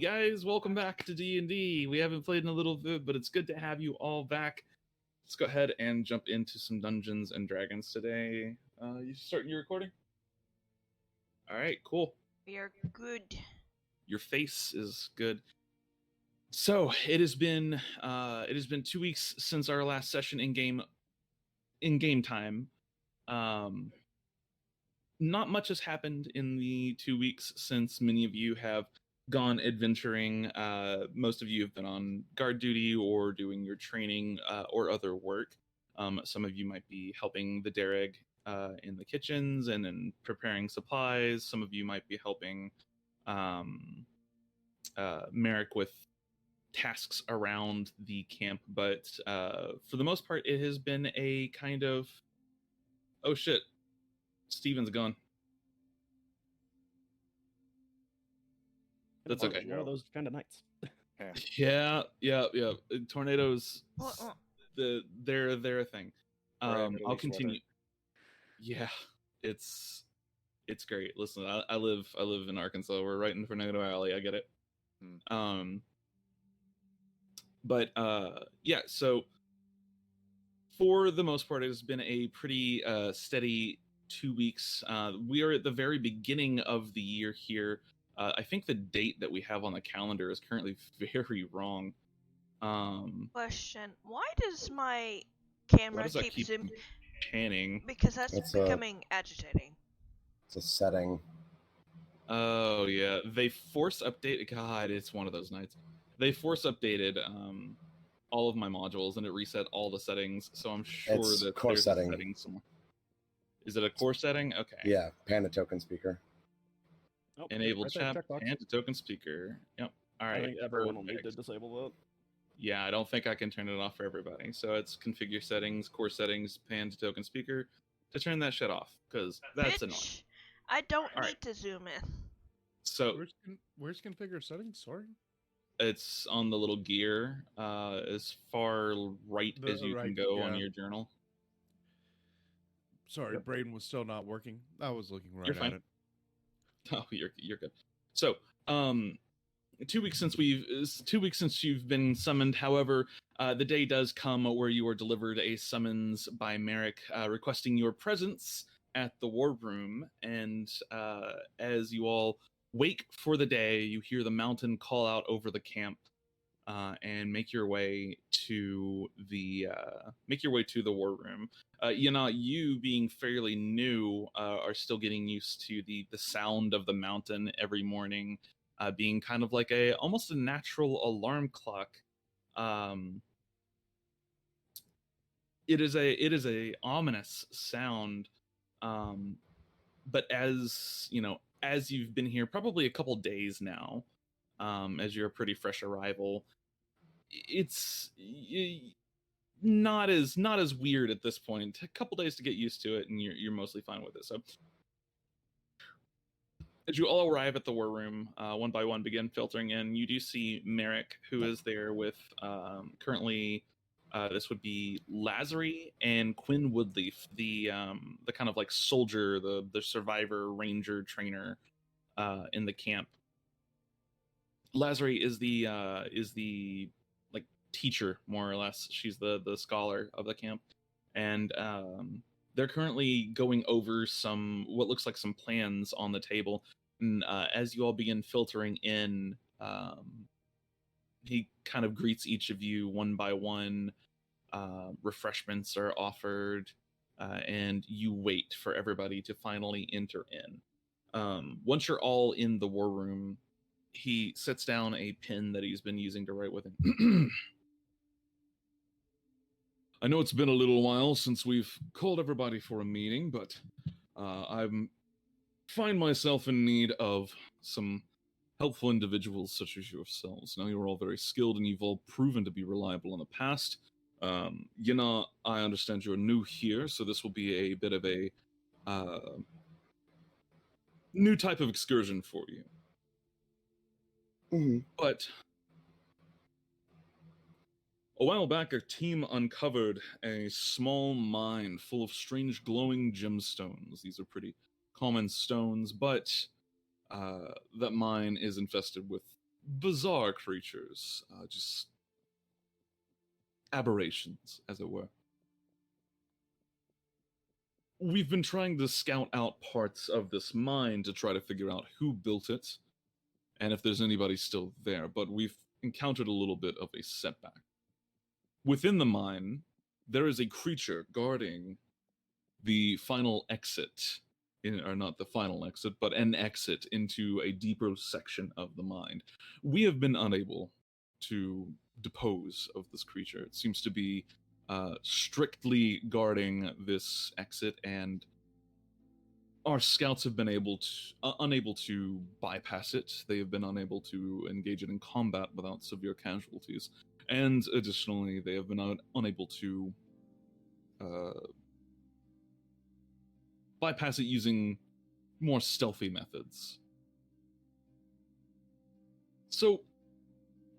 guys, welcome back to D&D. We haven't played in a little bit, but it's good to have you all back. Let's go ahead and jump into some Dungeons and Dragons today. You starting your recording? All right, cool. We are good. Your face is good. So it has been 2 weeks since our last session in game time. Not much has happened in the 2 weeks since many of you have gone adventuring. Most of you have been on guard duty or doing your training or other work. Some of you might be helping the Dereg in the kitchens and in preparing supplies. Some of you might be helping Merrick with tasks around the camp. But for the most part, it has been a kind of, oh shit, Steven's gone. That's okay. One of those kind of nights. Yeah. Tornadoes. They're a thing. I'll continue. Yeah, it's great. Listen, I live in Arkansas. We're right in Tornado Alley. I get it. But yeah. So for the most part, it has been a pretty steady 2 weeks. We are at the very beginning of the year here. I think the date that we have on the calendar is currently very wrong. Question: why does my camera keep zooming? Panning? Because that's becoming agitating. It's a setting. Oh yeah, they force update. God, it's one of those nights. They force updated all of my modules, and it reset all the settings. So I'm sure that core there's setting. a setting somewhere. Is it a core setting? Okay. Yeah, Panda token speaker. Oh, Enable right chat there, and token speaker. Yep. All right. I think everyone will need to disable that. Yeah, I don't think I can turn it off for everybody. So it's configure settings, core settings, pan to token speaker to turn that shit off, because that's annoying. I don't need to zoom in. So where's configure settings? Sorry. It's on the little gear, as far right as you can go on your journal. Sorry, brain was still not working. I was looking right You're fine. at it. Oh, you're good. So, 2 weeks since you've been summoned. However, the day does come where you are delivered a summons by Merrick, requesting your presence at the war room. And as you all wake for the day, you hear the mountain call out over the camp, and make your way to the war room. You being fairly new, are still getting used to the sound of the mountain every morning, being kind of like almost a natural alarm clock. It is a ominous sound, but as you've been here probably a couple days now, as you're a pretty fresh arrival, it's not as weird at this point. A couple days to get used to it, and you're mostly fine with it. So as you all arrive at the war room, one by one begin filtering in, you do see Merrick, who is there with currently this would be Lazary and Quinn Woodleaf, the kind of like soldier, the survivor ranger trainer in the camp. Lazary is the like teacher, more or less. She's the scholar of the camp, and they're currently going over what looks like some plans on the table. And as you all begin filtering in, he kind of greets each of you one by one. Refreshments are offered, and you wait for everybody to finally enter in. Once you're all in the war room, he sets down a pen that he's been using to write with him. I know it's been a little while since we've called everybody for a meeting, but I find myself in need of some helpful individuals such as yourselves. Now, you're all very skilled, and you've all proven to be reliable in the past. I understand you're new here, so this will be a bit of a new type of excursion for you. But a while back, our team uncovered a small mine full of strange glowing gemstones. These are pretty common stones, but that mine is infested with bizarre creatures, just aberrations, as it were. We've been trying to scout out parts of this mine to try to figure out who built it, and if there's anybody still there, but we've encountered a little bit of a setback. Within the mine, there is a creature guarding the final exit, or not the final exit, but an exit into a deeper section of the mine. We have been unable to depose of this creature. It seems to be strictly guarding this exit, and our scouts have been unable to bypass it. They have been unable to engage it in combat without severe casualties, and additionally, they have been unable to bypass it using more stealthy methods. So,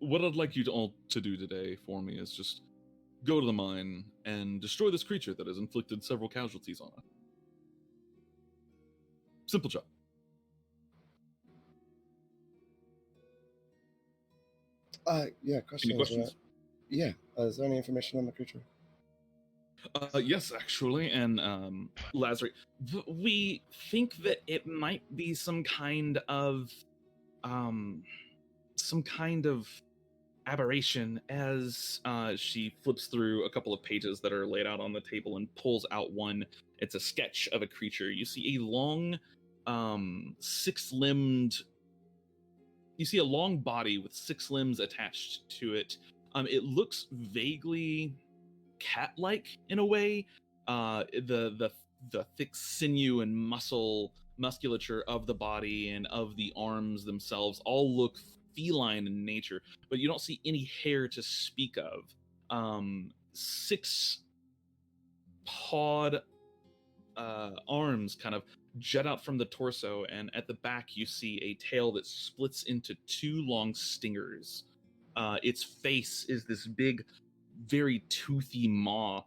what I'd like you all to do today for me is just go to the mine and destroy this creature that has inflicted several casualties on it. Simple job. Yeah, question. Any questions? Yeah, is there any information on the creature? Yes, actually, and Lazarus, we think that it might be some kind of aberration, as she flips through a couple of pages that are laid out on the table and pulls out one. It's a sketch of a creature. You see a long, six-limbed. You see a long body with 6 limbs attached to it. It looks vaguely cat-like in a way. The thick sinew and musculature of the body and of the arms themselves all look feline in nature, but you don't see any hair to speak of. 6 pawed arms kind of jut out from the torso, and at the back you see a tail that splits into 2 long stingers. Its face is this big, very toothy maw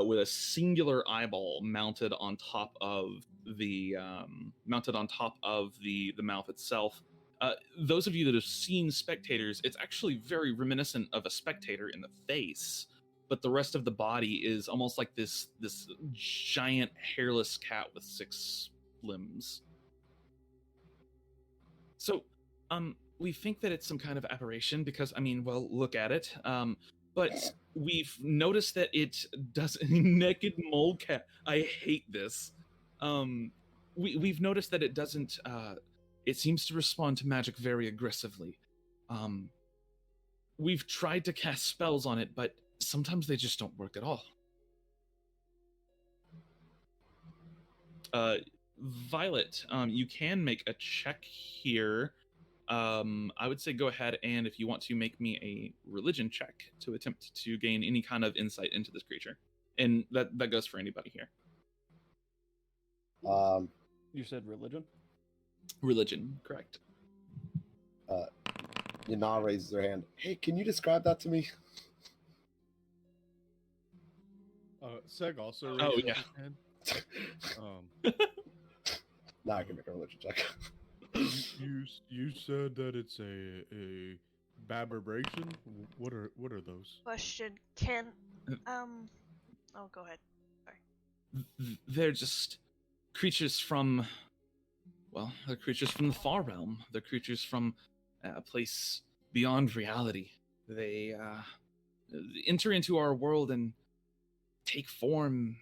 with a singular eyeball mounted on top of the mouth itself. Those of you that have seen spectators, it's actually very reminiscent of a spectator in the face, but the rest of the body is almost like this giant hairless cat with 6 limbs. So, we think that it's some kind of aberration because, I mean, well, look at it. But we've noticed that it does naked mole cat. I hate this. We've noticed that it doesn't. It seems to respond to magic very aggressively. We've tried to cast spells on it, but sometimes they just don't work at all. Violet, you can make a check here. I would say go ahead, and if you want to, make me a religion check to attempt to gain any kind of insight into this creature. And that goes for anybody here. You said religion? Religion, correct. Yana raises her hand. Hey, can you describe that to me? Seg also Oh, raised yeah. his hand. Now I can make a religion check. You said that it's a aberration. What are those? Question, can, oh, go ahead. Sorry. They're just creatures from, well, they're creatures from the far realm. They're creatures from a place beyond reality. They enter into our world and take form,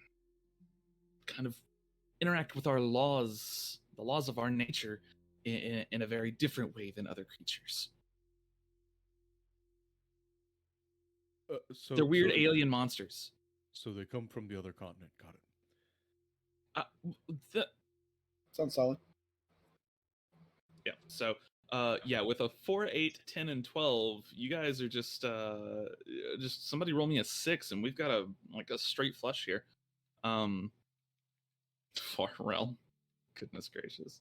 kind of interact with our laws, the laws of our nature, in a very different way than other creatures. They're weird alien monsters. So they come from the other continent. Got it. Sounds solid. Yeah. So, with a 4, 8, 10, and 12, you guys are just somebody roll me a 6, and we've got a straight flush here. Far realm. Goodness gracious.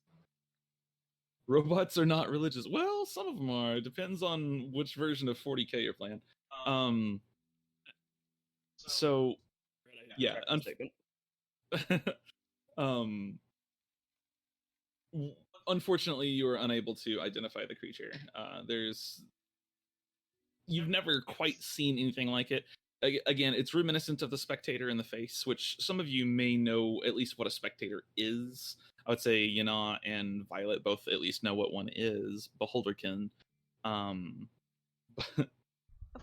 Robots are not religious. Well, some of them are. It depends on which version of 40K you're playing. So, yeah. unfortunately, you are unable to identify the creature. You've never quite seen anything like it. Again, it's reminiscent of the spectator in the face, which some of you may know at least what a spectator is. I would say Yana and Violet both at least know what one is. Beholderkin. Of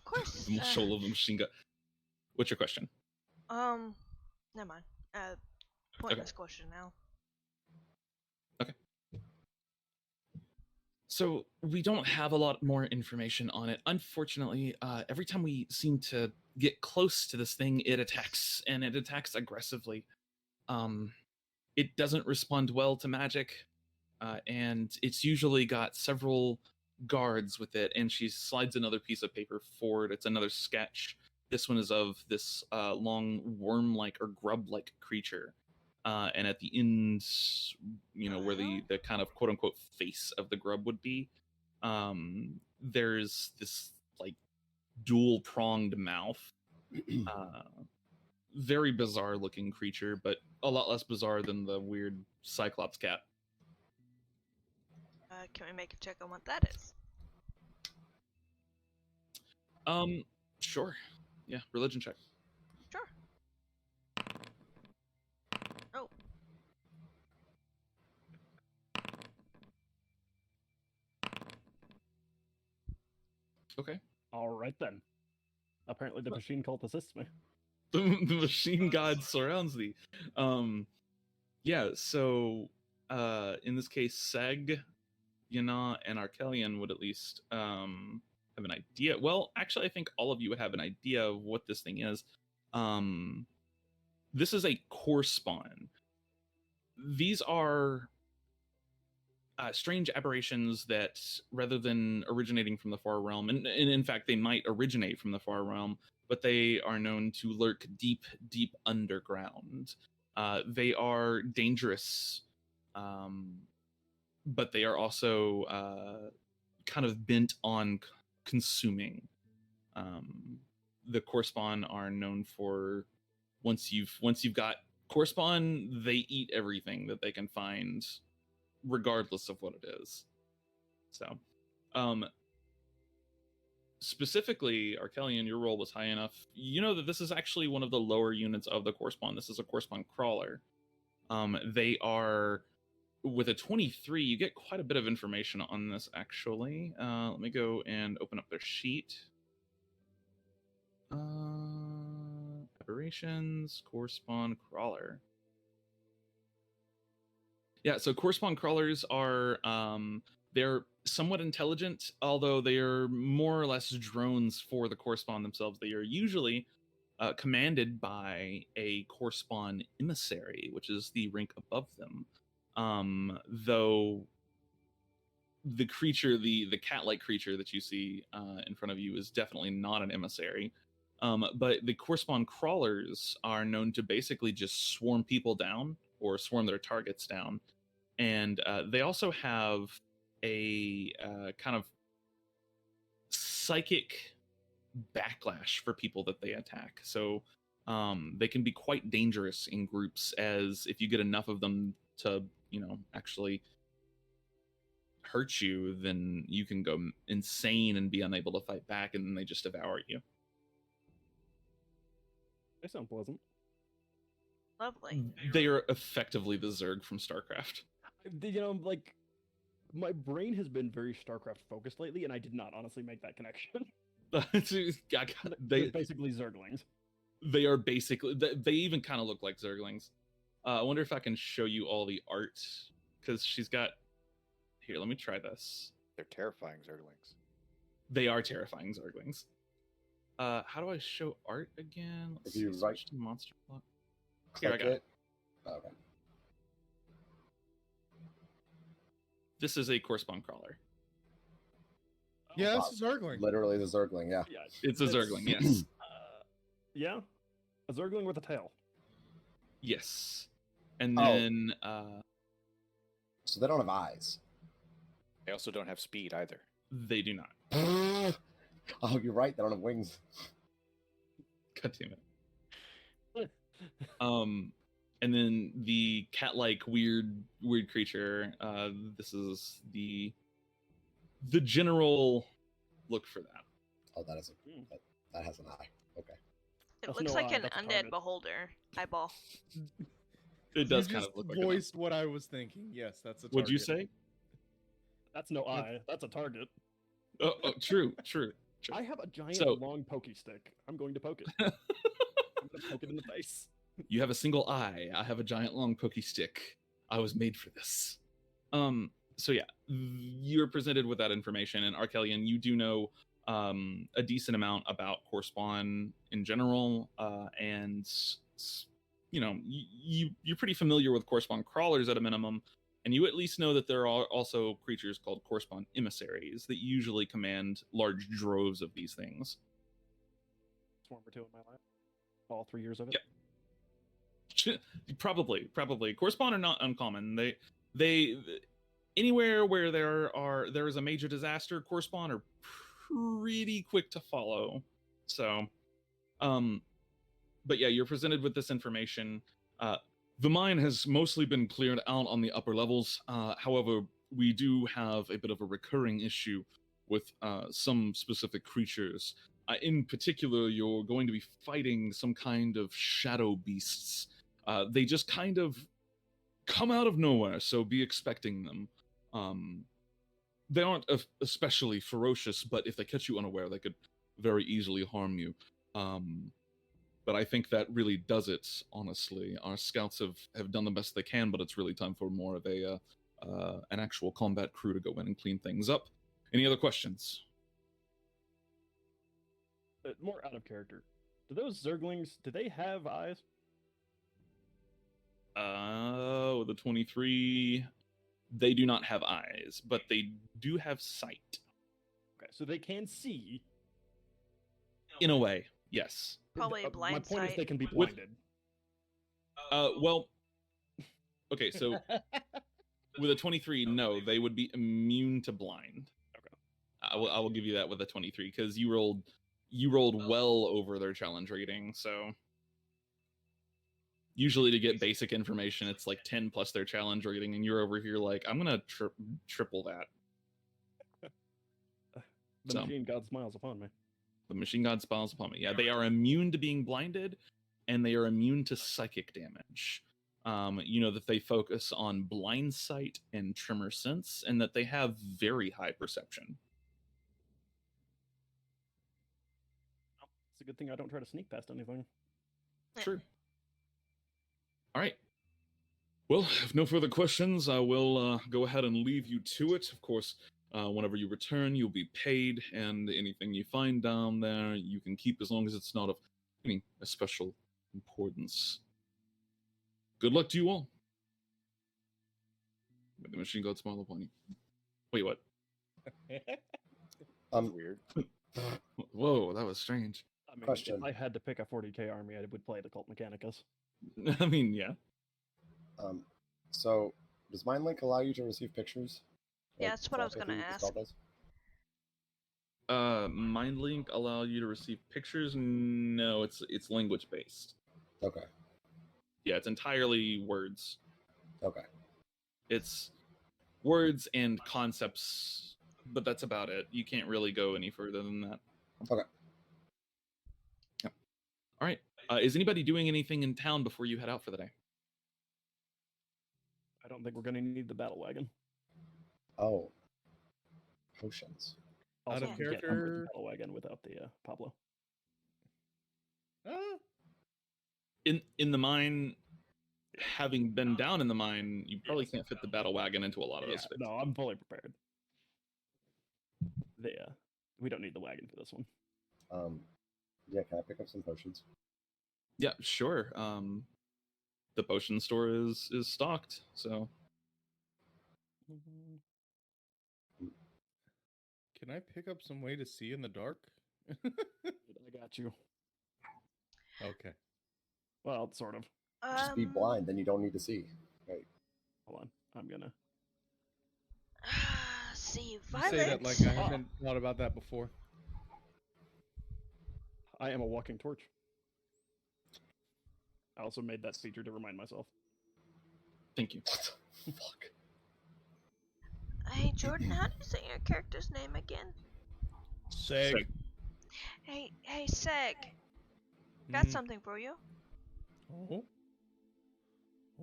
course. The shoal of the machine gun. What's your question? Never mind. Pointless question now. Okay. So we don't have a lot more information on it. Unfortunately, every time we seem to get close to this thing, it attacks, and it attacks aggressively. It doesn't respond well to magic, and it's usually got several guards with it, and she slides another piece of paper forward. It's another sketch. This one is of this long worm-like or grub-like creature. And at the end, where the kind of quote-unquote face of the grub would be, there's this like dual-pronged mouth. Very bizarre looking creature, but a lot less bizarre than the weird Cyclops cat. Can we make a check on what that is? Sure. Yeah, religion check. Sure. Oh. Okay. All right then. Apparently the machine cult assists me. The machine god surrounds thee. Yeah, so in this case, Seg, Yana, and Arcelion would at least have an idea. Well, actually, I think all of you would have an idea of what this thing is. This is a core spawn. These are strange aberrations that, rather than originating from the far realm, and in fact, they might originate from the far realm, but they are known to lurk deep, deep underground. They are dangerous, but they are also kind of bent on consuming. The core spawn are known for once you've got core spawn, they eat everything that they can find, regardless of what it is. So, specifically, Arcelion, your roll was high enough. You know that this is actually one of the lower units of the core spawn. This is a core spawn crawler. They are, with a 23, you get quite a bit of information on this, actually. Let me go and open up their sheet. Aberrations, core spawn crawler. Yeah, so core spawn crawlers are, they're somewhat intelligent, although they are more or less drones for the core spawn themselves. They are usually commanded by a core spawn emissary, which is the rank above them. Though the creature, the cat-like creature that you see in front of you is definitely not an emissary. But the core spawn crawlers are known to basically just swarm people down or swarm their targets down. And they also have a kind of psychic backlash for people that they attack. So they can be quite dangerous in groups, as if you get enough of them to, actually hurt you, then you can go insane and be unable to fight back, and then they just devour you. They sound pleasant. Lovely. They are effectively the Zerg from StarCraft. My brain has been very StarCraft focused lately, and I did not honestly make that connection. They're basically Zerglings. They are basically, they even kind of look like Zerglings. I wonder if I can show you all the art, because she's got, here, let me try this. They're terrifying Zerglings. They are terrifying Zerglings. How do I show art again? If you switch to monster block. Here, I Click got it. Okay. This is a core spawn crawler. Yeah, Wow. that's a Zergling. Literally the Zergling, yeah. Yeah, It's a Zergling, yes. yeah, a Zergling with a tail. Yes. And Oh. then, So they don't have eyes. They also don't have speed either. they do not. Oh, you're right. They don't have wings. God damn it. And then the cat-like weird creature. This is the general look for that. Oh, that is that has an eye. Okay. It That's looks no like eye, an that's a undead target. beholder eyeball. It does you kind just of look like. voiced what I was thinking. Yes, that's a target. What'd you say? That's no eye. That's a target. Oh, true. I have a giant So- long pokey stick. I'm going to poke it. I'm going to poke it in the face. You have a single eye. I have a giant long pokey stick. I was made for this. So yeah, you're presented with that information, and Arcelion, you do know a decent amount about core spawn in general, and you know you're pretty familiar with core spawn crawlers at a minimum, and you at least know that there are also creatures called core spawn emissaries that usually command large droves of these things. Swarm or two in my life. All 3 years of it. Yep. Probably. Core spawn are not uncommon. They anywhere where there is a major disaster, core spawn are pretty quick to follow. So, but yeah, you're presented with this information. The mine has mostly been cleared out on the upper levels. However, we do have a bit of a recurring issue with some specific creatures. In particular, you're going to be fighting some kind of shadow beasts. They just kind of come out of nowhere, so be expecting them. They aren't especially ferocious, but if they catch you unaware, they could very easily harm you. But I think that really does it, honestly. Our scouts have done the best they can, but it's really time for more of an actual combat crew to go in and clean things up. Any other questions? More out of character. Do those Zerglings, do they have eyes? The 23, they do not have eyes, but they do have sight. Okay, so they can see. In a way, yes. Probably My blind point is sight. they can be With- blinded. Well, okay, so with a 23, no, they would be immune to blind. Okay. I will give you that with a 23 because you rolled well over their challenge rating. So usually to get basic information, it's like 10 plus their challenge rating, and you're over here like, I'm gonna triple that. The So- machine god smiles upon me. The machine god smiles upon me. Yeah, they are immune to being blinded, and they are immune to psychic damage. You know that they focus on blind sight and tremor sense, and that they have very high perception. It's a good thing I don't try to sneak past anything. True. All right. Well, if no further questions, I will go ahead and leave you to it. Of course, whenever you return, you'll be paid, and anything you find down there, you can keep as long as it's not of any special importance. Good luck to you all. May the machine god smile upon you. Wait, what? Weird. Whoa, that was strange. I mean, Question. if I had to pick a 40k army, I would play the Cult Mechanicus. I mean, yeah. So does Mind Link allow you to receive pictures? Yeah, that's what I was telepathy gonna the spell ask. does? Mind Link allow you to receive pictures? No, it's language based. Okay. Yeah, it's entirely words. Okay. It's words and concepts, but that's about it. You can't really go any further than that. Okay. Yep. All right. Is anybody doing anything in town before you head out for the day? I don't think we're going to need the battle wagon. Oh. Potions. Out of Also, you can't operate character- the battle wagon without the Pablo. In the mine, having been down in the mine, you probably can't fit the battle wagon into a lot of those spaces. No, I'm fully prepared. We don't need the wagon for this one. Yeah, can I pick up some potions? Yeah, sure. The potion store is stocked, so Can I pick up some way to see in the dark? I got you. Okay. Well, sort of. Just be blind, then you don't need to see. Right. Hold on. I'm gonna. See, You violet. say that like I haven't thought about that before. I am a walking torch. I also made that feature to remind myself. Thank you. What the fuck? Hey Jordan, how do you say your character's name again? Seg. Seg. Hey Seg, got Mm. something for you. Oh.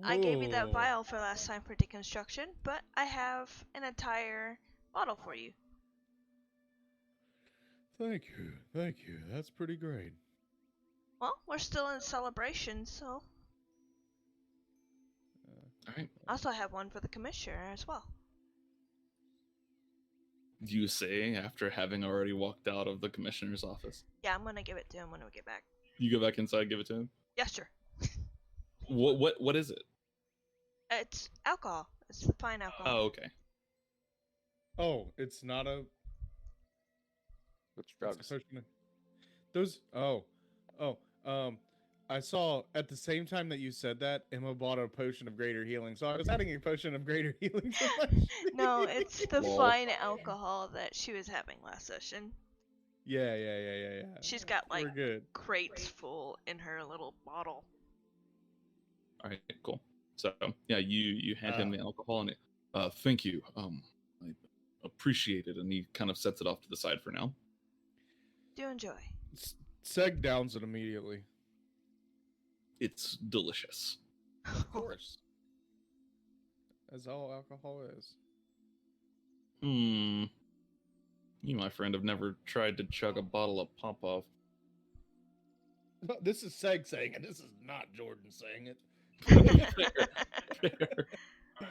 I gave you that Oh. vial for last time for deconstruction, but I have an entire bottle for you. Thank you. Thank you. That's pretty great. Well, we're still in celebration, so All right. also have one for the commissioner as well. You say after having already walked out of the commissioner's office. Yeah, I'm gonna give it to him when we get back. You go back inside, give it to him. Yeah, sure. What is it? It's alcohol. It's fine alcohol. Oh, okay. Oh, it's not a. It's It's a drugs. potion of- Those. I saw at the same time that you said that, Emma bought a potion of greater healing. So I was adding a potion of greater healing to my No, sheet. it's the Lol. fine alcohol that she was having last session. Yeah. She's got We're like good. crates full in her little bottle. All right, cool. So yeah, you hand him the alcohol and thank you. I appreciate it, and he kind of sets it off to the side for now. Do enjoy. Seg downs it immediately. It's delicious. Of course. As all alcohol is. You, my friend, have never tried to chug a bottle of Pop-Off. This is Seg saying it. This is not Jordan saying it. Fair.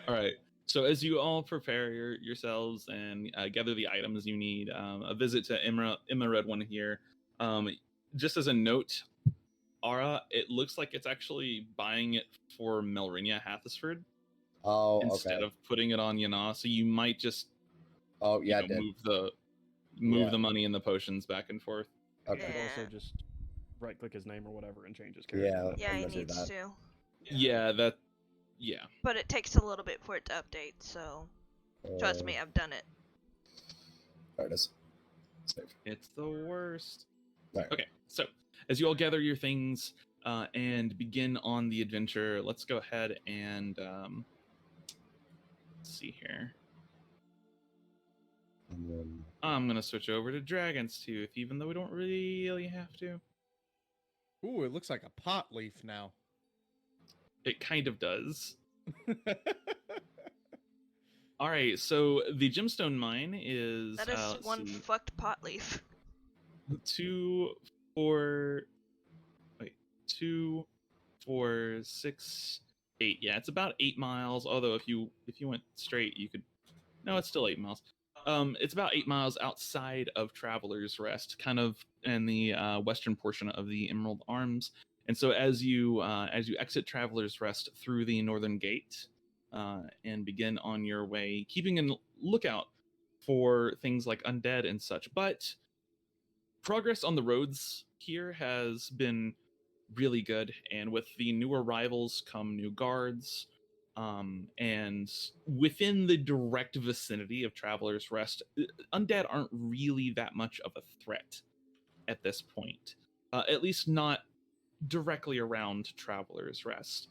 All right. So as you all prepare yourselves and gather the items you need, a visit to Emma Red One here. Just as a note, Ara, it looks like it's actually buying it for Melrinya Hathesford Oh, instead okay. of putting it on Yana. So you might just Oh, yeah, I did. move Yeah. the money and the potions back and forth. You could Okay. also Yeah. just right-click his name or whatever and change his character. Yeah. That's Yeah, fine. he I'm gonna do needs that. to. Yeah. But it takes a little bit for it to update, so trust me, I've done it. There it is. Save. It's the worst. All right. Okay, so as you all gather your things and begin on the adventure, let's go ahead and let's see here. And then, I'm gonna switch over to Dragon's Tooth, even though we don't really have to. Ooh, it looks like a pot leaf now. It kind of does. All right, so the gemstone mine is That is let's one see, fucked pot leaf. 2, 4, 6, 8. Yeah, it's about 8 miles. Although if you went straight, you could. No, it's still 8 miles. It's about 8 miles outside of Traveler's Rest, kind of in the western portion of the Emerald Arms. And so as you exit Traveler's Rest through the northern gate and begin on your way, keeping a lookout for things like undead and such, but progress on the roads here has been really good, and with the new arrivals come new guards, and within the direct vicinity of Traveler's Rest, undead aren't really that much of a threat at this point, at least not directly around Traveler's Rest.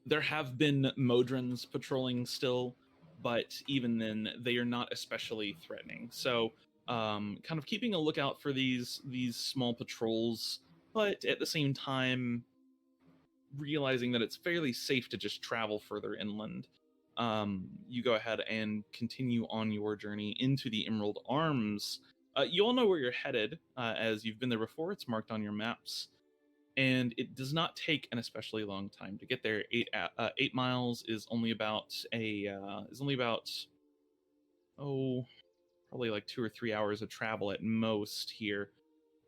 There have been Modrons patrolling still, but even then, they are not especially threatening. So, kind of keeping a lookout for these small patrols, but at the same time, realizing that it's fairly safe to just travel further inland. You go ahead and continue on your journey into the Emerald Arms. You all know where you're headed, as you've been there before. It's marked on your maps. And it does not take an especially long time to get there. 8 miles is only about probably like 2 or 3 hours of travel at most here.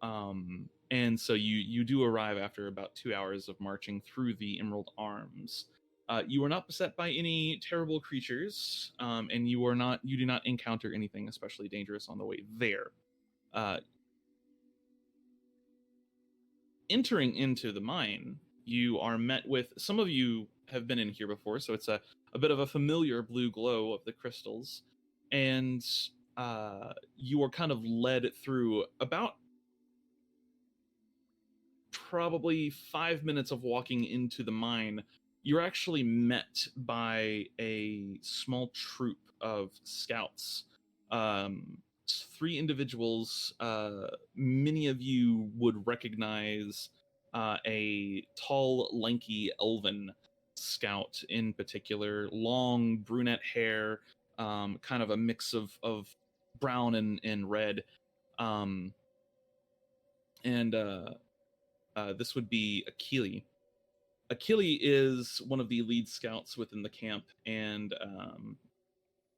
And so you do arrive after about 2 hours of marching through the Emerald Arms. You are not beset by any terrible creatures, and you do not encounter anything especially dangerous on the way there. Entering into the mine, you are met with, some of you have been in here before, so it's a bit of a familiar blue glow of the crystals, and you are kind of led through about probably 5 minutes of walking into the mine, you're actually met by a small troop of scouts. 3 individuals. Many of you would recognize a tall, lanky elven scout in particular, long brunette hair, kind of a mix of brown and red. And this would be Achille. Achille is one of the lead scouts within the camp, and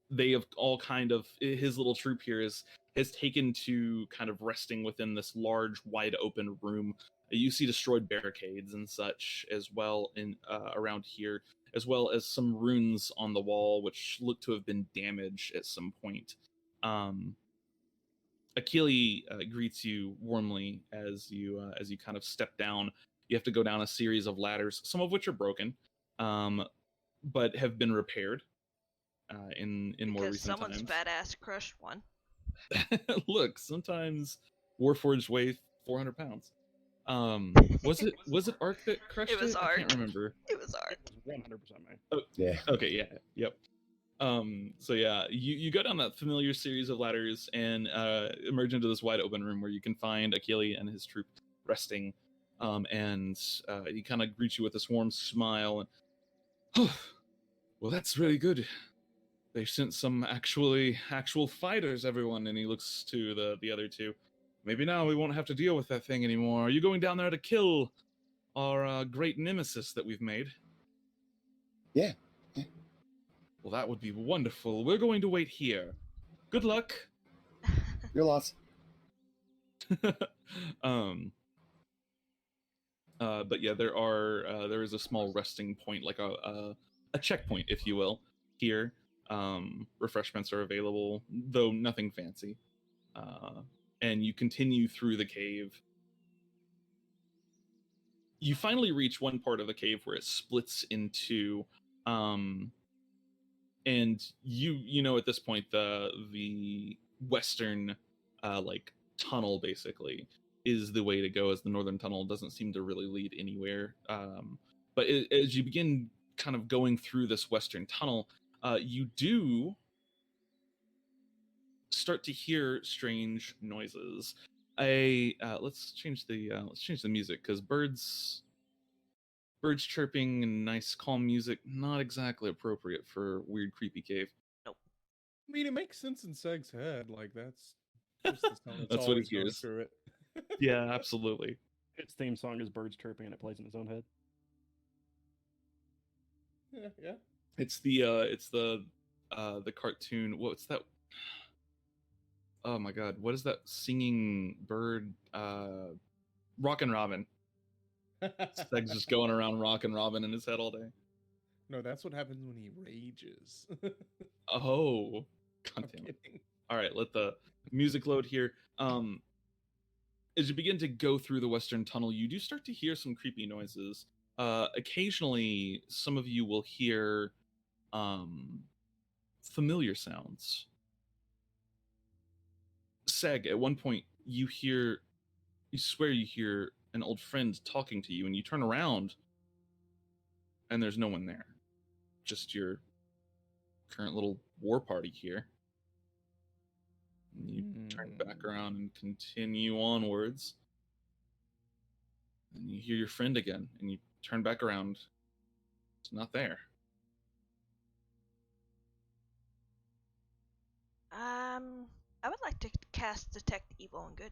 they have all kind of, his little troop here has taken to kind of resting within this large, wide open room. You see destroyed barricades and such as well in around here, as well as some runes on the wall which look to have been damaged at some point. Achille greets you warmly as you kind of step down. You have to go down a series of ladders, some of which are broken, but have been repaired in more Because recent someone's times. fat ass crushed one. Look, sometimes Warforged weigh 400 pounds. Was it Arc that crushed it? It was I Arc. can't remember. It was art. It was 100% me. Yeah. Okay, yeah, yep. So yeah, you go down that familiar series of ladders and emerge into this wide open room where you can find Achille and his troop resting. And he kind of greets you with this warm smile and, oh, well, that's really good. They sent some actual fighters, everyone. And he looks to the other two. Maybe now we won't have to deal with that thing anymore. Are you going down there to kill our great nemesis that we've made? Yeah. Well, that would be wonderful. We're going to wait here. Good luck. Your loss. But yeah, there is a small resting point, like a checkpoint, if you will, here. Refreshments are available, though nothing fancy. And you continue through the cave. You finally reach one part of the cave where it splits into, and you know at this point the western like tunnel basically is the way to go, as the northern tunnel doesn't seem to really lead anywhere. But as you begin kind of going through this western tunnel, you do start to hear strange noises. Let's change the music, because birds chirping and nice calm music, not exactly appropriate for weird creepy cave. I mean, it makes sense in Seg's head. Like, that's just the sound that's That's what always he going hears. through it. Yeah, absolutely. Its theme song is birds chirping, and it plays in its own head. Yeah. It's the cartoon. What's that? Oh my god, what is that singing bird? Rockin' Robin. Seg's just going around Rockin' Robin in his head all day. No, that's what happens when he rages. Oh, I'm god damn it. kidding. All right, let the music load here. As you begin to go through the western tunnel, you do start to hear some creepy noises. Occasionally, some of you will hear familiar sounds. Seg, at one point, you swear you hear an old friend talking to you, and you turn around, and there's no one there. Just your current little war party here. And you turn back around and continue onwards. And you hear your friend again, and you turn back around. It's not there. I would like to cast Detect Evil and Good.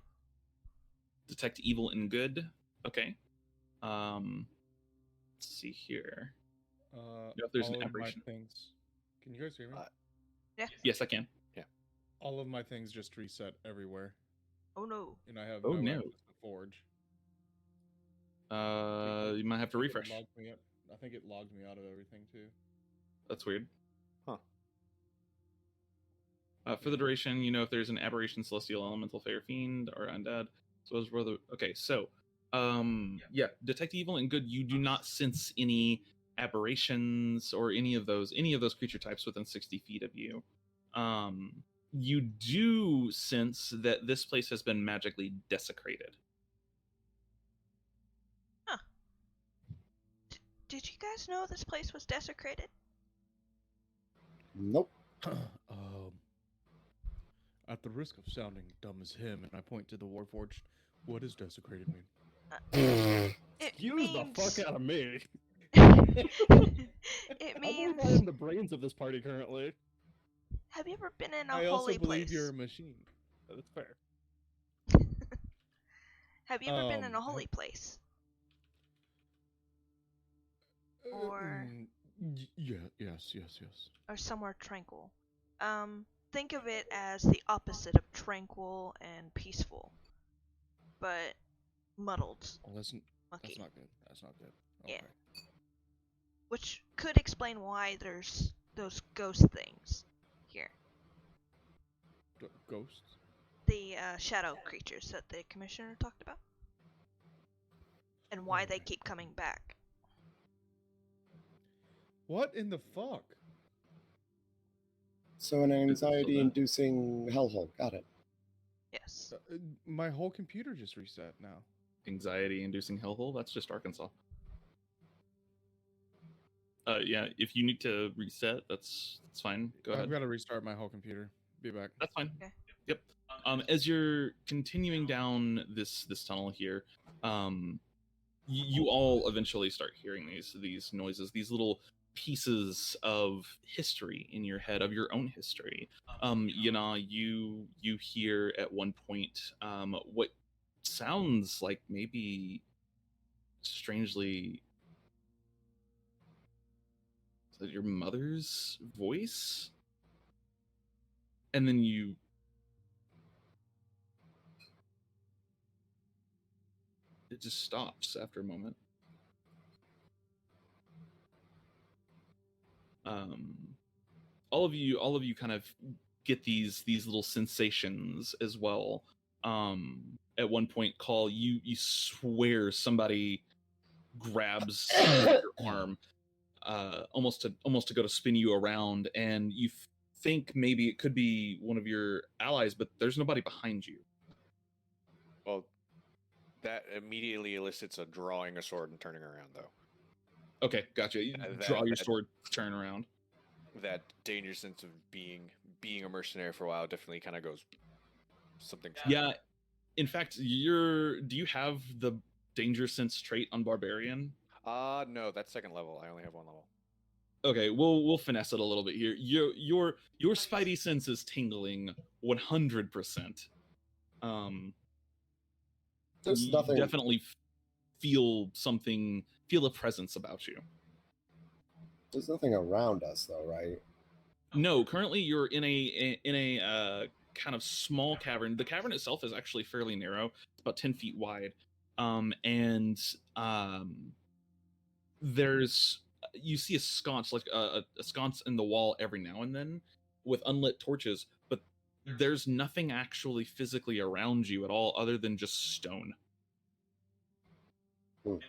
Detect evil and good. Okay. Let's see here. You know if there's all an of aberration. my things. Can you guys hear me? Yeah. Yes, I can. All of my things just reset everywhere, Oh no. and I have Oh, no no. access to Forge. You might have to I think it refresh. logged me out. I think it logged me out of everything too. That's weird. Huh. For the duration, you know if there's an aberration, celestial, elemental, fair, fiend, or undead. So as brother. Okay, so yeah, detect evil and good. You do not sense any aberrations or any of those creature types within 60 feet of you. You do sense that this place has been magically desecrated. Did you guys know this place was desecrated? Nope. At the risk of sounding dumb as him, and I point to the Warforged, what does desecrated mean? It Excuse the fuck out of me. It I believe means. I am the brains of this party currently. Have you ever been in a I holy also believe place? you're a machine. That's fair. Have you ever been in a holy place? Or- Yes. Or somewhere tranquil? Think of it as the opposite of tranquil and peaceful, but muddled, Well, that's mucky. not good. That's not good. Yeah. Okay. Which could explain why there's those ghost things here. Ghosts? The shadow creatures that the commissioner talked about. And why they Okay. keep coming back. What in the fuck? So an anxiety-inducing hellhole. Got it. Yes. My whole computer just reset now. Anxiety-inducing hellhole. That's just Arkansas. Yeah. If you need to reset, that's fine. Go ahead. I've got to restart my whole computer. Be back. That's fine. Okay. Yep. As you're continuing down this tunnel here, you all eventually start hearing these noises, these little pieces of history in your head, of your own history. You hear at one point what sounds like maybe strangely your mother's voice, and then it just stops after a moment. All of you kind of get these little sensations as well. At one point, Call, you swear somebody grabs your arm, almost to go to spin you around, and you think maybe it could be one of your allies, but there's nobody behind you. Well, that immediately elicits a drawing a sword and turning around, though. Okay, gotcha. You draw your sword, turn around. That danger sense of being a mercenary for a while definitely kind of goes something. Yeah. In fact, do you have the danger sense trait on Barbarian? No, that's second level. I only have one level. Okay, we'll finesse it a little bit here. Your spidey sense is tingling 100%. There's You nothing. definitely feel a presence about you. There's nothing around us, though, right? No, currently you're in a kind of small cavern. The cavern itself is actually fairly narrow. It's about 10 feet wide. You see a sconce, like a sconce in the wall every now and then with unlit torches, but there's nothing actually physically around you at all other than just stone.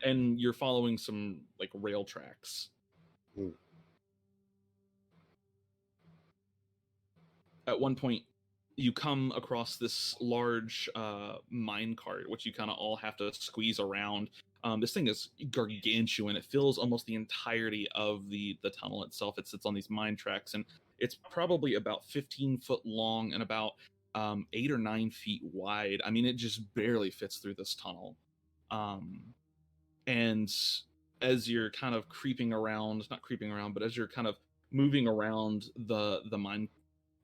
And you're following some like rail tracks. At one point, you come across this large mine cart, which you kind of all have to squeeze around. This thing is gargantuan. It fills almost the entirety of the tunnel itself. It sits on these mine tracks, and it's probably about 15 foot long and about 8 or 9 feet wide. I mean, it just barely fits through this tunnel. And as you're kind of not creeping around, but as you're kind of moving around the mine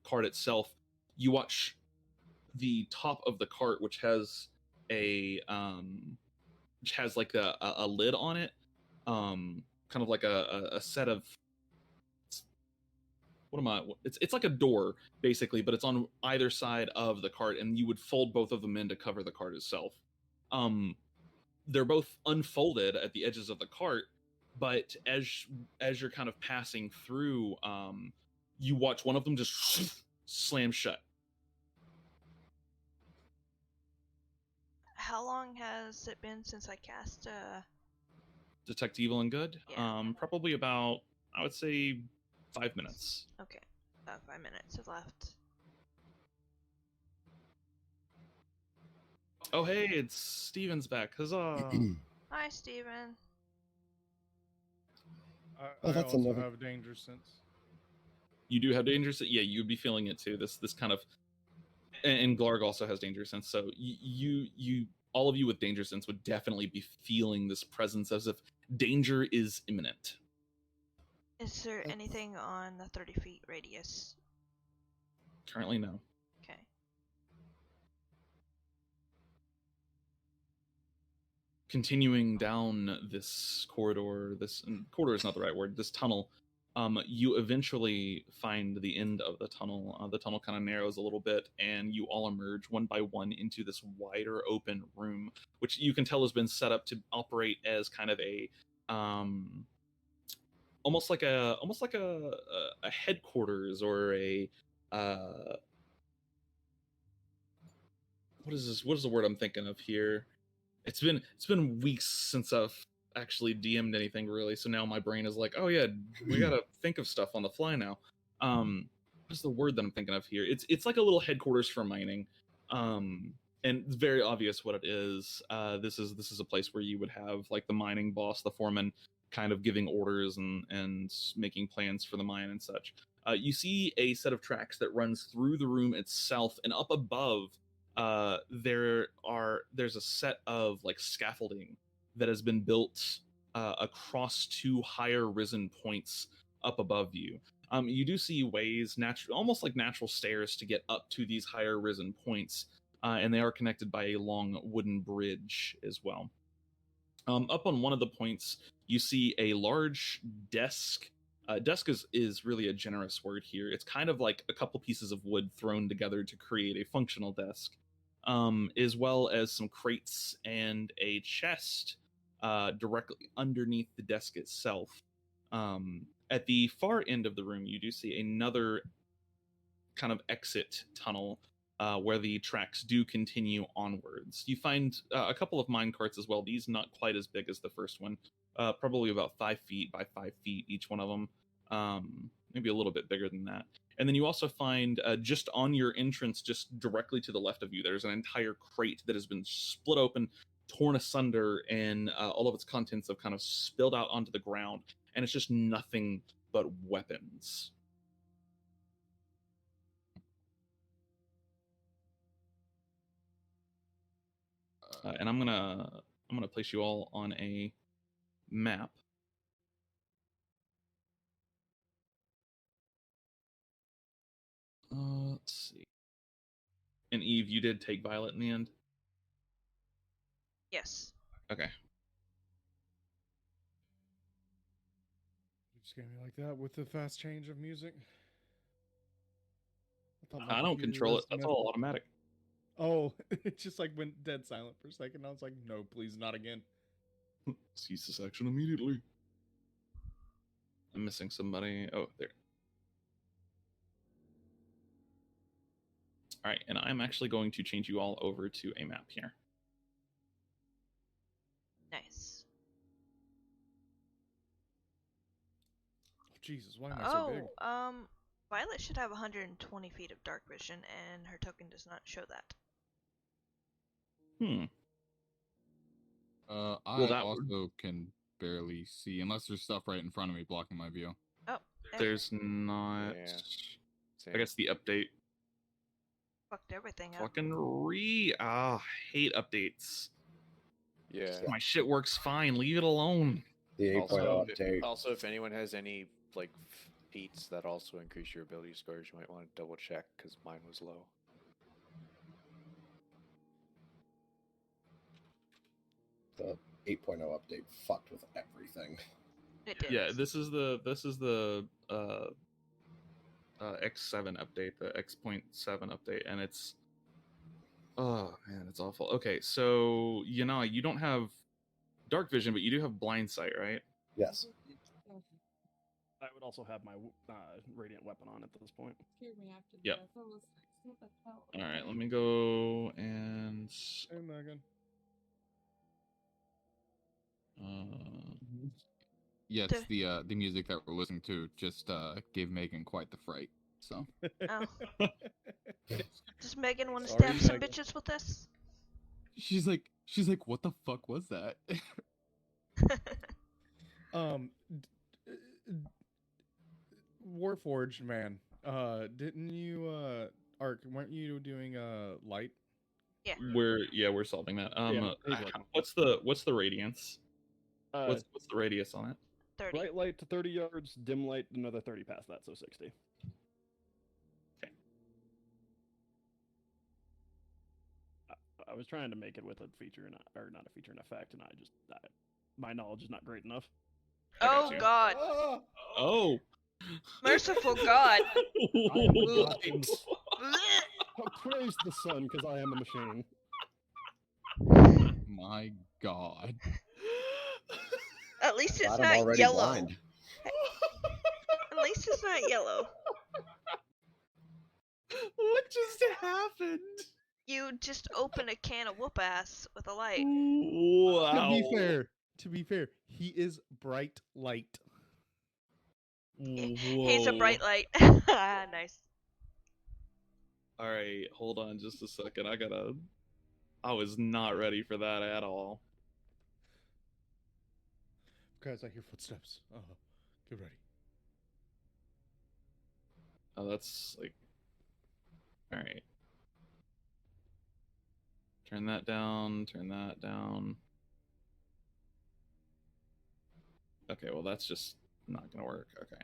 cart itself, you watch the top of the cart, which has like a lid on it, kind of like a set of it's like a door basically, but it's on either side of the cart, and you would fold both of them in to cover the cart itself. They're both unfolded at the edges of the cart, but as you're kind of passing through, you watch one of them just slam shut. How long has it been since I cast Detect Evil and Good? Yeah. Probably about, I would say, 5 minutes. Okay, about 5 minutes is left. Oh, hey, it's Steven's back. Huzzah! Hi, Steven. Oh, I that's also another- have danger sense. You do have danger sense. Yeah, you'd be feeling it too. This kind of, and Glarg also has danger sense. So you all of you with danger sense would definitely be feeling this presence as if danger is imminent. Is there anything on the 30 feet radius? Currently, no. Okay. Continuing down this corridor, corridor is not the right word, this tunnel, you eventually find the end of the tunnel. The tunnel kind of narrows a little bit, and you all emerge one by one into this wider open room, which you can tell has been set up to operate as kind of a almost like a headquarters or a what is the word I'm thinking of here? It's been weeks since I've actually DM'd anything really, so now my brain is like, oh yeah, we gotta think of stuff on the fly now. What's the word that I'm thinking of here? It's like a little headquarters for mining, and it's very obvious what it is. This is a place where you would have like the mining boss, the foreman, kind of giving orders and making plans for the mine and such. You see a set of tracks that runs through the room itself, and up above there's a set of like scaffolding that has been built across two higher risen points up above you. You do see ways, almost like natural stairs, to get up to these higher risen points, and they are connected by a long wooden bridge as well. Up on one of the points, you see a large desk. Desk is really a generous word here. It's kind of like a couple pieces of wood thrown together to create a functional desk, as well as some crates and a chest directly underneath the desk itself. At the far end of the room, you do see another kind of exit tunnel where the tracks do continue onwards. You find a couple of mine carts as well. These not quite as big as the first one, probably about 5 feet by 5 feet each one of them, maybe a little bit bigger than that. And then you also find just on your entrance, just directly to the left of you, there's an entire crate that has been split open, torn asunder, and all of its contents have kind of spilled out onto the ground, and it's just nothing but weapons. And I'm gonna place you all on a map. Let's see. And Eve, you did take Violet in the end? Yes. Okay. You just gave me like that with the fast change of music. thought my I don't computer control was it. That's all automatic. Oh, it just like went dead silent for a second. I was like, no, please, not again. Cease this action immediately. I'm missing somebody. Oh, there. All right, and I'm actually going to change you all over to a map here. Nice. Oh, Jesus, why am I so big? Violet should have 120 feet of dark vision, and her token does not show that. I also can barely see, unless there's stuff right in front of me blocking my view. Oh, There's not. Yeah. I guess the update fucked everything up. fucking hate updates. Yeah. My shit works fine. Leave it alone. The 8.0 Also, update. also, if anyone has any like feats that also increase your ability scores, you might want to double check because mine was low. The 8.0 update fucked with everything. It did. Yeah, this is the X7 update, the X.7 update, and it's oh man, it's awful. Okay, so you don't have dark vision, but you do have blind sight, right? Yes. I would also have my radiant weapon on at this point. Yep. All right, let me go and Hey, Megan. Yes, the music that we're listening to just gave Megan quite the fright. So Oh. Does Megan want to Sorry, stab some Megan. bitches with us? she's like, what the fuck was that? Warforged man. Didn't you Ark? Weren't you doing light? Yeah. We're solving that. Yeah, he's working. What's the radiance? What's the radius on it? 30. Bright light to 30 yards, dim light another 30 past that, so 60. I was trying to make it with a feature and or not a feature, an effect, and my knowledge is not great enough. Oh God! Ah! Oh. Merciful God! I am the Light. gods. Praise the sun, because I am a machine. My God. At least it's God, I'm not already yellow. blind. At least it's not yellow. What just happened? You just open a can of whoop ass with a light. Wow. To be fair, he is bright light. He's a bright light. Nice. All right, hold on just a second. I was not ready for that at all. Guys, I hear footsteps. Get ready. Oh, that's like. All right. Turn that down. Turn that down. Okay, well that's just not gonna work. Okay.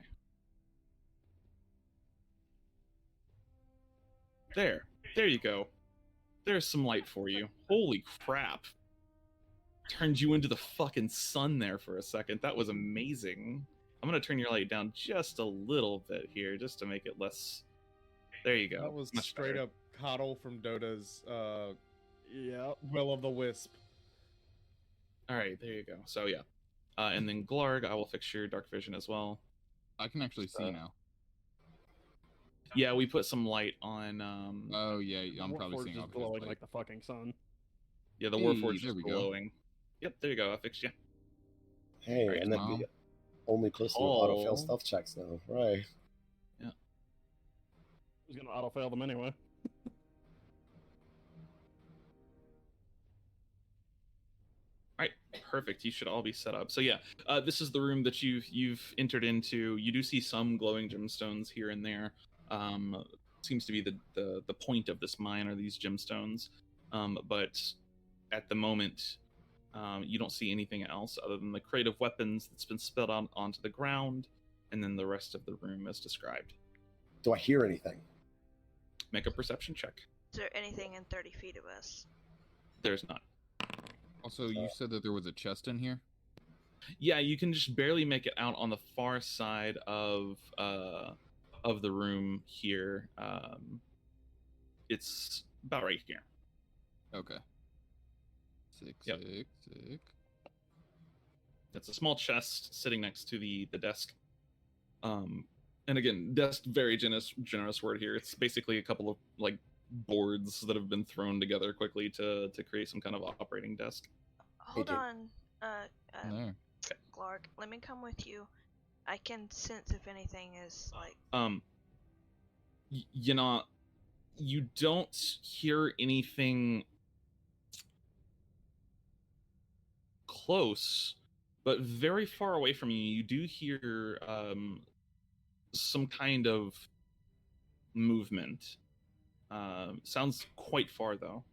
There you go. There's some light for you. Holy crap. Turned you into the fucking sun there for a second. That was amazing. I'm gonna turn your light down just a little bit here, just to make it less. There you go. That was Much straight better. up Coddle from Dota's Yeah. Will of the Wisp. All right, there you go. So yeah, and then Glarg, I will fix your dark vision as well. I can actually see now. Yeah, we put some light on. Oh yeah, I'm probably Warforged seeing is off his glowing plate. like the fucking sun. Yeah, the Hey, Warforged there is we go. glowing. Yep, there you go. I fixed you. Hey, Right, and then Mom. we only close to Oh. autofill stealth checks now. Right. Who's gonna auto-fail them anyway? All right, perfect. You should all be set up. So yeah, this is the room that you've entered into. You do see some glowing gemstones here and there. Seems to be the point of this mine are these gemstones. But at the moment, you don't see anything else other than the crate of weapons that's been spilled onto the ground, and then the rest of the room as described. Do I hear anything? Make a perception check. Is there anything in 30 feet of us? There's not. Also, you said that there was a chest in here. Yeah, you can just barely make it out on the far side of the room here. It's about right here. Okay. Sick. It's a small chest sitting next to the desk. And again, desk, very generous word here. It's basically a couple of like boards that have been thrown together quickly to create some kind of operating desk. Hold dude. on, There. Glarg. Let me come with you. I can sense if anything is like. You don't hear anything close, but very far away from you, you do hear some kind of movement. Sounds quite far though.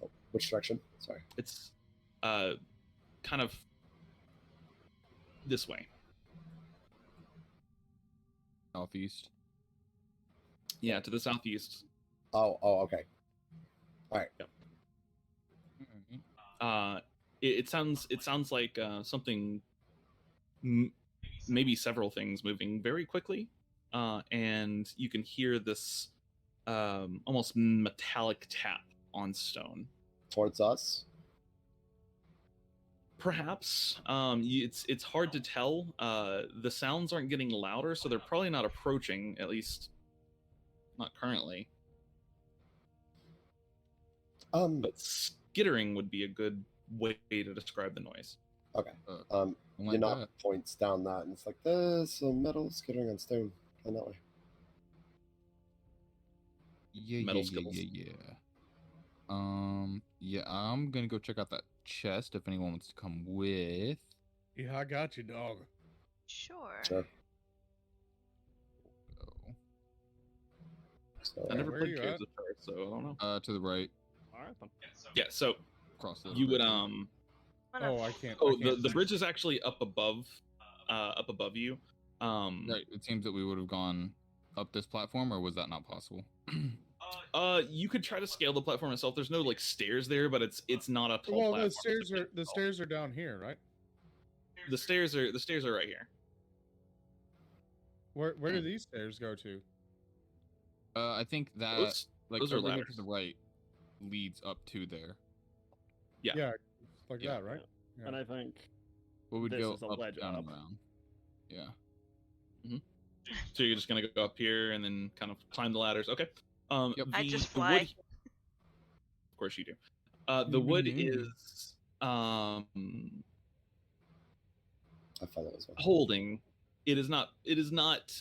Oh, which direction? Sorry. It's kind of this way. Southeast. Yeah, to the southeast. Oh, okay. All right. Alright. It sounds like something, maybe several things moving very quickly, and you can hear this almost metallic tap on stone. Towards us. Perhaps. It's hard to tell. The sounds aren't getting louder, so they're probably not approaching, at least not currently. But skittering would be a good way to describe the noise. Okay. Like Yanok that. points down that, and it's like there's some metal skittering on stone. And that way. Metal skills. Yeah. Yeah, I'm gonna go check out that chest if anyone wants to come with. Yeah, I got you, dog. Sure. Sure. Oh. So, I never where played you Caves at? of Terror, so I don't know. To the right, All right then. Yeah, so across the you would bridge. Oh, I can't. oh I can't the see. bridge is actually up above you. Right, it seems that we would have gone up this platform, or was that not possible? You could try to scale the platform itself. There's no like stairs there, but it's not a tall Well, platform. the stairs are down here, right? The stairs are right here. Where do these stairs go to? I think that Those are over here to ladders. the right leads up to there. Yeah. Like Yeah. that, right? Yeah. And I think What would this go is a up, ledge down, and up. around? Yeah. So you're just gonna go up here and then kind of climb the ladders. Okay. Yep. I just the wood- fly. of course you do. The wood Mhm. is I follow as well. holding. It is not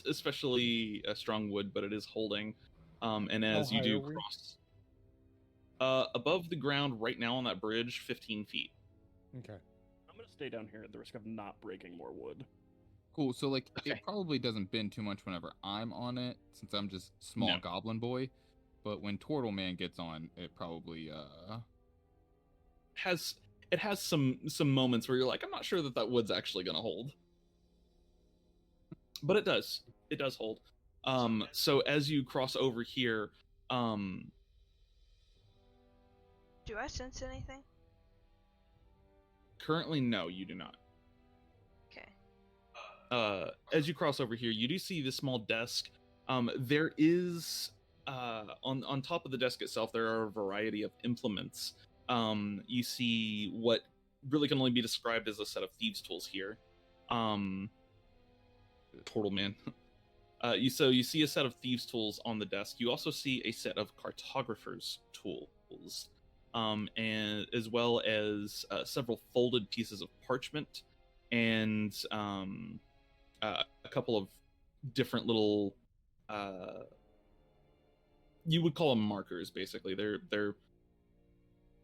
especially a strong wood, but it is holding. And as How you high do are we? cross above the ground right now on that bridge, 15 feet. Okay. I'm gonna stay down here at the risk of not breaking more wood. Cool. So like, Okay. it probably doesn't bend too much whenever I'm on it, since I'm just small No. goblin boy. But when Turtle Man gets on, it probably It has some moments where you're like, I'm not sure that wood's actually gonna hold, but it does hold. So as you cross over here, Do I sense anything? currently no, you do not. Okay. As you cross over here, you do see this small desk. There is on top of the desk itself, there are a variety of implements. You see what really can only be described as a set of thieves' tools here. Portal man. You see a set of thieves' tools on the desk. You also see a set of cartographers' tools, and as well as several folded pieces of parchment and a couple of different little you would call them markers. Basically, they're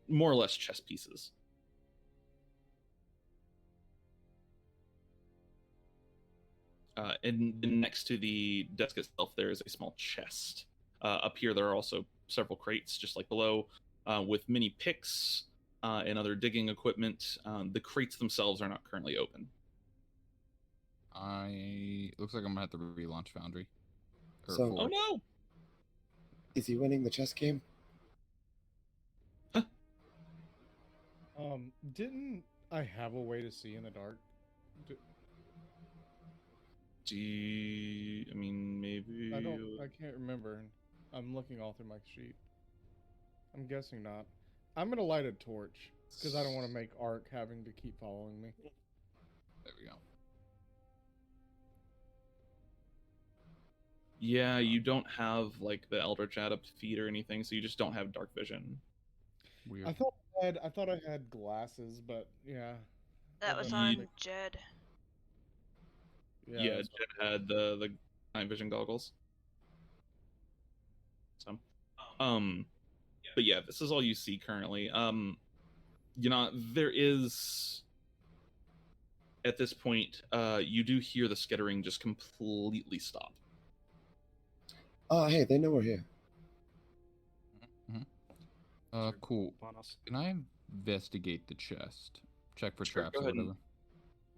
more or less chess pieces. And next to the desk itself, there is a small chest. Up here, there are also several crates, just like below, with many picks and other digging equipment. The crates themselves are not currently open. looks like I'm gonna have to relaunch Foundry. Or So- Oh Forge. no! Is he winning the chess game? Didn't I have a way to see in the dark? I mean, maybe. I can't remember. I'm looking all through my sheet. I'm guessing not. I'm gonna light a torch because I don't want to make Ark having to keep following me. There we go. Yeah, you don't have like the Eldritch Adept feed or anything, so you just don't have dark vision. Weird. I thought I had glasses, but yeah. That was doesn't on make- Jed. Yeah, that's Jed had the night vision goggles. So, but yeah, this is all you see currently. There is at this point, you do hear the skittering just completely stop. Oh, hey, they know we're here. Cool. On us. Can I investigate the chest? Check for Sure, traps go or ahead and- whatever.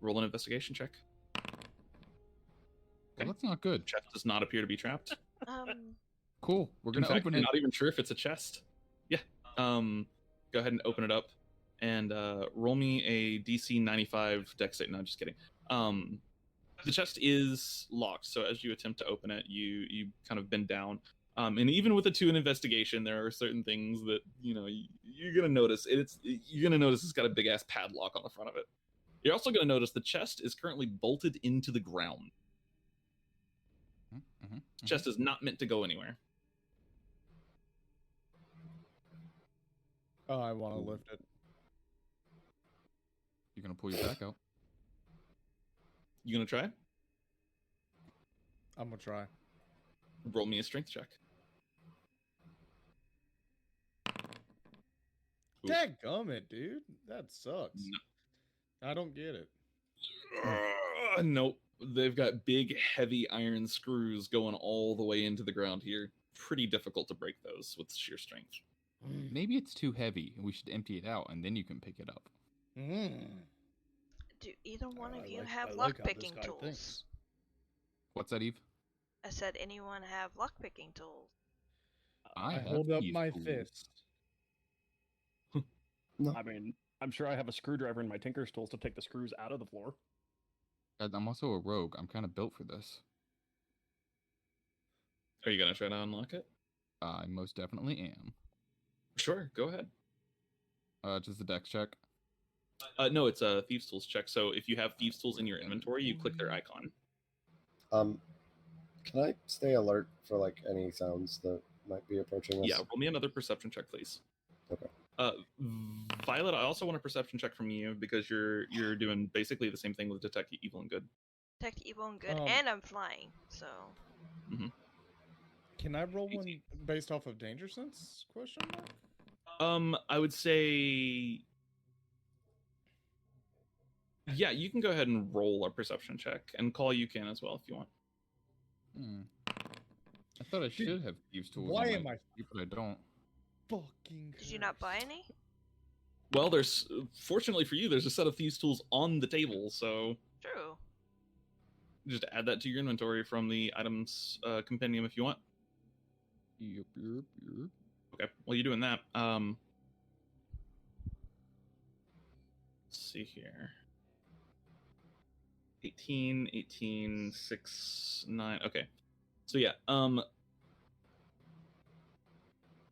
Roll an investigation check. Well, that's not good. Chest does not appear to be trapped. Cool. We're In gonna fact, open you're it. not even sure if it's a chest. Yeah. Go ahead and open it up, and roll me a DC 95 Dex save. No, just kidding. The chest is locked, so as you attempt to open it, you kind of bend down. And even with a 2 in investigation, there are certain things that you're gonna notice. You're gonna notice it's got a big ass padlock on the front of it. You're also gonna notice the chest is currently bolted into the ground. The chest is not meant to go anywhere. Oh, I want to lift it. You're gonna pull your back out. You gonna try? I'm gonna try. Roll me a strength check. Ooh. Dadgummit, dude. That sucks. No. I don't get it. Nope. They've got big, heavy iron screws going all the way into the ground here. Pretty difficult to break those with sheer strength. Maybe it's too heavy and we should empty it out and then you can pick it up. Do either one of you I have like how this lockpicking guy tools? thinks. What's that, Eve? I said, anyone have lockpicking tools? I have hold up thieves' my tools. fist. I mean, I'm sure I have a screwdriver in my tinker's tools to take the screws out of the floor. Guys, I'm also a rogue. I'm kind of built for this. Are you gonna try to unlock it? I most definitely am. Sure, go ahead. Just a dex check. No, it's a Thieves' Tools check. So if you have Thieves' Tools in your inventory, you click their icon. Can I stay alert for like any sounds that might be approaching us? Yeah, roll me another perception check, please. Okay. Violet, I also want a perception check from you because you're doing basically the same thing with Detect Evil and Good. Detect evil and good, Um, and I'm flying, so... Can I roll one based off of danger sense? Question mark? I would say... Yeah, you can go ahead and roll a perception check, and Call you can as well if you want. I thought I should have thieves' tools. Why on am my I sheet, but I don't. fucking Did you not buy cursed? any? Well, there's fortunately for you, there's a set of Thieves' Tools on the table, so True. just add that to your inventory from the items compendium if you want. Yep. Okay, while you're doing that, let's see here. 18, 6, 9. Okay. So yeah,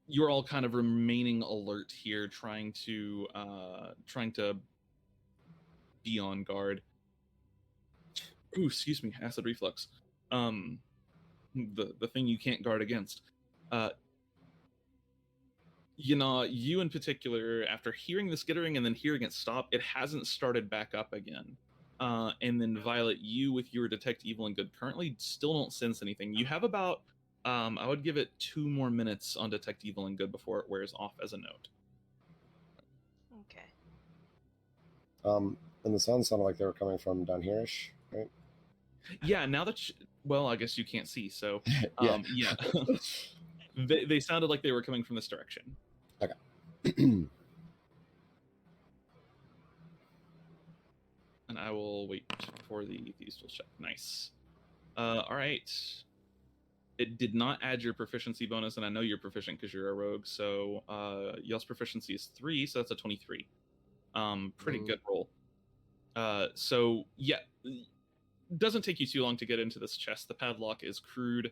you're all kind of remaining alert here, trying to be on guard. Ooh, excuse me, acid reflux. The thing you can't guard against. You know, you in particular, after hearing the skittering and then hearing it stop, it hasn't started back up again. And then Violet, you with your Detect Evil and Good currently still don't sense anything. You have about, I would give it 2 more minutes on Detect Evil and Good before it wears off as a note. Okay. And the sounds sounded like they were coming from down here-ish, right? Yeah, now that, well, I guess you can't see, so, Yeah. yeah. They sounded like they were coming from this direction. Okay. And I will wait for the Thieves' Tools check. Nice. All right. It did not add your proficiency bonus, and I know you're proficient because you're a rogue. So y'all's proficiency is 3, so that's a 23. Pretty good roll. So yeah, doesn't take you too long to get into this chest. The padlock is crude,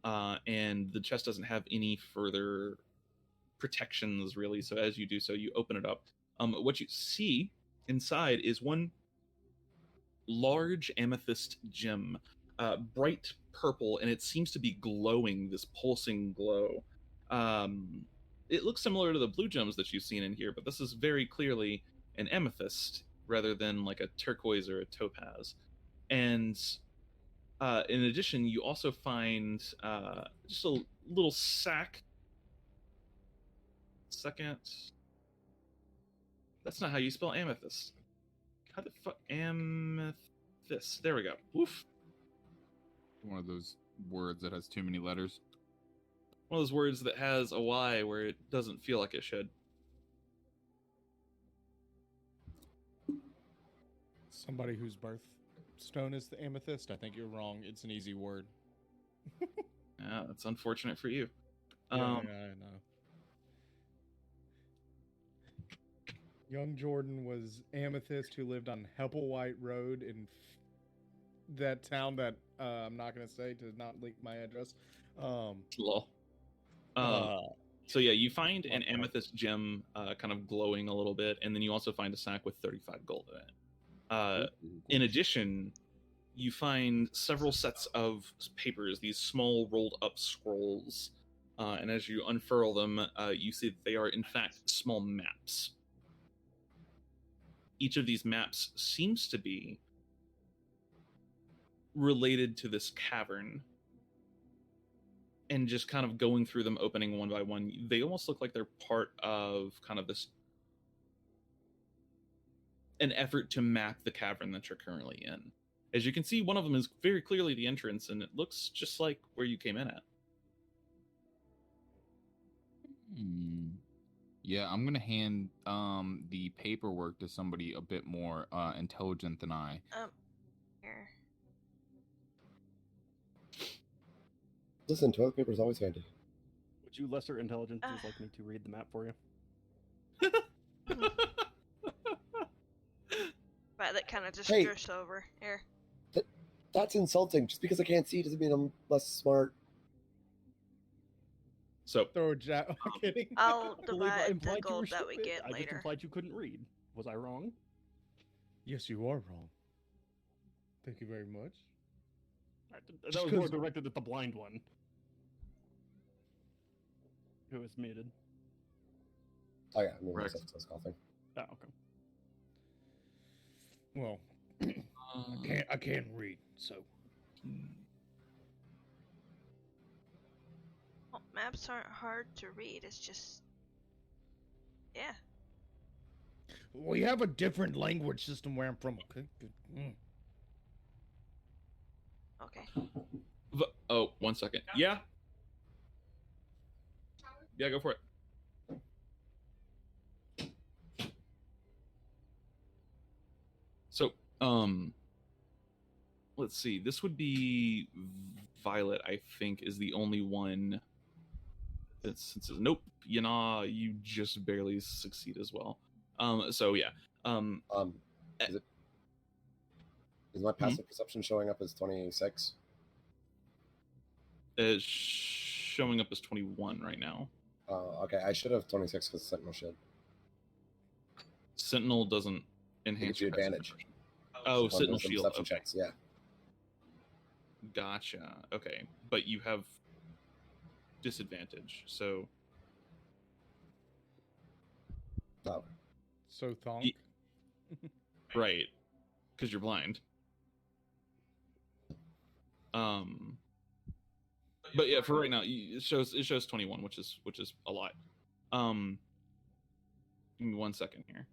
and the chest doesn't have any further protections really. So as you do so, you open it up. What you see inside is one large amethyst gem, bright purple, and it seems to be glowing, this pulsing glow. It looks similar to the blue gems that you've seen in here, but this is very clearly an amethyst rather than like a turquoise or a topaz. And in addition, you also find just a little sack. Second. That's not how you spell amethyst. How the fuck? Amethyst. There we go. Oof. One of those words that has too many letters. One of those words that has a Y where it doesn't feel like it should. Somebody whose birthstone is the amethyst? I think you're wrong. It's an easy word. Yeah, that's unfortunate for you. Yeah, I know. Young Jordan was Amethyst who lived on Hepplewhite Road in that town that I'm not going to say to not leak my address. Lol. So yeah, you find an amethyst gem kind of glowing a little bit, and then you also find a sack with 35 gold in it. In addition, you find several sets of papers, these small rolled up scrolls, and as you unfurl them, you see that they are in fact small maps. Each of these maps seems to be related to this cavern. And just kind of going through them, opening one by one, they almost look like they're part of kind of this an effort to map the cavern that you're currently in. As you can see, one of them is very clearly the entrance, and it looks just like where you came in at. Yeah, I'm gonna hand the paperwork to somebody a bit more intelligent than I. Here. Listen, toilet paper is always handy. Would you lesser intelligences like me to read the map for you? That kind of just Hey. drifts over. Here. That's insulting. Just because I can't see doesn't mean I'm less smart. So, Throw a jab. I'm kidding. I'll I believe I divide the implied you were gold that we stupid. get I just later. implied you couldn't read. Was I wrong? Yes, you are wrong. Thank you very much. That Just was more 'cause- directed at the blind one. Who is muted. Oh yeah, I mean, Rex. that's what I was coughing. Oh, okay. Well, I can't read, so. Well, maps aren't hard to read. It's just, yeah. We have a different language system where I'm from. Okay. Good. Okay. oh, 1 second. Yeah. Yeah, go for it. So, let's see. This would be Violet, I think, is the only one that since nope, you just barely succeed as well. So yeah. Is my passive perception showing up as 26? It's showing up as 21 right now. Okay, I should have 26 because Sentinel should. Sentinel doesn't enhance gives you your passive advantage. perception. Oh, On Sentinel wisdom shield. perception Okay. checks, yeah. Gotcha. Okay, but you have disadvantage, so Oh, So thonk. right, because you're blind. But yeah, for right now, it shows 21, which is a lot. Give me 1 second here.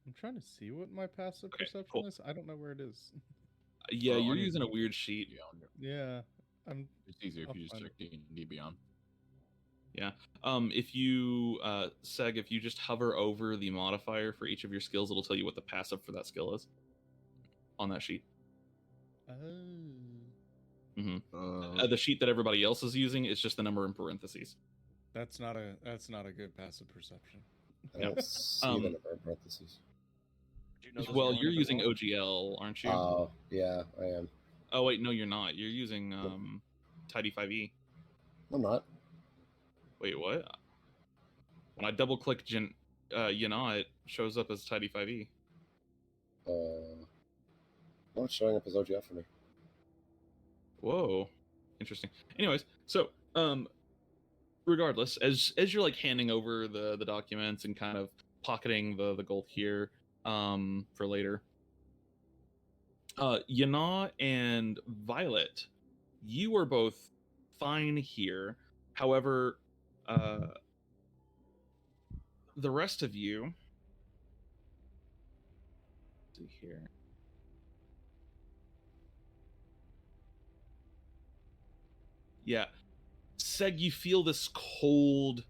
I'm trying to see what my passive Okay, perception cool. is. I don't know where it is. Yeah, Oh, you're on your- using a weird sheet. Yeah, on your- Yeah, I'm. it's easier if I'll you just find check D&D Beyond. If you Seg, if you just hover over the modifier for each of your skills, it'll tell you what the passive for that skill is on that sheet. Oh. The sheet that everybody else is using is just the number in parentheses. That's not a good passive perception. I don't see the number in parentheses. Did you know this Well, was you're going using to OGL, aren't you? Oh, yeah, I am. Oh wait, no, you're not. You're using Tidy5e. I'm not. Wait, what? When I double click Yana, it shows up as Tidy5e. Well, it's showing up as OGF for me. Whoa, interesting. Anyways, so regardless, as you're like handing over the documents and kind of pocketing the gold here for later, Yana and Violet, you are both fine here. However, the rest of you, let's see here. Yeah, Seg, you feel this cold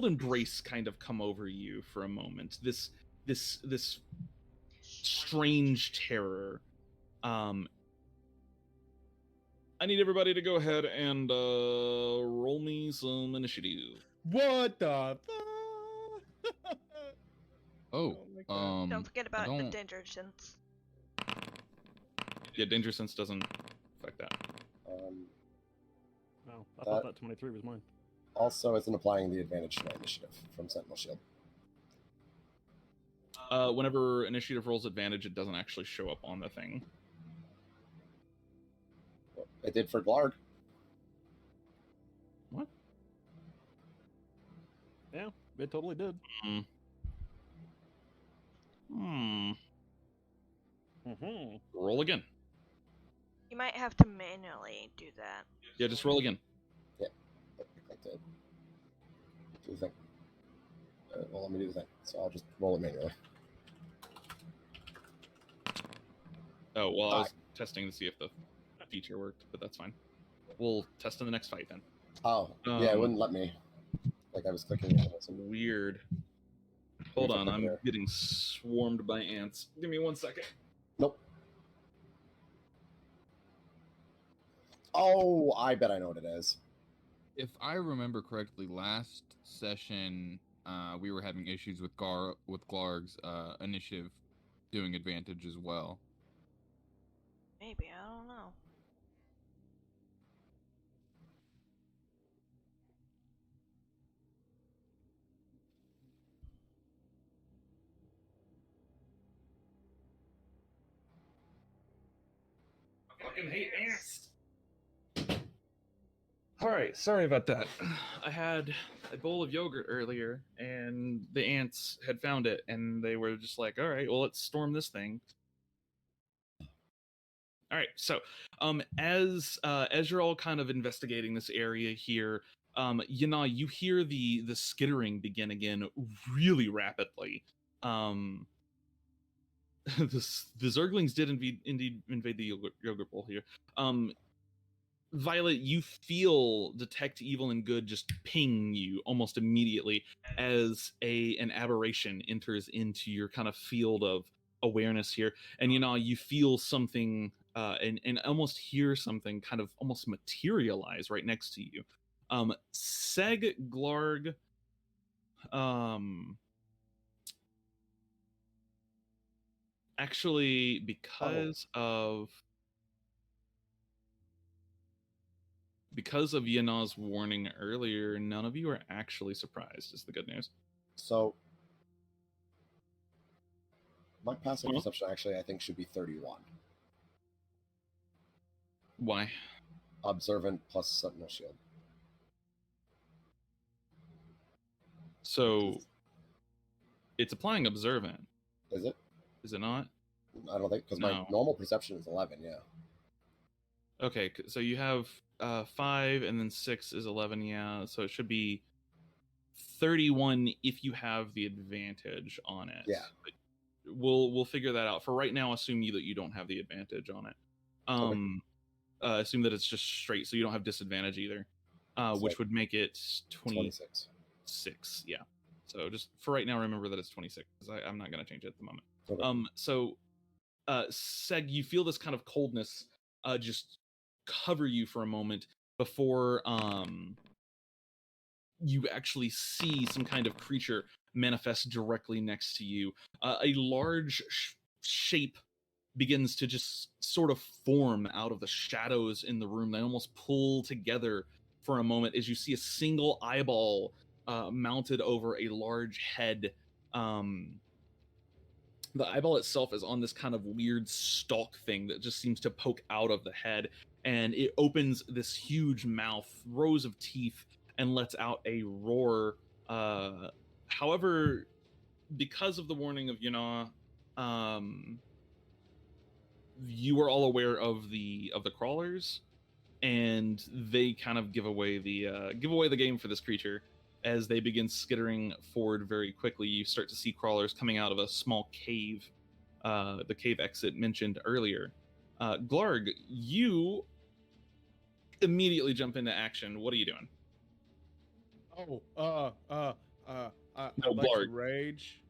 embrace kind of come over you for a moment. This strange terror. I need everybody to go ahead and roll me some initiative. What the fuck? Oh, my God. Don't forget about the don't- danger sense. Yeah, danger sense doesn't affect that. Oh, I thought that 23 was mine. Also isn't applying the advantage to my initiative from Sentinel Shield. Whenever initiative rolls advantage, it doesn't actually show up on the thing. It did for Glarg. What? Yeah, it totally did. Hmm. Mm-hmm. Roll again. You might have to manually do that. Yeah, just roll again. I clicked it. Do you think? Well, let me do the thing. So I'll just roll it manually. Oh, well, I was testing to see if the feature worked, but that's fine. We'll test in the next fight then. Oh, yeah, it wouldn't let me. Like I was clicking it. Weird. Hold on, I'm getting swarmed by ants. Give me 1 second. Nope. Oh, I bet I know what it is. If I remember correctly, last session we were having issues with Glarg's initiative doing advantage as well. Maybe, I don't know. I fucking hate ants. Alright, sorry about that. I had a bowl of yogurt earlier, and the ants had found it, and they were just like, alright, well, let's storm this thing. Alright, so, as you're all kind of investigating this area here, you hear the skittering begin again really rapidly. The Zerglings did indeed invade the yogurt bowl here. Violet, you detect evil and good just ping you almost immediately as an aberration enters into your kind of field of awareness here, and you feel something and almost hear something kind of almost materialize right next to you. Seg, Glarg, actually, because of Yana's warning earlier, none of you are actually surprised, is the good news. So, my passive perception actually, I think, should be 31. Why? Observant plus Sentinel Shield. So, it's applying Observant. Is it? Is it not? I don't think, because my normal perception is 11, yeah. Okay, so you have 5, and then 6 is 11, yeah, so it should be 31 if you have the advantage on it. Yeah. But we'll figure that out. For right now, assume that you don't have the advantage on it. Assume that it's just straight, so you don't have disadvantage either, which would make it 26. Yeah. So just for right now, remember that it's 26, because I'm not going to change it at the moment. Okay. So, Seg, you feel this kind of coldness just cover you for a moment before you actually see some kind of creature manifest directly next to you. A large shape begins to just sort of form out of the shadows in the room. They almost pull together for a moment as you see a single eyeball mounted over a large head. The eyeball itself is on this kind of weird stalk thing that just seems to poke out of the head, and it opens this huge mouth, rows of teeth, and lets out a roar. However, because of the warning of Yana, you are all aware of the crawlers, and they kind of give away the game for this creature. As they begin skittering forward very quickly, you start to see crawlers coming out of a small cave, the cave exit mentioned earlier. Glarg, you immediately jump into action. What are you doing? I'd like Glarg. to rage.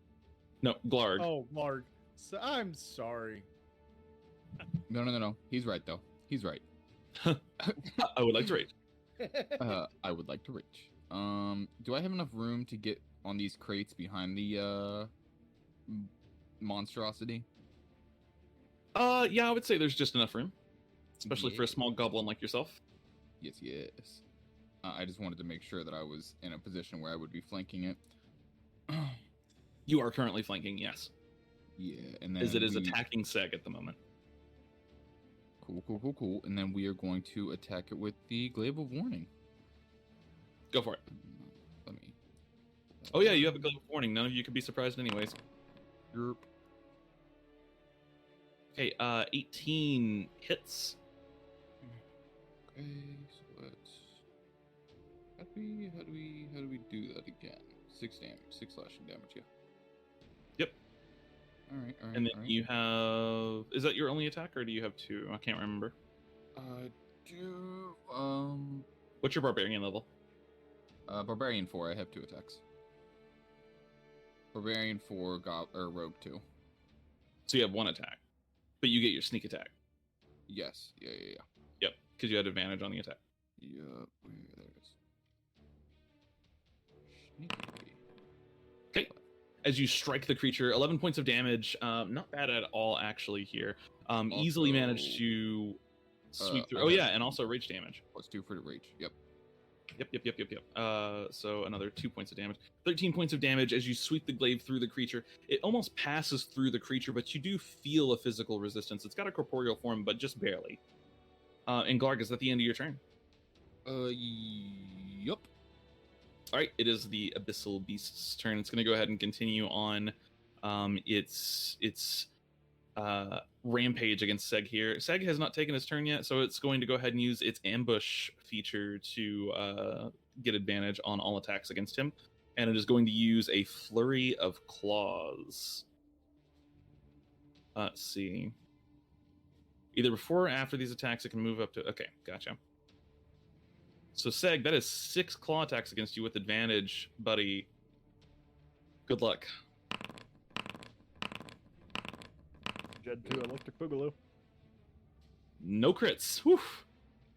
No, Glarg. Oh, Glarg. So, I'm sorry. No. He's right, though. He's right. I would like to rage. I would like to rage. Do I have enough room to get on these crates behind the monstrosity? Yeah, I would say there's just enough room, especially for a small goblin like yourself. Yes. I just wanted to make sure that I was in a position where I would be flanking it. You are currently flanking, yes. Yeah, and then as it is attacking Seg at the moment. Cool. And then we are going to attack it with the Glaive of Warning. Go for it. Let me. Oh yeah, you have a Glaive of Warning. None of you could be surprised anyways. Yerp. Okay, 18 hits. Okay, so let's. That'd How do we do that again? 6 damage, 6 slashing damage. Yeah. Yep. All right. And then you have. Is that your only attack, or do you have 2? I can't remember. Do What's your barbarian level? Barbarian 4. I have 2 attacks. Barbarian 4, Rogue 2. So you have 1 attack, but you get your sneak attack. Yes. Yeah. Yep, because you had advantage on the attack. Yep. There it is. Sneaky. Okay. As you strike the creature, 11 points of damage. Not bad at all, actually. Here, easily managed to sweep through. Oh yeah, and also rage damage. +2 for the rage. Yep. Yep. So another 2 points of damage. 13 points of damage as you sweep the glaive through the creature. It almost passes through the creature, but you do feel a physical resistance. It's got a corporeal form, but just barely. And Glarg, is that the end of your turn? Yup. All right, it is the Abyssal Beast's turn. It's going to go ahead and continue on its rampage against Seg here. Seg has not taken his turn yet, so it's going to go ahead and use its ambush feature to get advantage on all attacks against him. And it is going to use a flurry of claws. Let's see. Either before or after these attacks, it can move up to... Okay, gotcha. So Seg, that is 6 claw attacks against you with advantage, buddy. Good luck. Jed 2 Electric Boogaloo. No crits. Whew.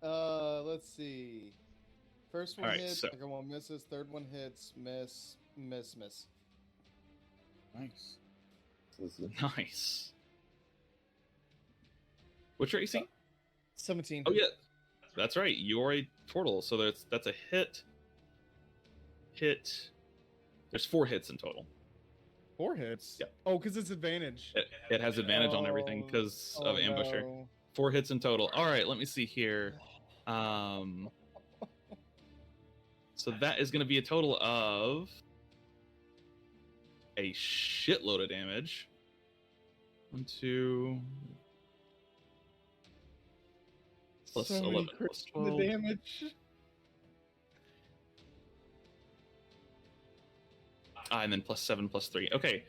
Let's see. First one All right, hits, so- second one misses, third one hits, miss. Nice. Nice. What's your AC? 17. Oh yeah, that's right. You're a portal, so that's a hit. There's 4 hits in total. 4 hits? Yep. Oh, because it's advantage. It has advantage on everything because of Ambusher. No. 4 hits in total. All right, let me see here. So that is going to be a total of a shitload of damage. 1, 2. Plus So many 11, crits plus from the 12. damage. And then plus 7, plus 3. Okay.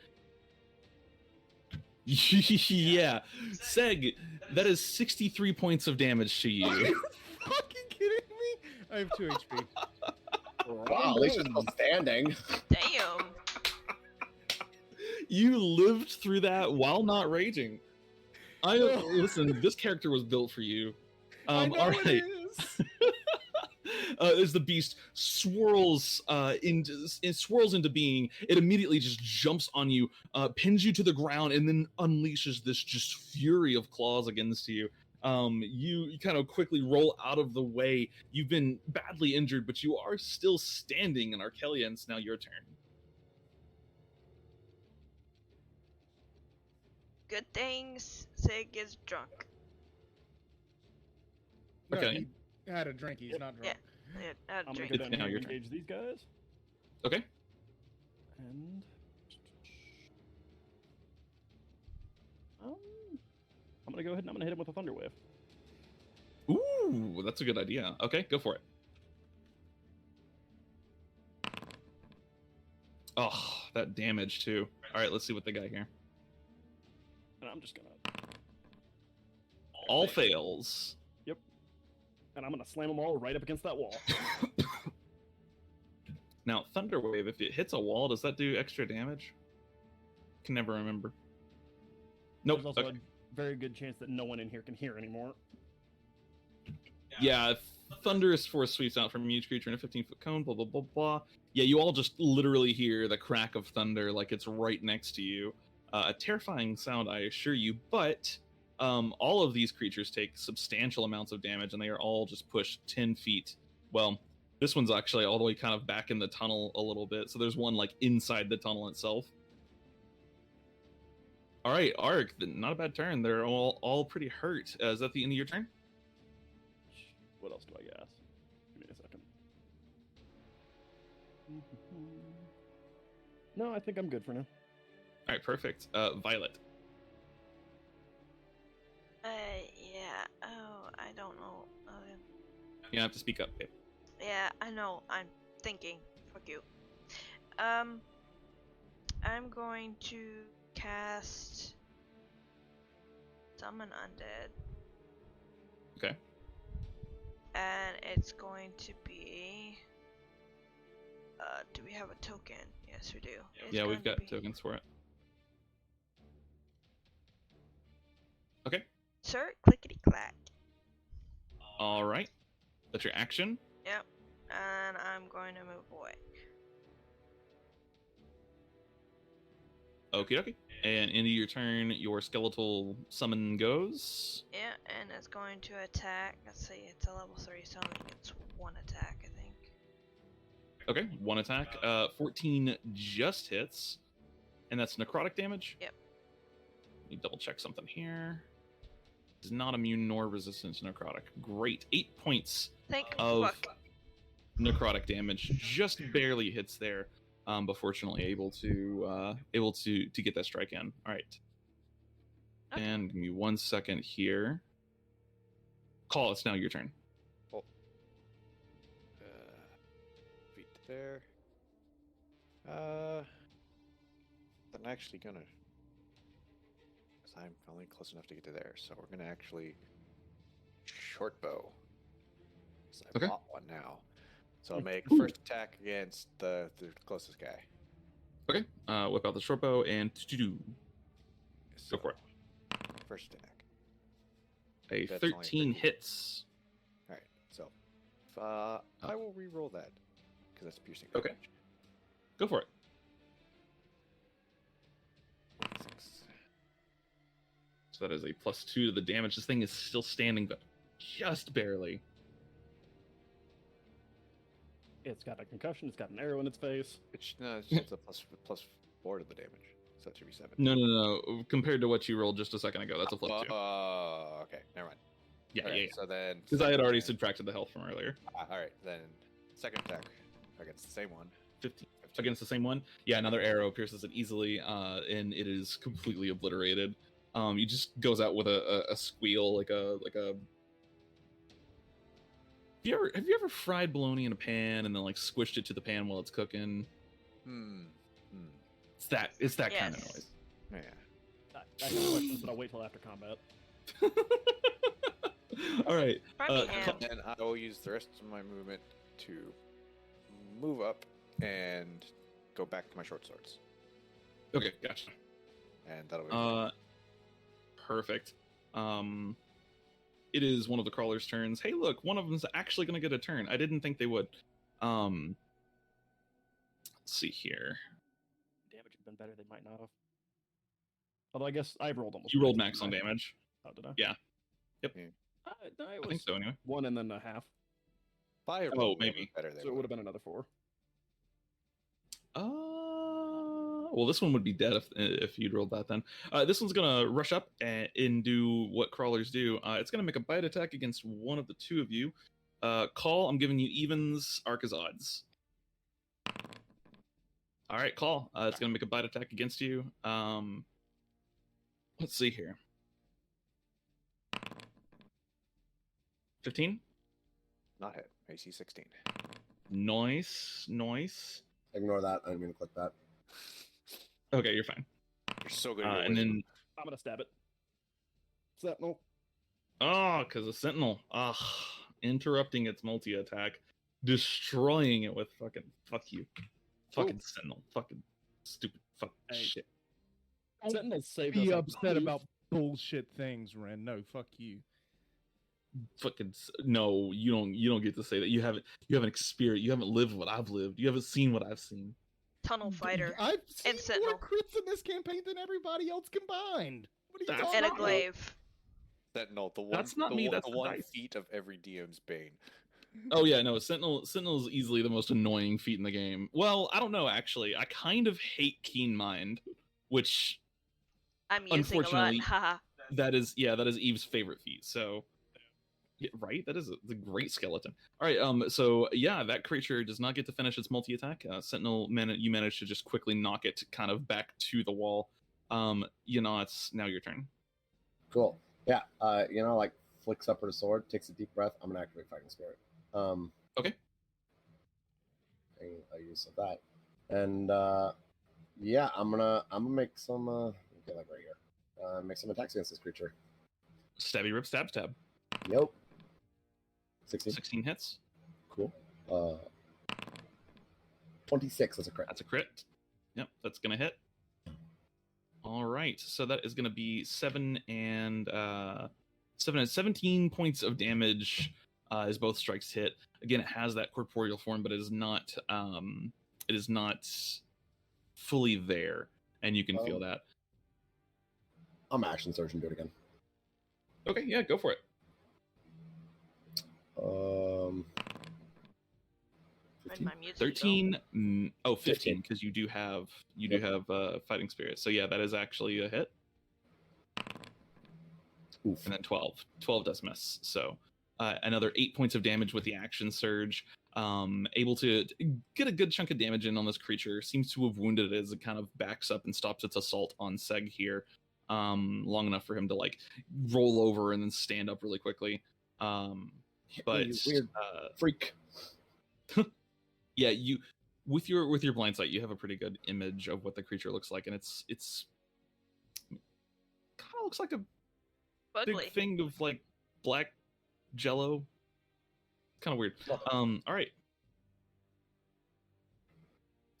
Yeah. Seg, that is 63 points of damage to Are you. you fucking kidding me? I have 2 HP. Wow, at least you're still standing. Damn. You lived through that while not raging. Listen, this character was built for you. I know All it right. is. As the beast swirls into being, it immediately just jumps on you, pins you to the ground, and then unleashes this just fury of claws against you. You kind of quickly roll out of the way. You've been badly injured, but you are still standing. And Arcelion, it's now your turn. Good thing Sig is drunk. No, Okay. he had a drink. He's not drunk. Yeah, not I'm gonna drink. go It's down now here your and turn. engage these guys. Okay. And I'm gonna go ahead and I'm gonna hit him with a thunderwave. Ooh, that's a good idea. Okay, go for it. Oh, that damage too. All right, let's see what they got here. And I'm just gonna All fails. and I'm gonna slam them all right up against that wall. Now, Thunderwave, if it hits a wall, does that do extra damage? Can never remember. Nope. There's also Okay. a very good chance that no one in here can hear anymore. Yeah, thunderous force sweeps out from each creature in a 15-foot cone, blah, blah, blah, blah. Yeah, you all just literally hear the crack of thunder like it's right next to you. A terrifying sound, I assure you, but all of these creatures take substantial amounts of damage, and they are all just pushed 10 feet. Well, this one's actually all the way kind of back in the tunnel a little bit, so there's one like inside the tunnel itself. All right, Arc, not a bad turn. They're all pretty hurt. Is that the end of your turn? What else do I guess? Give me a second. No, I think I'm good for now. All right, perfect. Violet. Yeah. Oh, I don't know. You have to speak up, babe. Yeah, I know. I'm thinking. Fuck you. I'm going to cast Summon Undead. Okay. And it's going to be. Do we have a token? Yes, we do. It's Yeah, we've going got to be- tokens for it. Okay. Sir, clickety clack. All right. That's your action. Yep. And I'm going to move away. Okie dokie. And into your turn, your skeletal summon goes. Yeah, and it's going to attack. Let's see, it's a level 3 summon. It's 1 attack, I think. Okay, 1 attack. 14 just hits. And that's necrotic damage? Yep. Let me double check something here. Is not immune nor resistant to necrotic. Great. 8 points Thank of fuck. necrotic damage. Just barely hits there. But fortunately able to get that strike in. All right. Okay. And give me 1 second here. Call, it's now your turn. Feet there. I'm actually gonna. Because I'm only close enough to get to there, so we're gonna actually short bow. So I Okay. bought one now. So I'll make first attack against the closest guy. Okay. Whip out the short bow and go So, for it. First attack. A That's only 13 13. hits. All right. So I will re-roll that because that's piercing. Okay. damage. Go for it. 6. So that is a +2 to the damage. This thing is still standing, but just barely. It's got a concussion. It's got an arrow in its face. It's just a plus 4 to the damage. So that should be 7. No. Compared to what you rolled just a second ago, that's a +2. Okay. Never mind. Yeah. Okay, So then. Because I had already second subtracted the health from earlier. attack- all right. Then second attack against the same one. 15 against the same one. Yeah, another arrow pierces it easily, and it is completely obliterated. He just goes out with a squeal, like a. Have you ever fried bologna in a pan and then like squished it to the pan while it's cooking? It's that kind of Yes. noise. Yeah. I have questions, but I'll wait till after combat. All right. Probably Call- him. And I will use the rest of my movement to move up and go back to my short swords, Okay, gotcha. and that'll be. Perfect. It is one of the crawlers' turns. Hey, look, one of them's actually going to get a turn. I didn't think they would. Let's see here. Damage had been better. They might not have. Although I guess I've rolled almost. You rolled right, max on didn't I? damage. Oh, did I? Yeah. Yep. No, it I think was so, anyway. 1 and then a half. Fire Oh, roll maybe. better. So it would have been another 4. Well, this one would be dead if you'd rolled that then. This one's gonna rush up and do what crawlers do. It's gonna make a bite attack against one of the two of you. Call, I'm giving you evens, Ark is odds. All right, Call. It's gonna make a bite attack against you. Let's see here. 15. Not hit. AC 16. Nice. Ignore that. I didn't mean to click that. Okay, you're fine. You're so good. And then I'm gonna stab it. Sentinel. because a sentinel, interrupting its multi-attack, destroying it with fucking fuck you, fucking sentinel, fucking stupid fuck Hey. shit. Sentinels saved us. Be I upset believe. about bullshit things, Ren. No, fuck you. Fucking no, you don't get to say that. You haven't experienced, you haven't lived what I've lived. You haven't seen what I've seen. Tunnel fighter. I've seen And Sentinel. more crits in this campaign than everybody else combined. What are you That's talking And a not- about? glaive. Sentinel, the one. That's not the me, one- that's the the one dice. feat of every DM's bane. Oh yeah, no, Sentinel is easily the most annoying feat in the game. Well, I don't know actually. I kind of hate Keen Mind, which I'm using a lot. Unfortunately- Haha. that is Eve's favorite feat. So yeah, right, that is a great skeleton. All right, so yeah, that creature does not get to finish its multi-attack. Sentinel, you managed to just quickly knock it kind of back to the wall. It's now your turn. Cool. Yeah. Like flicks up her sword, takes a deep breath. I'm gonna activate Fighting Spirit. Okay. use of that. And yeah, I'm gonna make some get like right here. Make some attacks against this creature. Stabby rip stab stab. Yep. 16. 16 hits. Cool. 26 as a crit. That's a crit. Yep, that's gonna hit. All right, so that is gonna be 17 points of damage as both strikes hit. Again, it has that corporeal form, but it is not fully there, and you can feel that. I'm action surge and do it again. Okay, yeah, go for it. 15? My music 13. 15, 15. because you do have fighting spirit. So yeah, that is actually a hit. Oof. And then 12. 12 does miss. So another 8 points of damage with the action surge. Able to get a good chunk of damage in on this creature. Seems to have wounded it as it kind of backs up and stops its assault on Seg here. Long enough for him to like roll over and then stand up really quickly. But You weird freak. yeah, you with your blind sight, you have a pretty good image of what the creature looks like, and it's kind of looks like a Ugly. big thing of like black jello. Kind of weird. All right.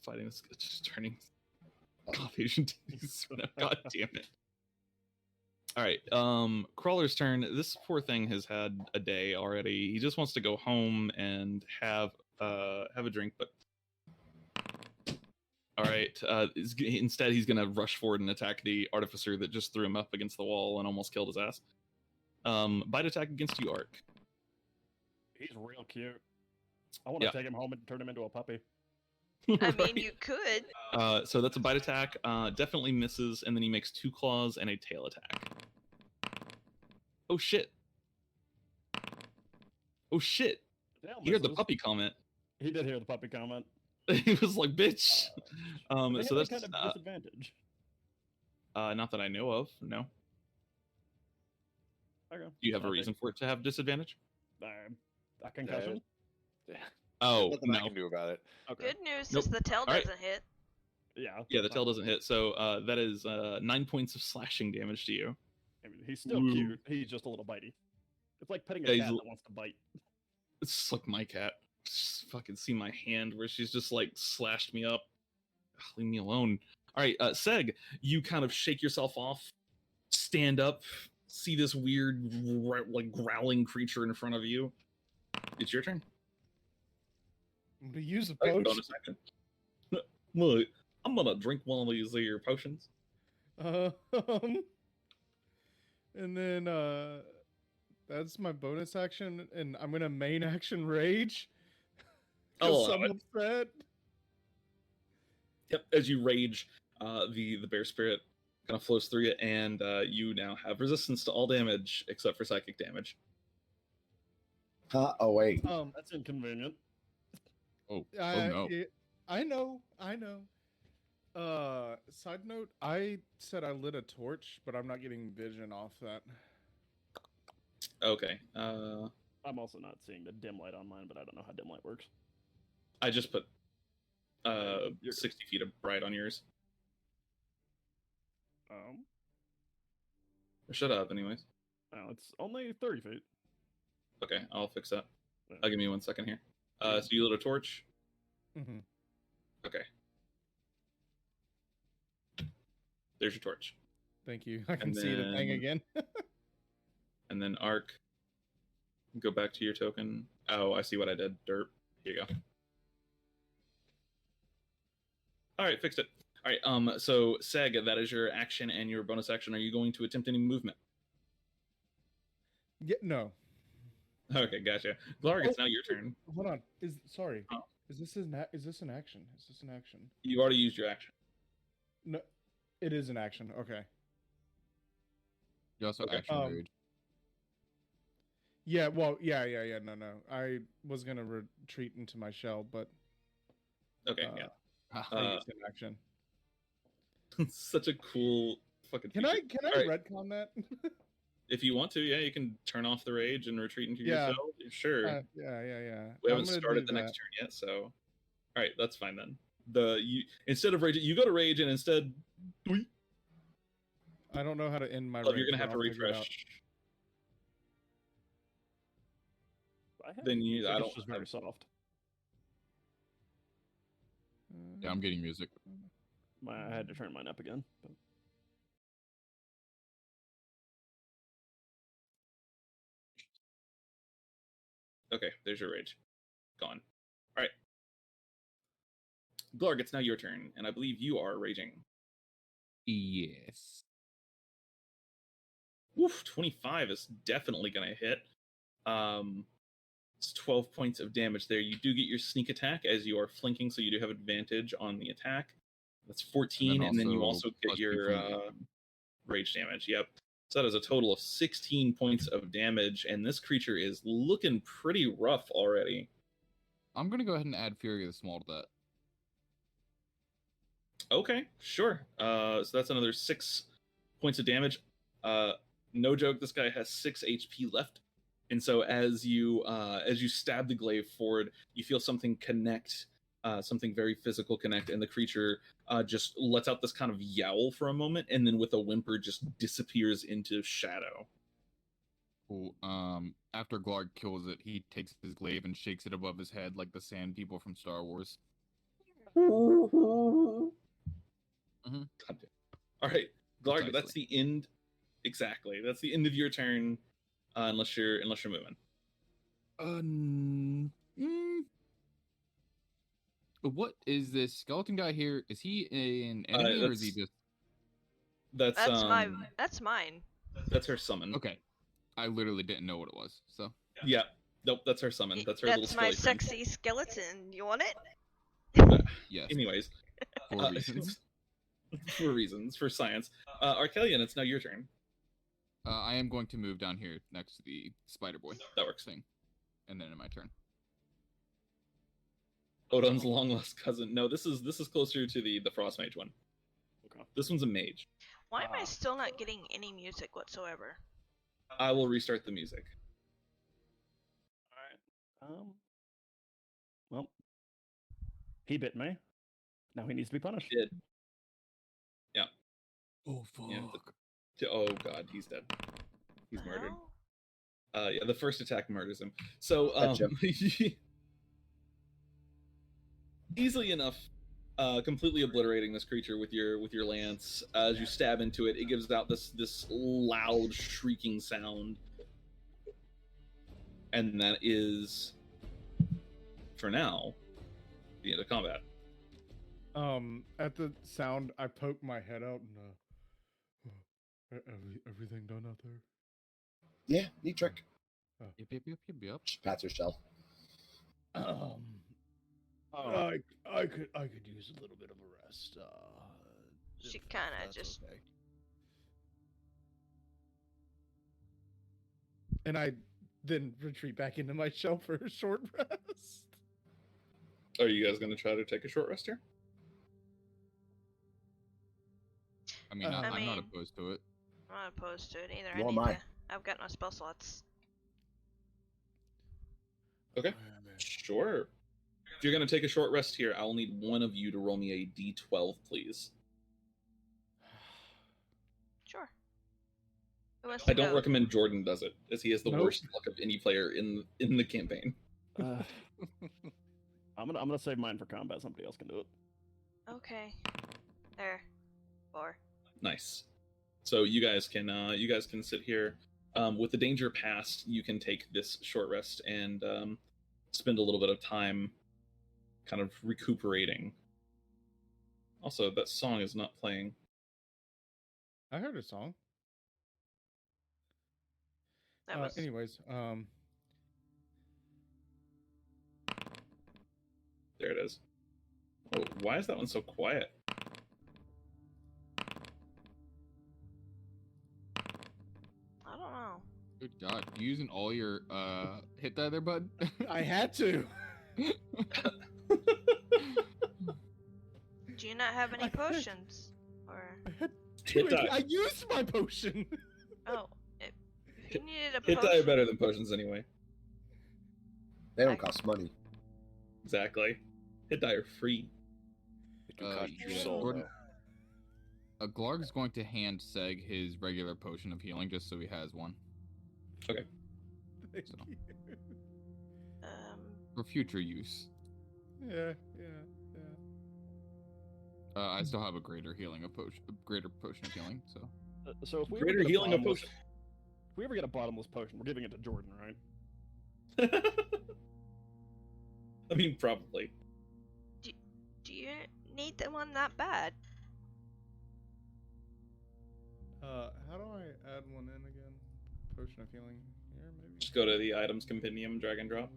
Fighting is just turning off Asian titties. God damn it. All right. Crawler's turn. This poor thing has had a day already. He just wants to go home and have a drink, but all right. Instead, he's gonna rush forward and attack the artificer that just threw him up against the wall and almost killed his ass. Bite attack against you, Arc. He's real cute. I want to take him home and turn him into a puppy. I mean, you could. So that's a bite attack. Definitely misses, and then he makes 2 claws and a tail attack. Oh shit! Oh shit! He heard the puppy comment. He did hear the puppy comment. He was like, "Bitch." So that's kind of disadvantage. Not that I know of. No. Okay. Do you have a reason for it to have disadvantage? A concussion. Yeah. Oh Nothing I no. can do about it. Okay. Good news Nope. is the tail All right. doesn't hit. Yeah. Yeah, the tail doesn't hit. So that is 9 points of slashing damage to you. I mean, he's still Ooh. cute. He's just a little bitey. It's like petting Yeah, a he's cat l- that wants to bite. It's just like my cat. Just fucking see my hand where she's just like slashed me up. Ugh, leave me alone. All right, Seg, you kind of shake yourself off, stand up, see this weird like growling creature in front of you. It's your turn. I'm gonna use a Okay, potion. bonus action. Look, I'm gonna drink one of these your potions. And then that's my bonus action, and I'm gonna main action rage. Oh, I'm upset. Yep, as you rage, the bear spirit kind of flows through it, and you now have resistance to all damage except for psychic damage. Oh wait. That's inconvenient. Oh no. I know. Side note, I said I lit a torch, but I'm not getting vision off that. Okay, I'm also not seeing the dim light on mine, but I don't know how dim light works. I just put You're good. 60 feet of bright on yours. Shut up, anyways. Oh, it's only 30 feet. Okay, I'll fix that. Yeah. Give me 1 second here. So you lit a torch? Mm-hmm. Okay. There's your torch. Thank you. I can And see the thing then- again. And then Arc, go back to your token. Oh, I see what I did. Derp. Here you go. All right, fixed it. All right, so Seg, that is your action and your bonus action. Are you going to attempt any movement? Yeah, no. Okay, gotcha. Glarg, it's now your turn. Hold on. Sorry. Oh. Is this an action? Is this an action? You've already used your action. No, it is an action. Okay. You also Okay. action rage. Yeah. Well. Yeah. No. I was gonna retreat into my shell, but Okay, I yeah. think it's an action. Such a cool fucking Can feature. I All right. retcon that? If you want to, yeah, you can turn off the rage and retreat into Yeah. your cell. Sure. Yeah. We I'm haven't gonna started do the next that. turn yet, so All right, that's fine then. Instead of rage, you go to rage, and instead, I don't know how to end my you're rage, gonna have but to I'll figure it out. refresh. Then I don't. It's just very soft. Yeah, I'm getting music. I had to turn mine up again. But... Okay, there's your rage. Gone. All right. Glarg, it's now your turn, and I believe you are raging. Yes. Oof, 25 is definitely going to hit. It's 12 points of damage there. You do get your sneak attack as you are flanking, so you do have advantage on the attack. That's 14, and then you also get your rage damage. Yep. So that is a total of 16 points of damage, and this creature is looking pretty rough already. I'm going to go ahead and add Fury of the Small to that. Okay, sure. So that's another 6 points of damage. No joke, this guy has 6 HP left. And so as you stab the glaive forward, you feel something connect, something very physical connect, and the creature just lets out this kind of yowl for a moment, and then with a whimper just disappears into shadow. Cool. After Glarg kills it, he takes his glaive and shakes it above his head like the sand people from Star Wars. Mm-hmm. All right, Glarg, that's the end. Exactly, that's the end of your turn, unless you're moving. What is this skeleton guy here? Is he an enemy or is he just? That's mine. That's her summon. Okay, I literally didn't know what it was. So yeah, nope, that's her summon. That's her little. That's my sexy skeleton. You want it? Yes. Anyways, for reasons. For reasons, for science. Arcelion, it's now your turn. I am going to move down here next to the spider boy. That works. Thing, and then in my turn. Odin's long lost cousin. No, this is closer to the frost mage one. Okay. This one's a mage. Why am I still not getting any music whatsoever? I will restart the music. All right. Well, he bit me. Now he needs to be punished. He did. Yeah. Oh fuck. Yeah, oh god, he's dead. He's murdered. Yeah, the first attack murders him. So easily enough, completely obliterating this creature with your lance. As you stab into it, it gives out this loud shrieking sound, and that is, for now, the end of combat. At the sound, I poke my head out and everything done out there? Yeah, neat trick. Yep. She pats her shell. I could use a little bit of a rest. She kind of just. Okay. And I then retreat back into my shell for a short rest. Are you guys going to try to take a short rest here? I mean, I'm not opposed to it. I'm not opposed to it either. Nor am I. I've got no spell slots. Okay, sure. If you're going to take a short rest here, I'll need one of you to roll me a d12, please. Sure. I don't recommend Jordan does it, as he has the worst luck of any player in the campaign. I'm gonna save mine for combat. Somebody else can do it. Okay. There. 4. Nice. So you guys can sit here. With the danger past, you can take this short rest and spend a little bit of time kind of recuperating. Also, that song is not playing. I heard a song. That was... Anyways, there it is. Oh, why is that one so quiet? I don't know. Good God, you using all your hit die there, bud? I had to. Do you not have any potions? Or Hit die. I used my potion. oh, if you needed a Hit potion. die are better than potions anyway. They don't cost money. Exactly. Hit die are free. They do cost your yeah, soul, Gordon- though. Glarg's going to hand Seg his regular potion of healing just so he has one Thank So. you. for future use. Yeah. I still have a greater potion of healing. So So if we Greater ever get a healing of bottomless- potion. If we ever get a bottomless potion, we're giving it to Jordan, right? I mean, probably. Do you need the one that bad? How do I add one in again? Potion of healing here, maybe. Just go to the items compendium, drag and drop.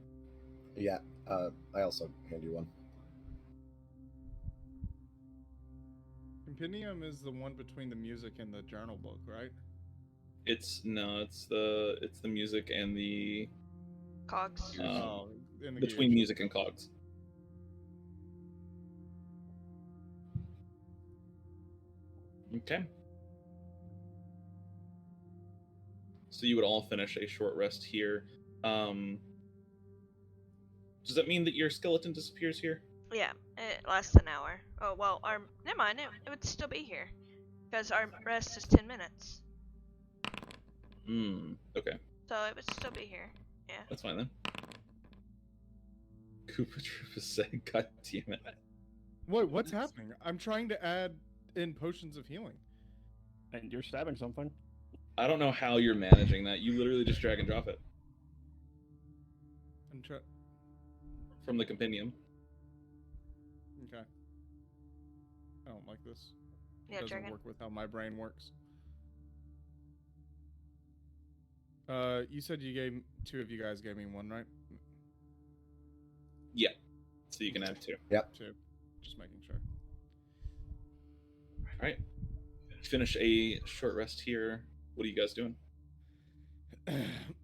Yeah. I also hand you one. Compendium is the one between the music and the journal book, right? It's the music and the Cogs. In the between gears. music and cogs. Okay. So you would all finish a short rest here. Does that mean that your skeleton disappears here? Yeah, it lasts an hour. Oh well, never mind. It would still be here, because our rest is 10 minutes. Okay. So it would still be here. Yeah. That's fine then. Koopa Troopa said, God damn it. What's happening? I'm trying to add in potions of healing. And you're stabbing something. I don't know how you're managing that. You literally just drag and drop it I'm from the compendium. Okay. I don't like this. Yeah, It doesn't dragon. work with how my brain works. You said two of you guys gave me one, right? Yeah. So you can add 2. Two. Just making sure. Alright. Finish a short rest here. What are you guys doing?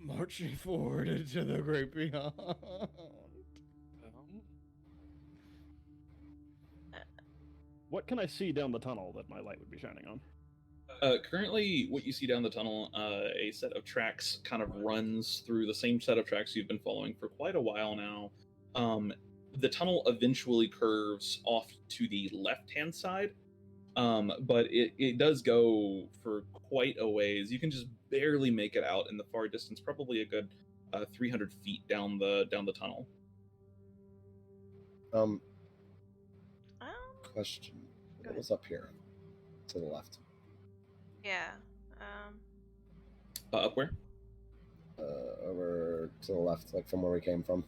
Marching forward into the great beyond. What can I see down the tunnel that my light would be shining on? Currently, what you see down the tunnel, a set of tracks kind of runs through the same set of tracks you've been following for quite a while now. The tunnel eventually curves off to the left-hand side, but it does go for quite a ways. You can just barely make it out in the far distance, probably a good 300 feet down the tunnel. Oh, Question. Go What was up here? To the left. yeah. Up where? Over to the left, like from where we came from.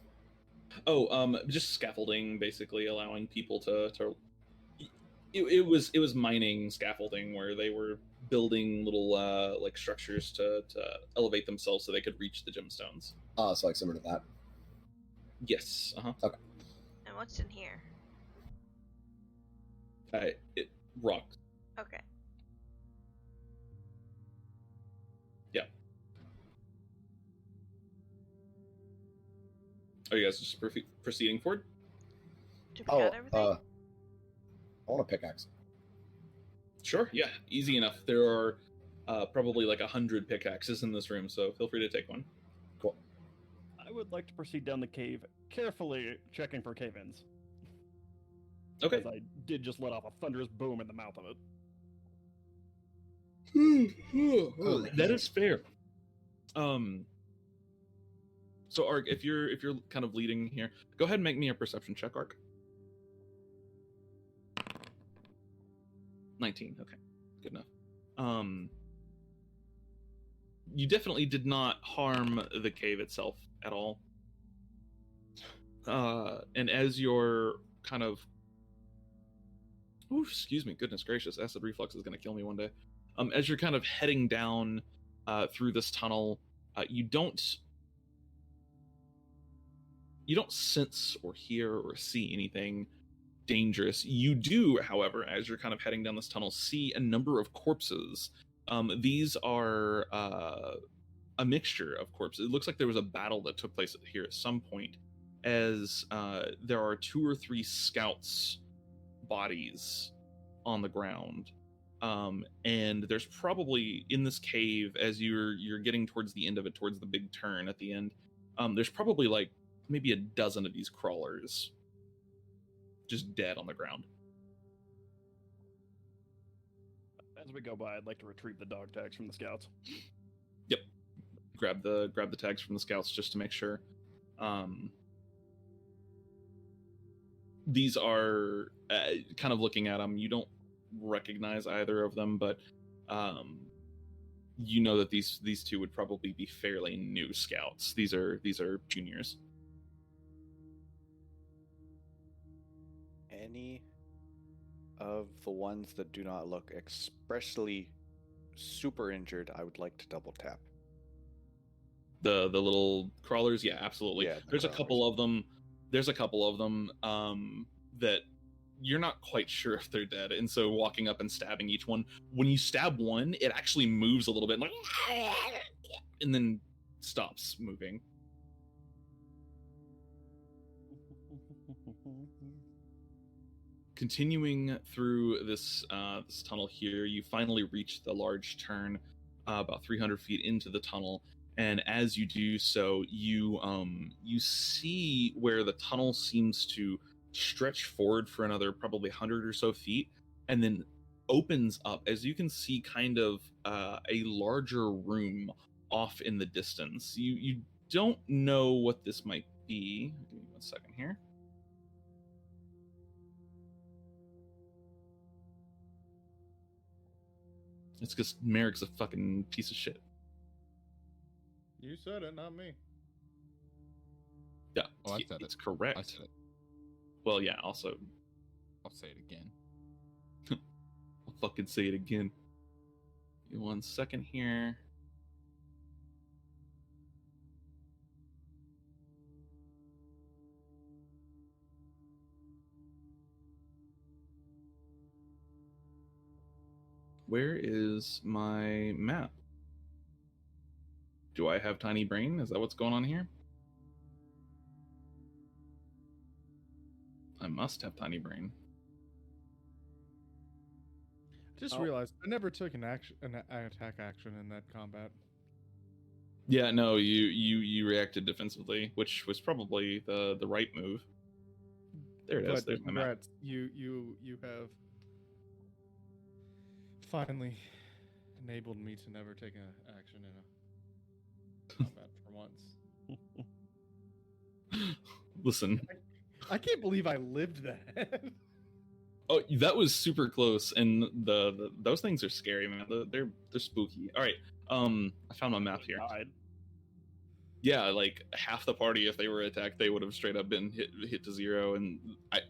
Oh, just scaffolding, basically allowing people to. It was mining scaffolding where they were building little like structures to elevate themselves so they could reach the gemstones. Oh, so like similar to that. Yes. And what's in here? It rocks. Okay. Yeah. Are you guys just proceeding forward? Did we Oh, add everything? I want a pickaxe. Sure. Yeah. Easy enough. There are probably like 100 pickaxes in this room, so feel free to take one. Cool. I would like to proceed down the cave, carefully checking for cave-ins. Okay. Because I did just let off a thunderous boom in the mouth of it. That is fair. So Ark, if you're kind of leading here, go ahead and make me a perception check, Ark. 19. Okay, good enough. You definitely did not harm the cave itself at all. And as you're kind of, excuse me, goodness gracious, acid reflux is going to kill me one day. As you're kind of heading down through this tunnel, you don't sense or hear or see anything dangerous. You do, however, as you're kind of heading down this tunnel, see a number of corpses. These are a mixture of corpses. It looks like there was a battle that took place here at some point, as there are 2 or 3 scouts' bodies on the ground. And there's probably in this cave, as you're getting towards the end of it, towards the big turn at the end, there's probably like maybe a dozen of these crawlers. just dead on the ground. As we go by, I'd like to retrieve the dog tags from the scouts. Yep. Grab the tags from the scouts just to make sure. These are kind of looking at them. You don't recognize either of them, but you know that these two would probably be fairly new scouts. These are juniors. Any of the ones that do not look expressly super injured, I would like to double tap. The little crawlers, yeah, absolutely. Yeah, There's a couple of them. There's a couple of them that you're not quite sure if they're dead, and so walking up and stabbing each one. When you stab one, it actually moves a little bit, like, and then stops moving. Continuing through this tunnel here, you finally reach the large turn, about 300 feet into the tunnel. And as you do so, you see where the tunnel seems to stretch forward for another probably 100 or so feet, and then opens up, as you can see, kind of a larger room off in the distance. You don't know what this might be. Give me 1 second here. It's because Merrick's a fucking piece of shit. You said it, not me. Yeah, Oh, I said it's it. correct. I said it. Well, yeah, also, I'll say it again. I'll fucking say it again. Give me 1 second here. Where is my map? Do I have tiny brain? Is that what's going on here? I must have tiny brain. I just Oh. realized I never took an attack action in that combat. Yeah, no, you reacted defensively, which was probably the right move. There it is. But There's my map. congrats, you have finally enabled me to never take an action in a combat for once. Listen. I can't believe I lived that. Oh, that was super close, and the those things are scary, man. They're spooky. All right, I found my map here. Died. Yeah, like half the party, if they were attacked, they would have straight up been hit to 0. And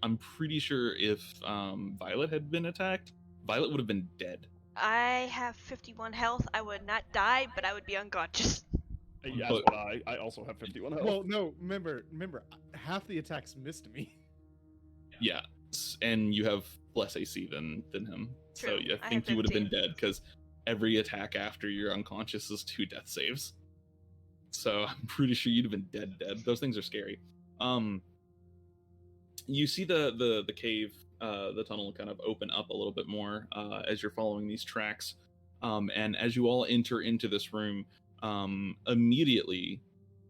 I'm pretty sure if Violet had been attacked, Violet would have been dead. I have 51 health. I would not die, but I would be unconscious. Yeah, But- that's what I also have 51 health. Well, no, remember, half the attacks missed me. Yeah, and you have less AC than him. So True, yeah, I I think have you would have been 15. dead because every attack after you're unconscious is 2 death saves. So I'm pretty sure you'd have been dead. Those things are scary. You see the cave, the tunnel kind of open up a little bit more as you're following these tracks. And as you all enter into this room, immediately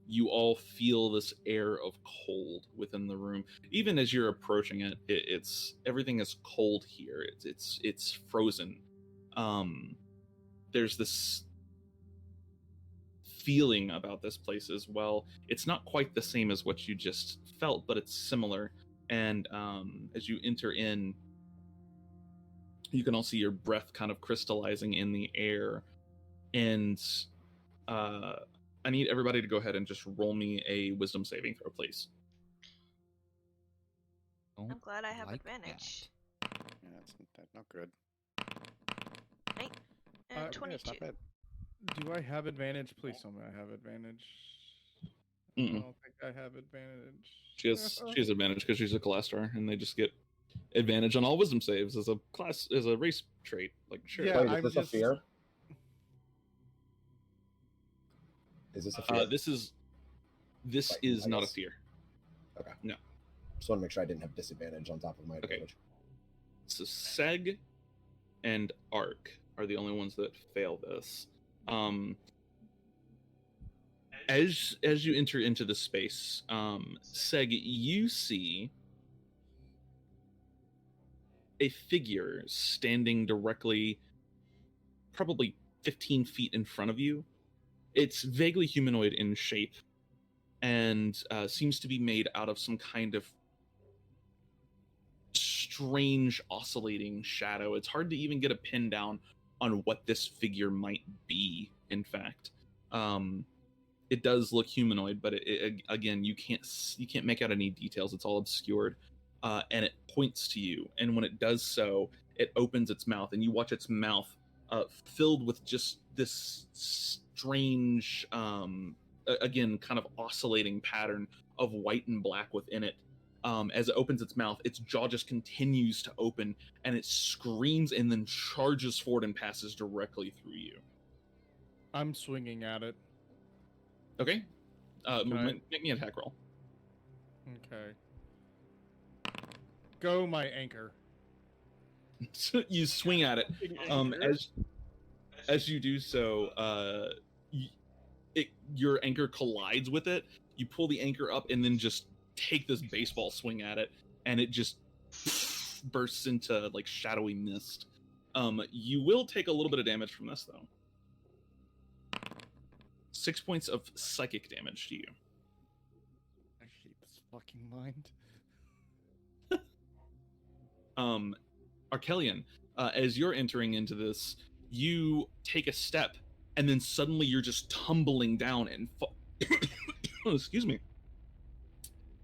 you all feel this air of cold within the room. Even as you're approaching it, it's everything is cold here. It's frozen. There's this feeling about this place as well. It's not quite the same as what you just felt, but it's similar. And as you enter in, you can all see your breath kind of crystallizing in the air. And I need everybody to go ahead and just roll me a wisdom saving throw, please. Don't I'm glad I have like advantage. Yeah, that's not good. And Yeah, it's 22. Not bad. Do I have advantage? Please tell me I have advantage. I Mm-mm. don't think I have advantage. She has advantage because she's a Calastar, and they just get advantage on all wisdom saves as a race trait. Like, sure. Yeah, Wait, is I'm this just- a fear? Is this a fear? This is Fighting, I not a guess. fear. Just want to make sure I didn't have disadvantage on top of my advantage. So Seg and Arc are the only ones that fail this. As you enter into the space, Seg, you see a figure standing directly, probably 15 feet in front of you. It's vaguely humanoid in shape and seems to be made out of some kind of strange oscillating shadow. It's hard to even get a pin down on what this figure might be, in fact. It does look humanoid, but again, you can't make out any details. It's all obscured. And it points to you, and when it does so, it opens its mouth, and you watch its mouth filled with just this strange, again, kind of oscillating pattern of white and black within it. As it opens its mouth, its jaw just continues to open, and it screams and then charges forward and passes directly through you. I'm swinging at it. Okay. Can Make me an attack roll. Okay. Go, my anchor. You swing at it. As you do so, your anchor collides with it. You pull the anchor up and then just take this baseball swing at it, and it just bursts into like shadowy mist. You will take a little bit of damage from this, though. 6 points of psychic damage to you. I hate this fucking mind. Arcelion, as you're entering into this, you take a step, and then suddenly you're just tumbling down and oh, excuse me.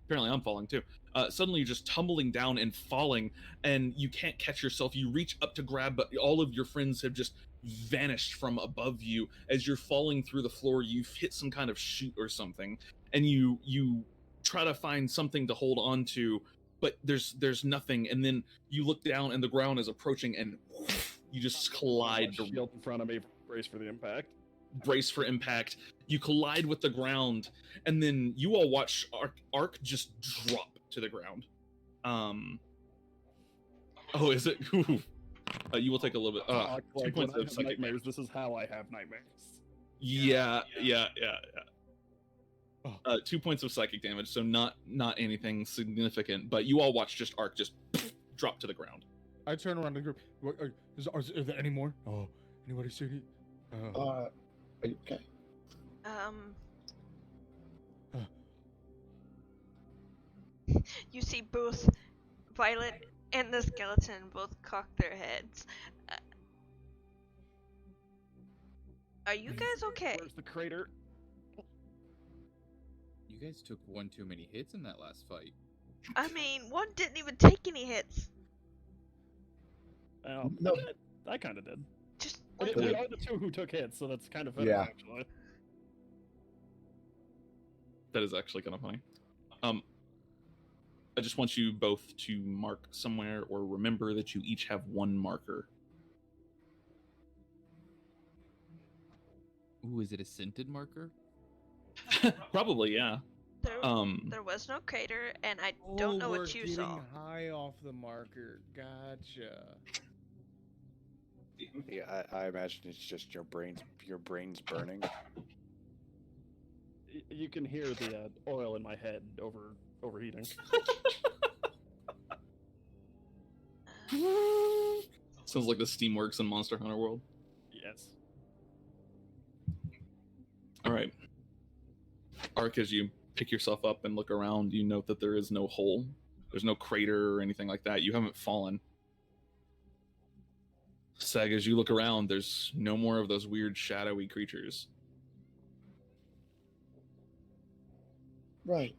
Apparently I'm falling too. Suddenly you're just tumbling down and falling, and you can't catch yourself. You reach up to grab, but all of your friends have just vanished from above you. As you're falling through the floor, you've hit some kind of chute or something, and you try to find something to hold on to, but there's nothing. And then you look down, and the ground is approaching, and you just collide. Shield in front of me, brace for the impact. Brace for impact. You collide with the ground, and then you all watch Arc just drop to the ground. Oh, is it? You will take a little bit. 2 Like, points when I of have psychic nightmares, damage. this is how I have nightmares. Yeah. 2 Oh. points of psychic damage, so not anything significant, but you all watch just Arc just drop to the ground. I turn around to the group. Are there any more? Oh, anybody see any? Are you okay? You see both Violet and the skeleton both cock their heads. Are you guys okay? Where's the crater? You guys took one too many hits in that last fight. I mean, one didn't even take any hits. No. I kind of did. Just We one. are the two who took hits, so that's kind of funny, Yeah. actually. That is actually kind of funny. I just want you both to mark somewhere, or remember that you each have one marker. Ooh, is it a scented marker? Probably, yeah. There was no crater, and I don't know what you saw. Getting high off the marker. Gotcha. Yeah, I imagine it's just your brain's burning. You can hear the oil in my head overheating. Sounds like the Steamworks in Monster Hunter World. Yes. All right. Arc, as you pick yourself up and look around, you note that there is no hole. There's no crater or anything like that. You haven't fallen. Seg, as you look around, there's no more of those weird shadowy creatures. Right.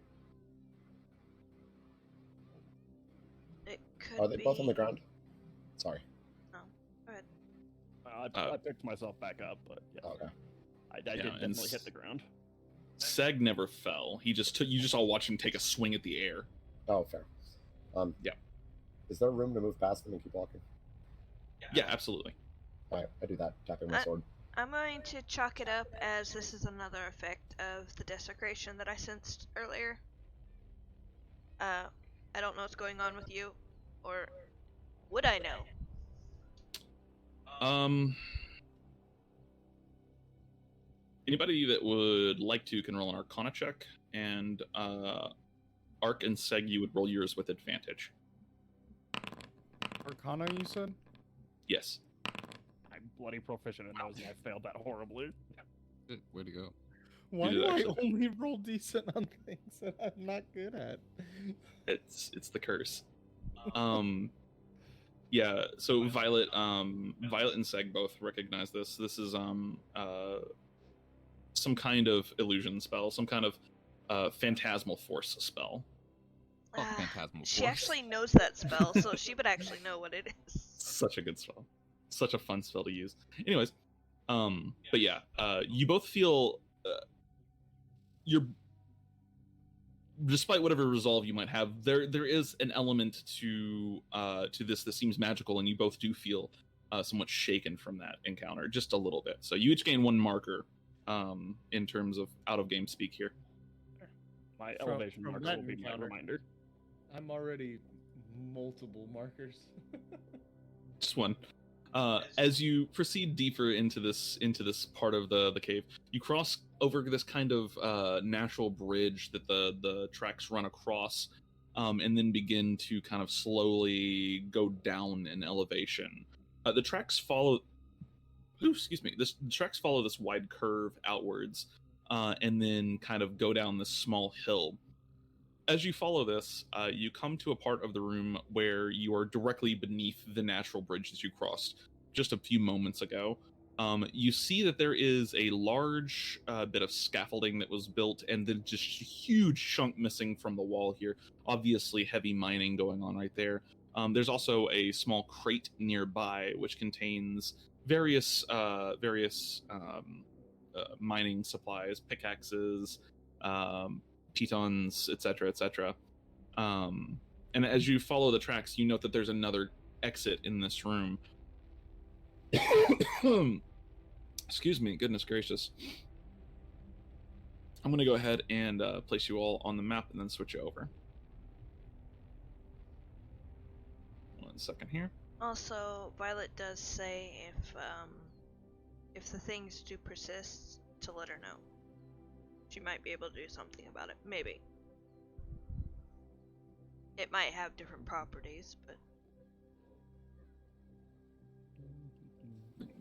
It could Are they both on the be- ground? Sorry. I picked myself back up, but yeah, Okay. I did and definitely hit the ground. Seg never fell. He just took. You just all watched him take a swing at the air. Oh, fair. Yeah. Is there room to move past them and keep walking? Yeah, absolutely. All right, I do that, tapping my sword. I'm going to chalk it up as this is another effect of the desecration that I sensed earlier. I don't know what's going on with you, or would I know? Anybody that would like to can roll an Arcana check, and Arc and Seg, you would roll yours with advantage. Arcana, you said? Yes. I'm bloody proficient in those, and I failed that horribly. Good, way to go. Why did do I actually. only roll decent on things that I'm not good at? It's the curse. Yeah, so Violet and Seg both recognize this. This is some kind of illusion spell, some kind of phantasmal force spell. Oh, phantasmal She force. actually knows that spell, so she would actually know what it is. Such a good spell. Such a fun spell to use. Anyways, but yeah, you both feel you're, despite whatever resolve you might have, there is an element to this that seems magical, and you both do feel somewhat shaken from that encounter, just a little bit. So you each gain 1 marker in terms of out of game speak here. My From- elevation from marker that will be my encounter. reminder. I'm already multiple markers. Just 1. As you proceed deeper into this part of the cave, you cross over this kind of natural bridge that the tracks run across, and then begin to kind of slowly go down in elevation. The tracks follow. Excuse me. The tracks follow this wide curve outwards, and then kind of go down this small hill. As you follow this, you come to a part of the room where you are directly beneath the natural bridge that you crossed just a few moments ago. You see that there is a large bit of scaffolding that was built, and then just a huge chunk missing from the wall here. Obviously, heavy mining going on right there. There's also a small crate nearby, which contains various mining supplies, pickaxes, pitons, etc., etc. And as you follow the tracks, you note that there's another exit in this room. Excuse me, goodness gracious. I'm going to go ahead and place you all on the map and then switch you over. 1 second here. Also, Violet does say if the things do persist, to let her know. She might be able to do something about it. Maybe. It might have different properties, but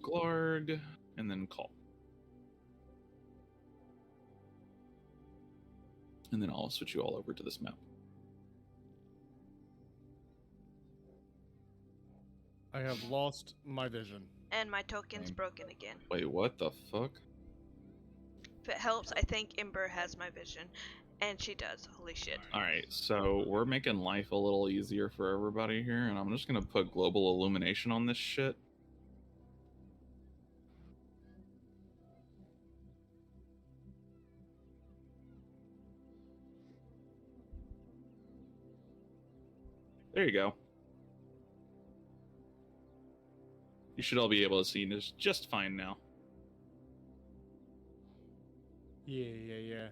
Glarg, and then call. And then I'll switch you all over to this map. I have lost my vision. and my token's Same. broken again. Wait, what the fuck? If it helps, I think Ember has my vision. And she does. Holy shit. Alright, so we're making life a little easier for everybody here, and I'm just gonna put global illumination on this shit. There you go. You should all be able to see this just fine now. Yeah.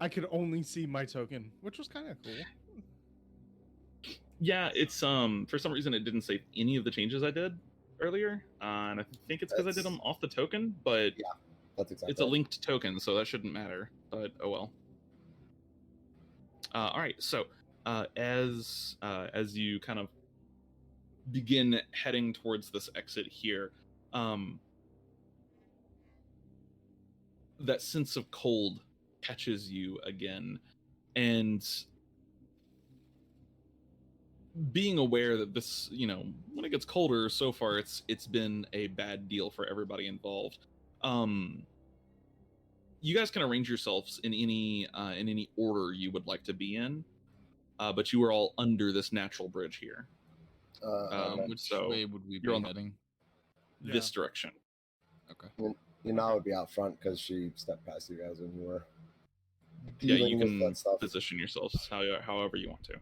I could only see my token, which was kind of cool. Yeah, it's for some reason it didn't save any of the changes I did earlier, and I think it's because I did them off the token, but That's exactly. it's a linked token, so that shouldn't matter. But oh well. All right, so as you kind of begin heading towards this exit here, that sense of cold catches you again, and being aware that this, you know, when it gets colder, so far it's been a bad deal for everybody involved. You guys can arrange yourselves in any order you would like to be in, but you are all under this natural bridge here. Which so way would we you're be on heading? this direction. Okay. Yuna would be out front because she stepped past you guys when you were Yeah, you dealing with can that stuff. position yourselves however you want to.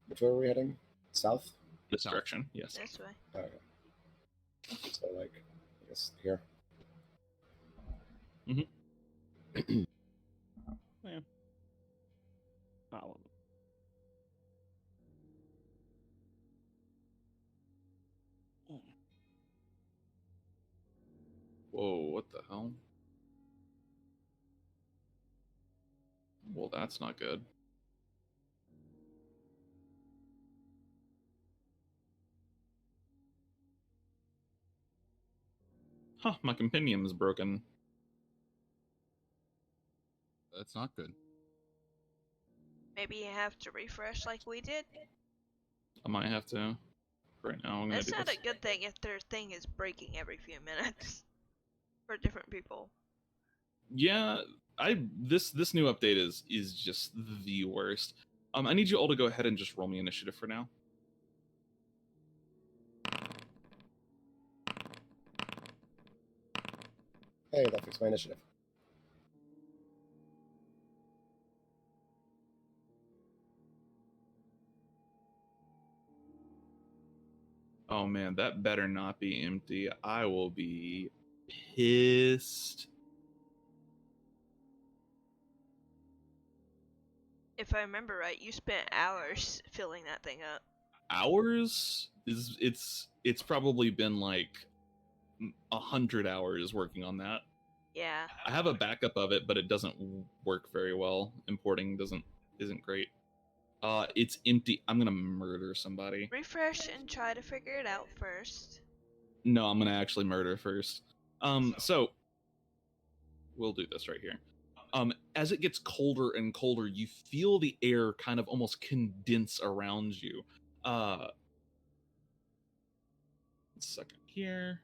Which way are we heading? South? This South. direction, yes. This way. Okay. So, like, I guess here. Yeah. I'll- Whoa, what the hell? Well, that's not good. Huh, my compendium is broken. That's not good. Maybe you have to refresh like we did. I might have to. Right now, I'm gonna That's do not this. a good thing if their thing is breaking every few minutes for different people. Yeah, this new update is just the worst. I need you all to go ahead and just roll me initiative for now. Hey, that fixed my initiative. Oh man, that better not be empty. I will be pissed. If I remember right, you spent hours filling that thing up. Hours is it's probably been like 100 hours working on that. Yeah. I have a backup of it, but it doesn't work very well. Importing isn't great. It's empty. I'm gonna murder somebody. Refresh and try to figure it out first. No, I'm gonna actually murder first. So we'll do this right here. As it gets colder and colder, you feel the air kind of almost condense around you. 1 second here.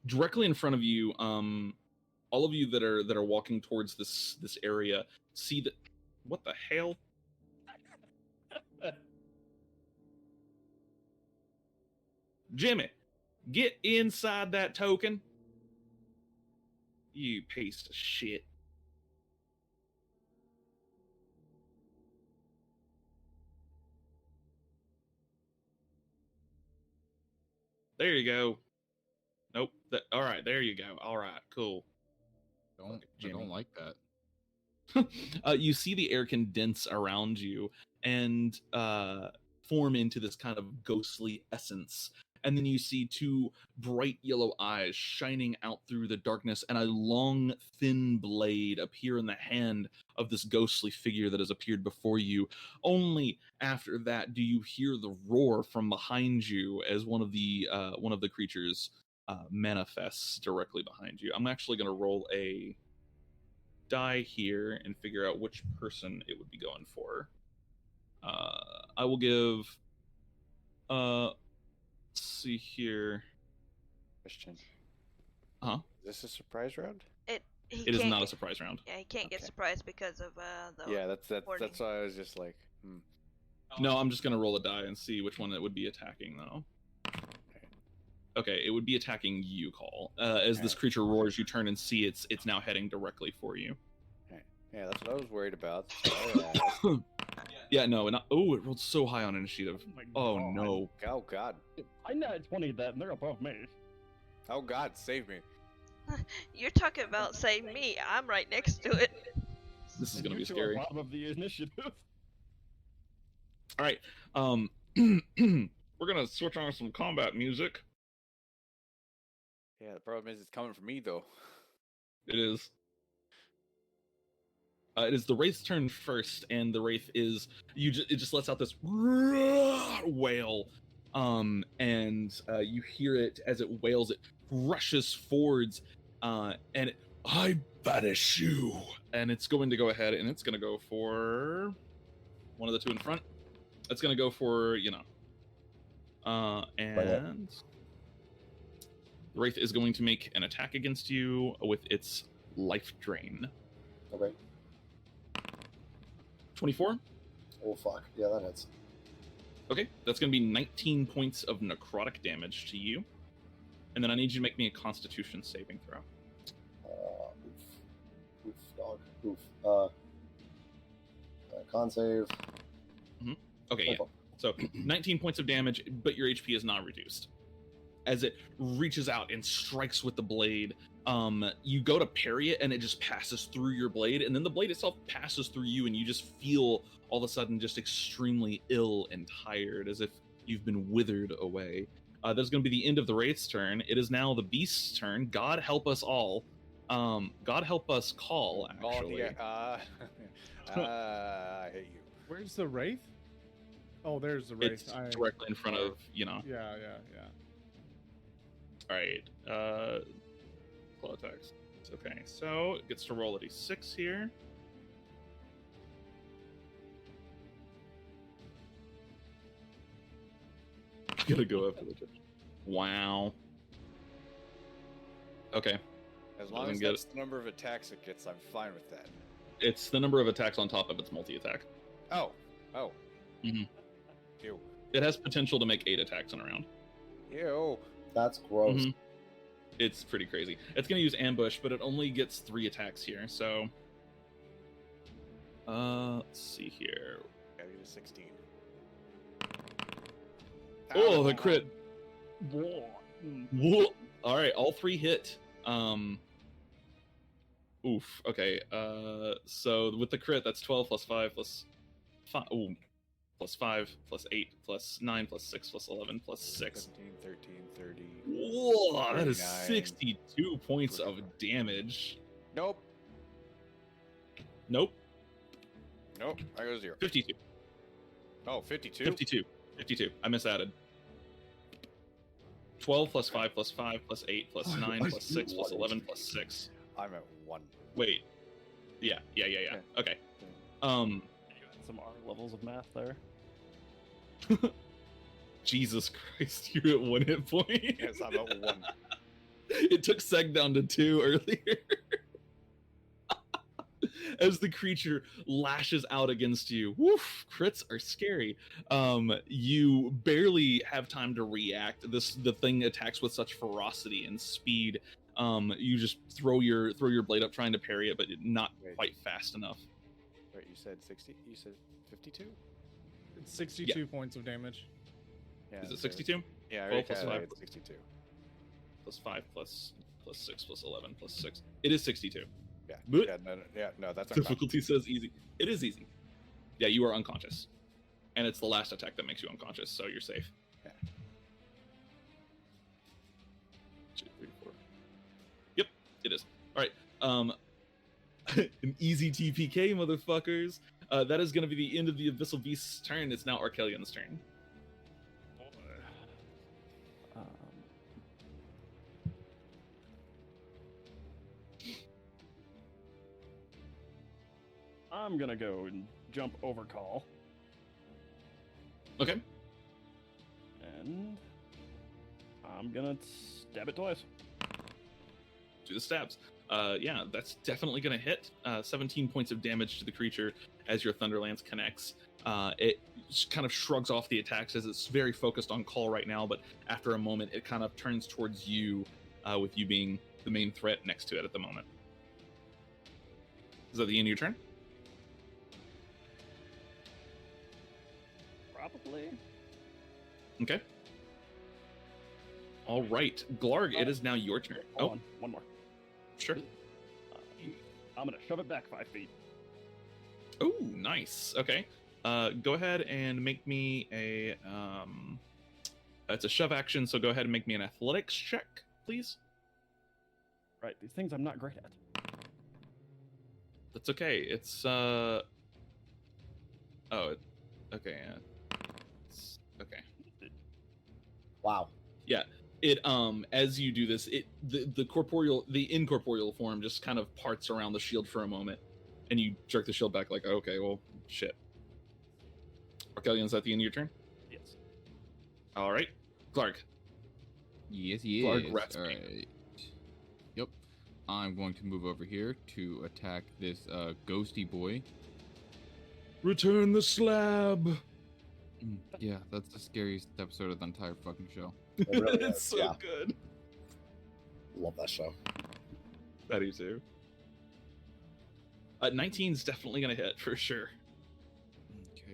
Directly in front of you, all of you that are walking towards this area see that. What the hell? Jimmy, get inside that token. You piece of shit. There you go. Nope. All right, there you go. All right, cool. I Jimmy. don't like that. You see the air condense around you and form into this kind of ghostly essence. And then you see 2 bright yellow eyes shining out through the darkness, and a long, thin blade appear in the hand of this ghostly figure that has appeared before you. Only after that do you hear the roar from behind you as one of the creatures manifests directly behind you. I'm actually going to roll a die here and figure out which person it would be going for. I will give let's see here. Question. Huh? Is this a surprise round? It is not a surprise round. Yeah, he can't get Okay. surprised because of the. Yeah, that's hoarding. why I was just like, No, I'm just gonna roll a die and see which one it would be attacking though. Okay, it would be attacking you, Call. As this creature roars, you turn and see it's now heading directly for you. Yeah, that's what I was worried about. So, Yeah, no, and oh, it rolled so high on initiative. my Oh God. no. oh God. I net 20 that, and they're above me. Oh God, save me. You're talking about saying me. I'm right next to it. This is And gonna you be two are scary. bottom of the initiative. All right. We're gonna switch on some combat music. Yeah, the problem is it's coming from me though. It is. It is the Wraith's turn first, and the Wraith is it just lets out this wail, and you hear it as it wails. It rushes forwards, and I banish you, and it's going to go ahead and it's going to go for one of the 2 in front. It's going to go for and the Wraith is going to make an attack against you with its life drain. Okay. 24. Oh fuck. Yeah, that hits. Okay, that's going to be 19 points of necrotic damage to you. And then I need you to make me a Constitution saving throw. Oof, dog. Oof. Con save. Okay, yeah. So 19 points of damage, but your HP is not reduced. As it reaches out and strikes with the blade, you go to parry it and it just passes through your blade, and then the blade itself passes through you, and you just feel all of a sudden just extremely ill and tired, as if you've been withered away. That's going to be the end of the Wraith's turn. It is now the Beast's turn. God help us all. God help us, Call, actually. I hate you. Where's the wraith? Oh, there's the wraith. It's directly in front of, Yeah. All right. Claw attacks. Okay, so it gets to roll a d6 here. Gotta go after the judge. Wow. Okay. As long Doesn't as get that's the number of attacks it gets, I'm fine with that. It's the number of attacks on top of its multi-attack. Oh. Mhm. Ew. It has potential to make 8 attacks in a round. Ew. That's gross. Mhm. It's pretty crazy. It's going to use ambush, but it only gets 3 attacks here. So, let's see here. Gotta get a 16. Oh, the crit. Whoa. Whoa. All right, all 3 hit. Oof. Okay. So with the crit, that's 12 plus 5 plus 5. Ooh. Plus 5 plus 8 plus 9 plus 6 plus 11 plus 6. 17, 13, 30. Whoa, that is 39, 62 points of 45. damage. Nope. Nope. Nope. I go 0. 52. Oh, 52? 52. I misadded. 12 plus 5 plus 5 plus 8 plus 9 plus 6 plus 11 plus 6. I'm at 1. Wait. Yeah. Okay. You had some R levels of math there. Jesus Christ, you're at 1 hit point. Yes, I'm at 1. It took Seg down to 2 earlier. As the creature lashes out against you, woof, crits are scary. You barely have time to react. The thing attacks with such ferocity and speed. You just throw your blade up trying to parry it, but not Wait. quite fast enough. Wait, you said 60? You said 52? It's 62 points of damage. Yeah. Is it so- 62? Yeah, I 12 already plus calculated 5. 62. Plus 5 plus 6 plus 11 plus 6. It is 62. Yeah. But- No, that's Difficulty says easy. It is easy. Yeah, you are unconscious. And it's the last attack that makes you unconscious, so you're safe. Yeah. 2, 3, 4. Yep, it is. Alright. An easy TPK, motherfuckers. That is going to be the end of the Abyssal Beast's turn. It's now Arcelion's turn. I'm gonna go and jump over call, Okay. and I'm gonna stab it twice. Do the stabs. Yeah, that's definitely going to hit. 17 points of damage to the creature as your Thunderlance connects. It just kind of shrugs off the attacks as it's very focused on call right now, but after a moment, it kind of turns towards you, with you being the main threat next to it at the moment. Is that the end of your turn? Probably. Okay. All right, Glarg, it is now your turn. Hold on, one more. Sure. I'm gonna shove it back 5 feet. Oh, nice. Okay. Go ahead and make me a it's a shove action, so go ahead and make me an athletics check, please. Right, these things I'm not great at. That's okay. It's okay. Okay. Wow. It as you do this, the incorporeal form just kind of parts around the shield for a moment, and you jerk the shield back like, okay, well, shit. Arcelion, is that the end of your turn? Yes. All right, Glarg. Yes, he Glarg is. rats All me. right. Yep. I'm going to move over here to attack this ghosty boy. Return the slab. Yeah, that's the scariest episode of the entire fucking show. It really It's is, so yeah. good. Love that show. I do too. 19's definitely gonna hit for sure.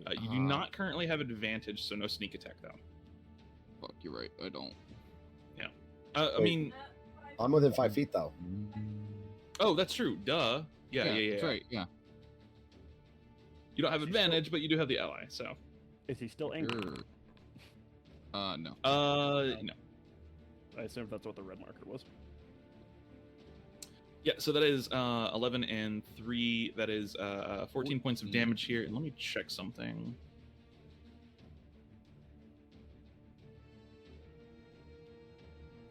Okay. You do not currently have advantage, so no sneak attack though. Fuck, you're right. I don't. I Wait. mean, I'm within 5 feet though. oh, that's true. Duh. Yeah. That's right. Yeah. You don't have Is he advantage, but you do have the ally. So, Is he still angry? Sure. No. no. I assume that's what the red marker was. Yeah. So that is 11 and 3. That is 14 points of 14. damage here. And let me check something.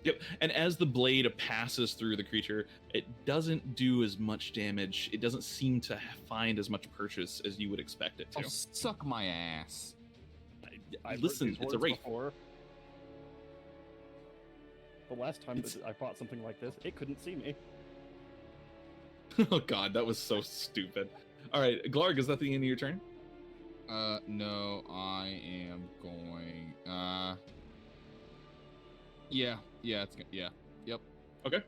Yep, and as the blade passes through the creature, it doesn't do as much damage. It doesn't seem to find as much purchase as you would expect it to. Oh, suck my ass. I've Listen, heard these it's a words wraith. before. The last time It's- that I fought something like this, it couldn't see me. Oh god, that was so stupid. All right, Glarg, is that the end of your turn? No, I am going. Yeah, it's yep. Okay.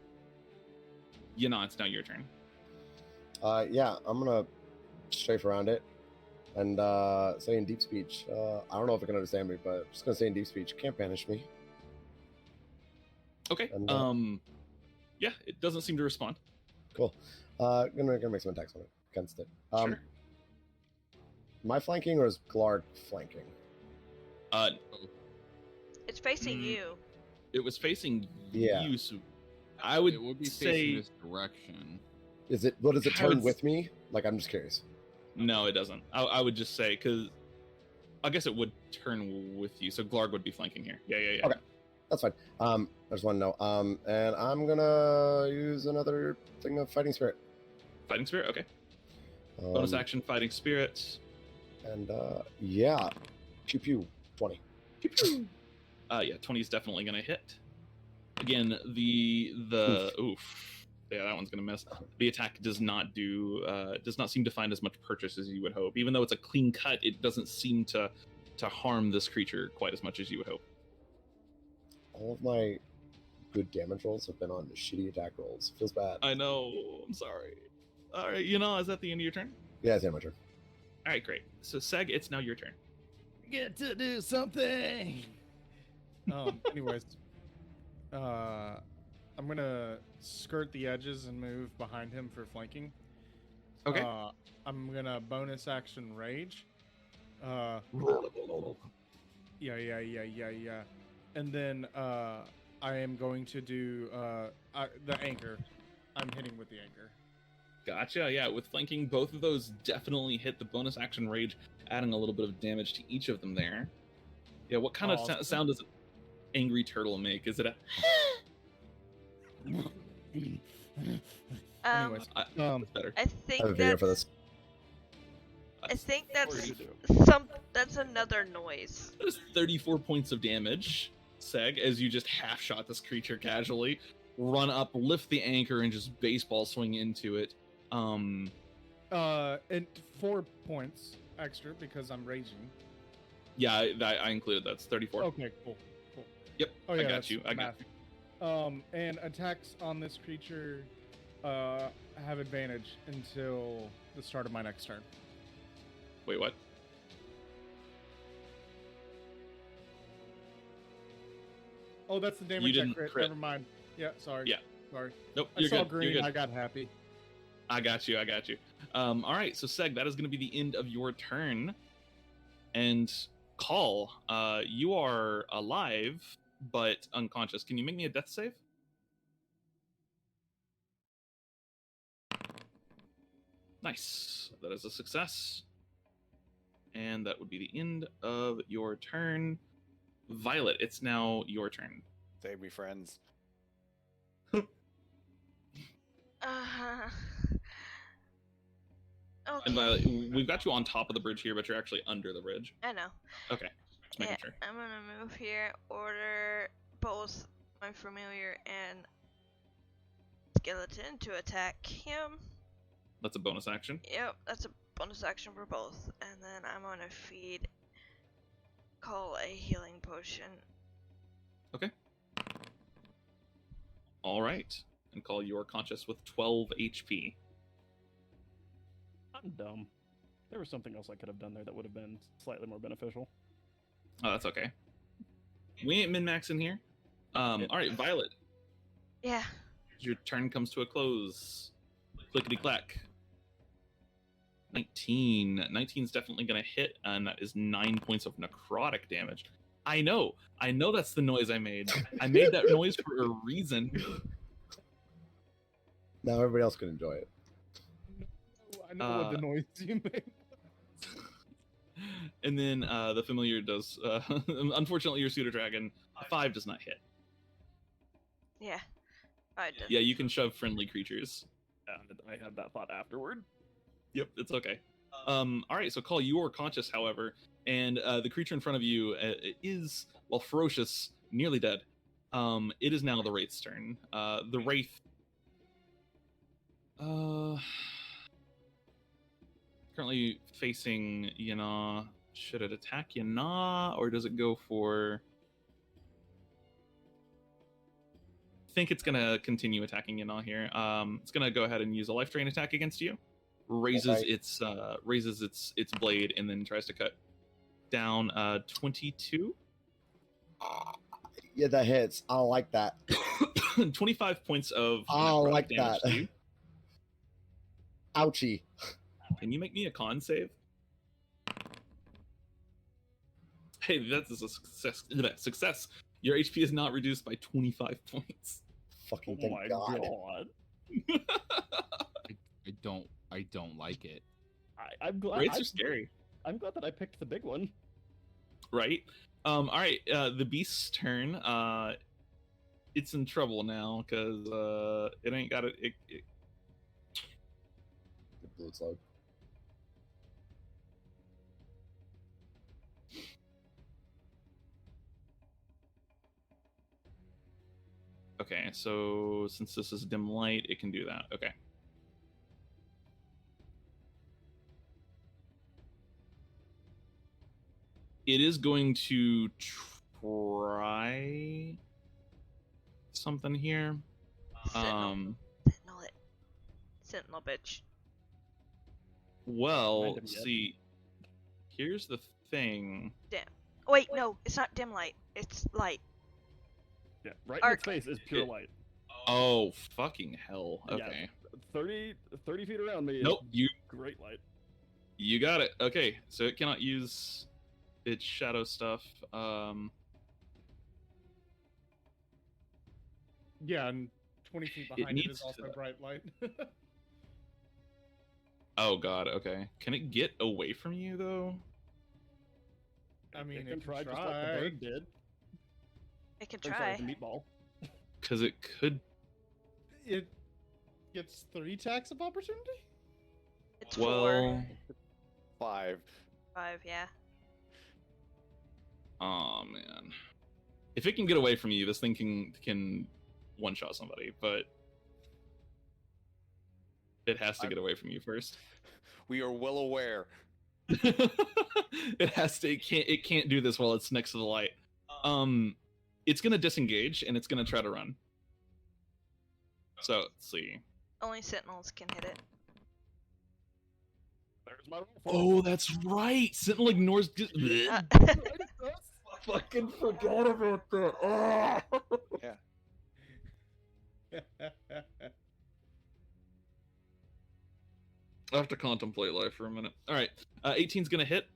It's now your turn. Yeah, I'm gonna strafe around it and say in deep speech. I don't know if it can understand me, but I'm just gonna say in deep speech. Can't banish me. Okay. And, Yeah, it doesn't seem to respond. Cool. Gonna make some attacks on it against it. Sure. My flanking or is Glarg flanking? It's facing Mm. you. It was facing Yeah. you, so I would, It would be say facing this direction. Is it? What does it I turn would- with me? Like, I'm just curious. no, it doesn't. I would just say because I guess it would turn with you, so Glarg would be flanking here. Yeah. Okay. That's fine. I just want to know. And I'm gonna use another thing of fighting spirit. Fighting spirit. Okay. Bonus Um, action, fighting spirit. And yeah, pew pew 20. Yeah, 20 is definitely gonna hit. Again, the oof. Yeah, that one's gonna miss. The attack does not seem to find as much purchase as you would hope. Even though it's a clean cut, it doesn't seem to harm this creature quite as much as you would hope. All of my good damage rolls have been on the shitty attack rolls. Feels bad. I know. I'm sorry. All right, is that the end of your turn? Yeah, it's my turn. All right, great. So Seg, it's now your turn. Get to do something. Anyways, I'm gonna skirt the edges and move behind him for flanking. Okay. I'm gonna bonus action rage. Yeah. And then I am going to do the anchor. I'm hitting with the anchor. Gotcha. Yeah, with flanking, both of those definitely hit the bonus action rage, adding a little bit of damage to each of them there. Yeah, what kind of Awesome. sound does an angry turtle make? Is it a? Anyways, That's better. I I think have a video for that's this. I think Or that's you do. that's another noise. That is 34 points of damage, Seg, as you just half shot this creature casually, run up, lift the anchor, and just baseball swing into it. and 4 points extra because I'm raging. Yeah, I included that's 34. Okay, cool. Yep, Oh I yeah, got that's you. I got math. And attacks on this creature have advantage until the start of my next turn. Wait, what? Oh, that's the damage You I didn't crit. crit. Never mind. Yeah, sorry. Yeah. Sorry. Nope, I you're saw good. green. You're good. I got happy. I got you. All right, so Seg, that is going to be the end of your turn. And Call, you are alive but unconscious. Can you make me a death save? Nice. That is a success. And that would be the end of your turn. Violet, it's now your turn. Save me, friends. Okay. And Violet, we've got you on top of the bridge here, but you're actually under the bridge. I know. Okay, just making sure. I'm gonna move here, order both my familiar and skeleton to attack him. That's a bonus action. Yep, that's a bonus action for both. And then I'm gonna feed Call a healing potion. All right. And Call, you are conscious with 12 HP. I'm dumb. There was something else I could have done there that would have been slightly more beneficial. Oh, that's okay. We ain't min-maxing here. All right, Violet, Yeah. your turn comes to a close. Clickety-clack. 19. 19 is definitely going to hit, and that is 9 points of necrotic damage. I know that's the noise I made. I made that noise for a reason. Now everybody else can enjoy it. I know what the noise you make. And then the familiar does. Unfortunately, your pseudo dragon 5 does not hit. Yeah. Alright, Yeah, you can shove friendly creatures. And I had that thought afterward. Yep, it's okay. All right, so Call, you are conscious, however, and the creature in front of you is, well, ferocious, nearly dead. It is now the Wraith's turn. The Wraith, currently facing Yana. Should it attack Yana, or does it go for? I think it's gonna continue attacking Yana here. It's gonna go ahead and use a life drain attack against you. Raises its blade and then tries to cut down 22. Yeah, that hits. I don't like that. 25 points of I don't necrotic like damage that. to you. Ouchie. Can you make me a con save? Hey, that's a success. Your HP is not reduced by 25 points. Fucking Oh thank my God. god. I don't like it. I'm glad. Wraiths are scary, I'm glad that I picked the big one. right? All right, the beast's turn. It's in trouble now because it ain't got it. It blew its load. Okay, so since this is dim light, it can do that. Okay. It is going to try something here. Sentinel it. Sentinel bitch. Well, Random yet. see, here's the thing. Oh, wait, no, it's not dim light. It's light. Yeah, right in Arc. its face is pure It- light. Oh, fucking hell. Yeah. Okay. 30 feet around me. is Nope, Great light. you got it. Okay, so it cannot use its shadow stuff. Yeah, and 20 feet behind it needs is also to- bright light. Oh god, okay. Can it get away from you though? I mean, it it can could try just like try. the bird did. It can Or sorry, try. the meatball. Because it could. It gets 3 attacks of opportunity? It's Well, 5. 5, yeah. oh man. If it can get away from you, this thing can one shot somebody, but it has to get away from you first. We are well aware. It has to. It can't do this while it's next to the light. It's gonna disengage and it's gonna try to run. So let's see. Only sentinels can hit it. There's my roll. Oh, that's right. Sentinel ignores. Uh, Fucking forgot about that. Oh. Yeah. I have to contemplate life for a minute. All right, 18's gonna hit.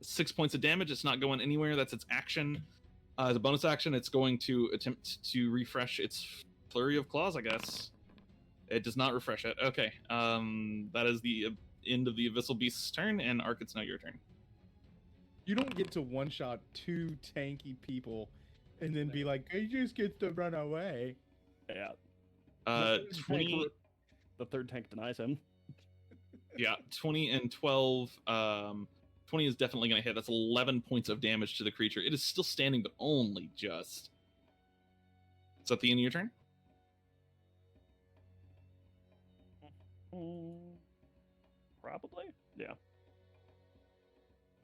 6 points of damage. It's not going anywhere. That's its action. As a bonus action, it's going to attempt to refresh its flurry of claws, I guess. It does not refresh it. Okay. That is the end of the Abyssal Beast's turn, and Ark, it's now your turn. You don't get to one-shot 2 tanky people and then be like, he just gets to run away. Yeah. Uh, The third tank 20. The third tank denies him. Yeah, 20 and 12. 20 is definitely going to hit. That's 11 points of damage to the creature. It is still standing, but only just. Is that the end of your turn? Probably. Yeah. All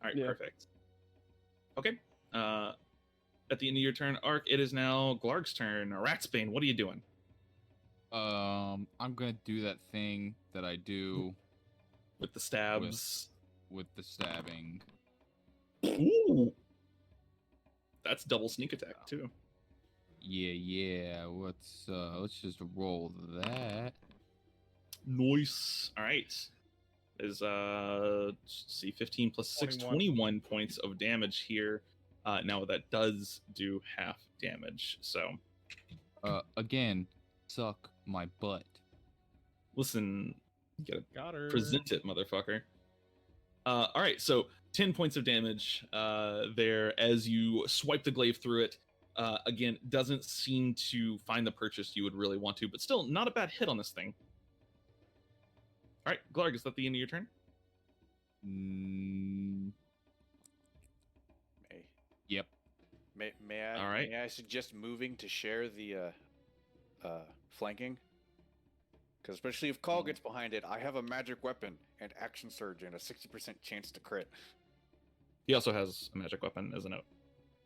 right, Yeah. perfect. Okay. At the end of your turn, Ark, it is now Glarg's turn. Ratsbane, what are you doing? I'm gonna do that thing that I do With the stabs. with the stabbing. Ooh. That's double sneak attack, too. Yeah. Let's just roll that. Nice. All right. Is let's see, 15 plus 6, 21 points of damage here. Now that does do half damage. So Again, suck my butt. listen, you gotta Got her. present it, motherfucker. All right, so 10 points of damage there as you swipe the glaive through it. Again, doesn't seem to find the purchase you would really want to, but still not a bad hit on this thing. All right, Glarg, is that the end of your turn? Yep. May I? All right. May I suggest moving to share the flanking? Because especially if Call gets behind it, I have a magic weapon and action surge and a 60% chance to crit. He also has a magic weapon as a note.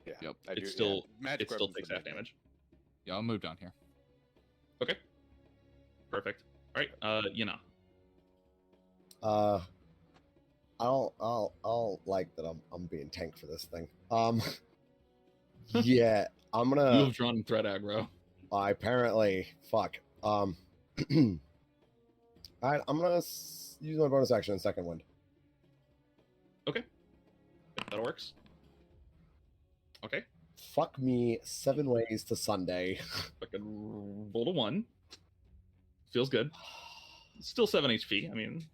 Yeah. Yep. It still takes weapons half damage. Yeah, I'll move down here. Okay. Perfect. All right. I'll like that I'm being tank for this thing. Yeah, I'm You gonna. have drawn threat aggro. Apparently, fuck. All right, I'm gonna use my bonus action in second wind. Okay. That works. Okay. Fuck me 7 ways to Sunday. Fucking roll to 1. Feels good. Still 7 HP. I mean,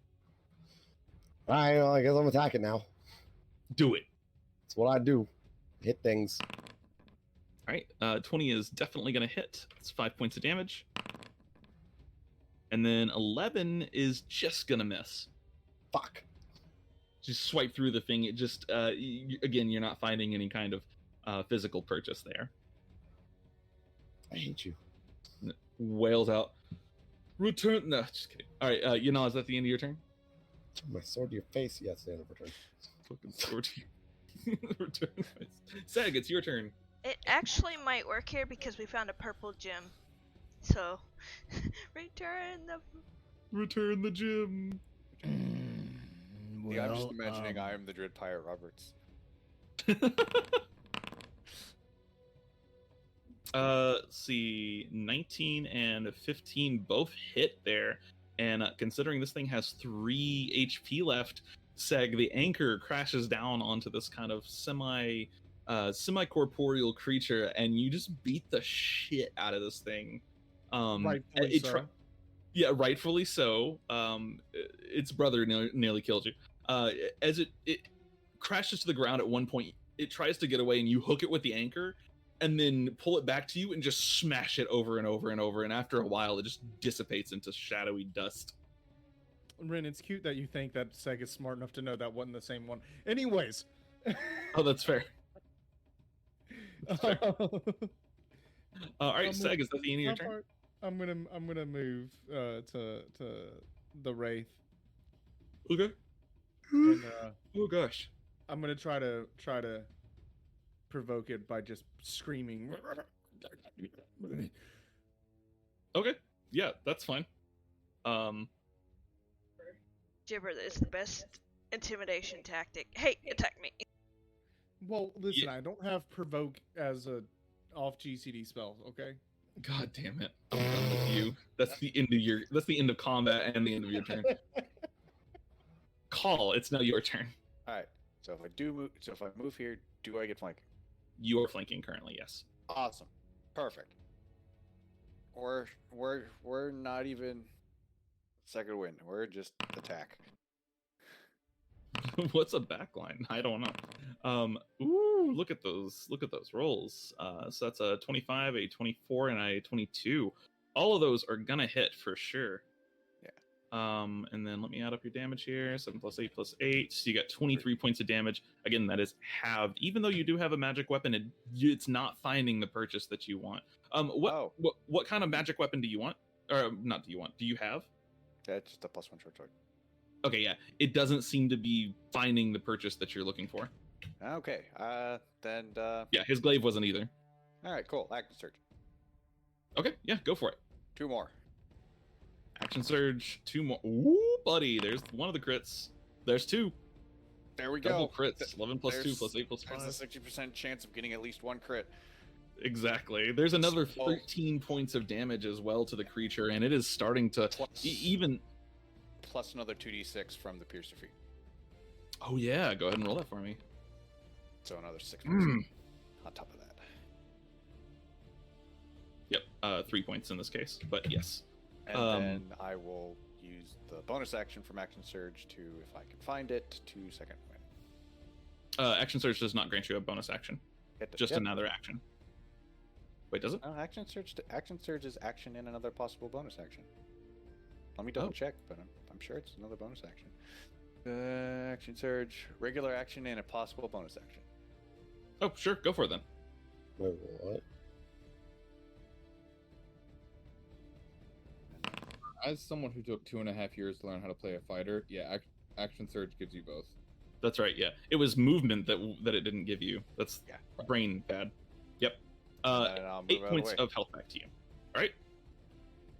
All right, well, I guess I'm attacking now. do it. That's what I do. Hit things. All right. 20 is definitely going to hit. It's 5 points of damage. And then 11 is just going to miss. Fuck. Just swipe through the thing. It just, again, you're not finding any kind of physical purchase there. I hate you. Wails out. Return. No, just kidding. All right. Is that the end of your turn? My sword to your face. Yes, the end of return. Fucking sword to you. Return. Sag, it's your turn. It actually might work here because we found a purple gem. So, return the gem. Yeah, I'm just imagining I am the Dread Pirate Roberts. Let's see, 19 and 15 both hit there, and considering this thing has 3 HP left, Seg, the anchor crashes down onto this kind of semi-corporeal creature, and you just beat the shit out of this thing. Rightfully so. Yeah, rightfully so. Its brother nearly killed you. As it crashes to the ground at one point, it tries to get away, and you hook it with the anchor, and then pull it back to you and just smash it over and over and over. And after a while, it just dissipates into shadowy dust. Rin, it's cute that you think that Seg is smart enough to know that wasn't the same one. Anyways. Oh, that's fair. All right, Seg, is that the end of your turn? I'm gonna move to the Wraith. Okay. And, Oh gosh. I'm gonna try to provoke it by just screaming. Okay. Yeah, that's fine. Gibber is the best intimidation tactic. Hey, attack me. Well, listen, Yeah. I don't have provoke as a off GCD spell, okay? God damn it. I'm done with you. That's the end of combat and the end of your turn. Call, it's now your turn. Alright, so if I move here, do I get flanking? You are flanking currently, yes. Awesome. Perfect. We're not even second wind. We're just attack. What's a backline? I don't know. Ooh, look at those rolls. So that's a 25, a 24, and a 22. All of those are gonna hit for sure. Yeah. And then let me add up your damage here. 7 plus 8 plus 8. So you got 23 points of damage. Again, that is halved. Even though you do have a magic weapon, it's not finding the purchase that you want. What kind of magic weapon do you want? Or not do you want? Do you have? That's just a +1 short sword. Okay, yeah. It doesn't seem to be finding the purchase that you're looking for. Okay. Then. Yeah, his glaive wasn't either. All right. Cool. Action surge. Okay, yeah, go for it. 2 more. Action surge, 2 more. Ooh, buddy, there's one of the crits. There's 2. There we Double go. crits. 11 plus 2 plus 8 plus 5. There's a 60% chance of getting at least 1 crit. Exactly. There's another 13 points of damage as well to the creature, and it is starting to even. Plus another 2d6 from the piercer feat. Oh yeah, go ahead and roll that for me. So another 6 points on top of that. Yep, 3 points in this case, but yes. And then I will use the bonus action from action surge to, if I can find it, to second wind. Action surge does not grant you a bonus action. Just another action. Wait, does it? Oh, action surge is action and another possible bonus action. Let me double check, but I'm sure it's another bonus action. Action surge, regular action, and a possible bonus action. Oh, sure, go for it then. Wait, what? As someone who took 2.5 years to learn how to play a fighter, yeah, action surge gives you both. That's right. Yeah, it was movement that it didn't give you. That's Yeah. brain bad. Yep. And I'll move 8 out of the points way. of health back to you. All right.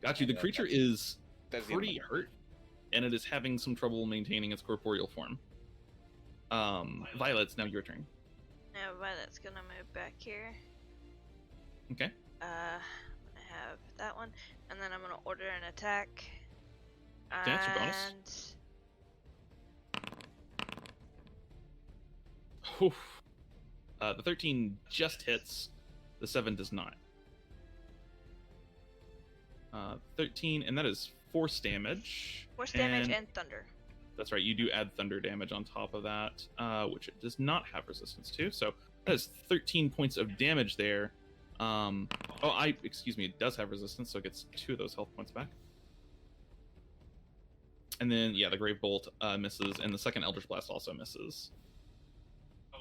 Got you. The And creature that's- is That's the end of pretty my- hurt, and it is having some trouble maintaining its corporeal form. Violet, it's now your turn. Now Violet's gonna move back here. Okay. I'm gonna have that one, and then I'm gonna order an attack. That's your bonus. Whew. The 13 just hits. The 7 does not. 13, and that is force damage. Force damage and thunder. That's right. You do add thunder damage on top of that, which it does not have resistance to. So that is 13 points of damage there. Excuse me, it does have resistance, so it gets 2 of those health points back. And then, yeah, the Grave Bolt misses, and the second Eldritch Blast also misses.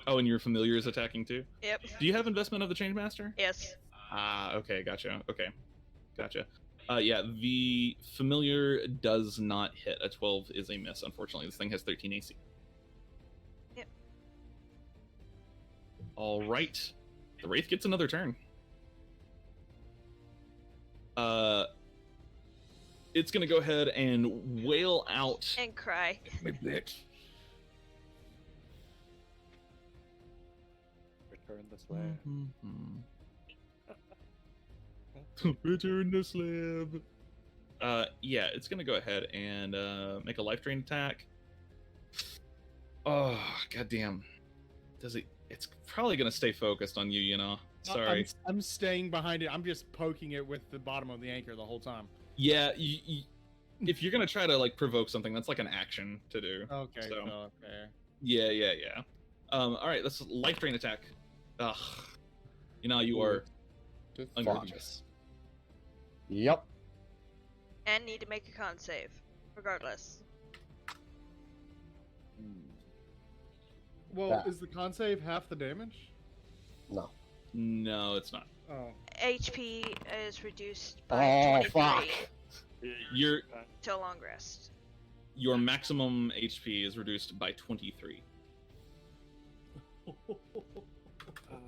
Oh, and your familiar is attacking too? Yep. Do you have investment of the Changemaster? Yes. Okay, gotcha. Okay, gotcha. Yeah, the familiar does not hit. A 12 is a miss, unfortunately. This thing has 13 AC. Yep. All right. The Wraith gets another turn. It's going to go ahead and wail out. And cry. Return the slab. Return the slab. Yeah, it's gonna go ahead and make a life drain attack. Oh, goddamn! Does it? It's probably gonna stay focused on you. You know. Sorry. I'm staying behind it. I'm just poking it with the bottom of the anchor the whole time. Yeah. If you're gonna try to like provoke something, that's like an action to do. Okay. So. Okay. Yeah. All right. Let's life drain attack. Ugh. You know you are unconscious. Yep. And need to make a con save, regardless. Well, Yeah. is the con save half the damage? No. No, it's not. Oh. HP is reduced by 23 fuck. Your till long rest. maximum HP is reduced by 23.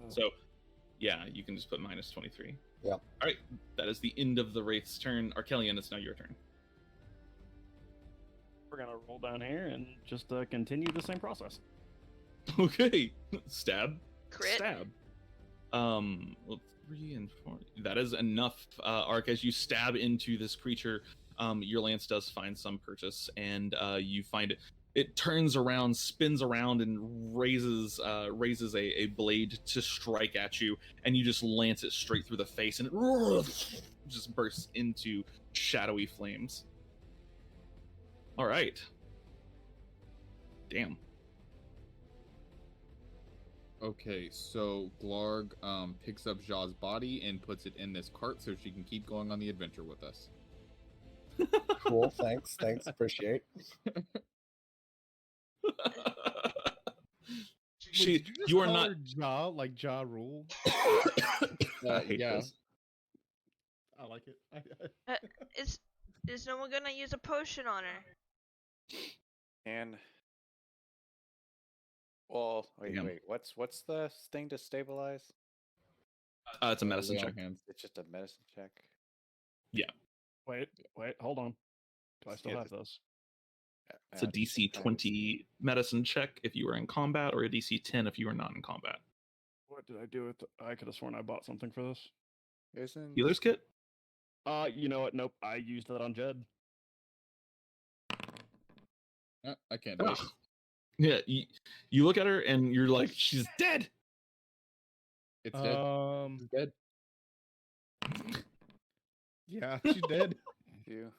So, yeah, you can just put minus 23. Yep. All right, that is the end of the Wraith's turn. Arcelion, it's now your turn. We're gonna roll down here and just continue the same process. Okay, stab. Crit. Stab. Well, 3 and 4. That is enough, Arc. As you stab into this creature, your lance does find some purchase, and you find it. It turns around, spins around, and raises a blade to strike at you, and you just lance it straight through the face, and it just bursts into shadowy flames. All right. Damn. Okay, so Glarg picks up Ja's body and puts it in this cart so she can keep going on the adventure with us. Cool. Thanks. Appreciate. She, Did you just you are call not. her Ja, like Ja Rule. I hate yeah. this. I like it. Is no one gonna use a potion on her? And well, Damn. wait. What's the thing to stabilize? It's a medicine Lay on check. hands. It's just a medicine check. Wait, hold on. Do I still Yeah, have those? It's a DC 20 medicine check if you were in combat, or a DC 10 if you were not in combat. What did I do with? I could have sworn I bought something for this. Isn't Healer's kit? You know what? Nope. I used that on Jed. I can't do it. Ugh. Yeah, you look at her and you're like, she's dead. It's dead. It's dead. Yeah, she's dead. you?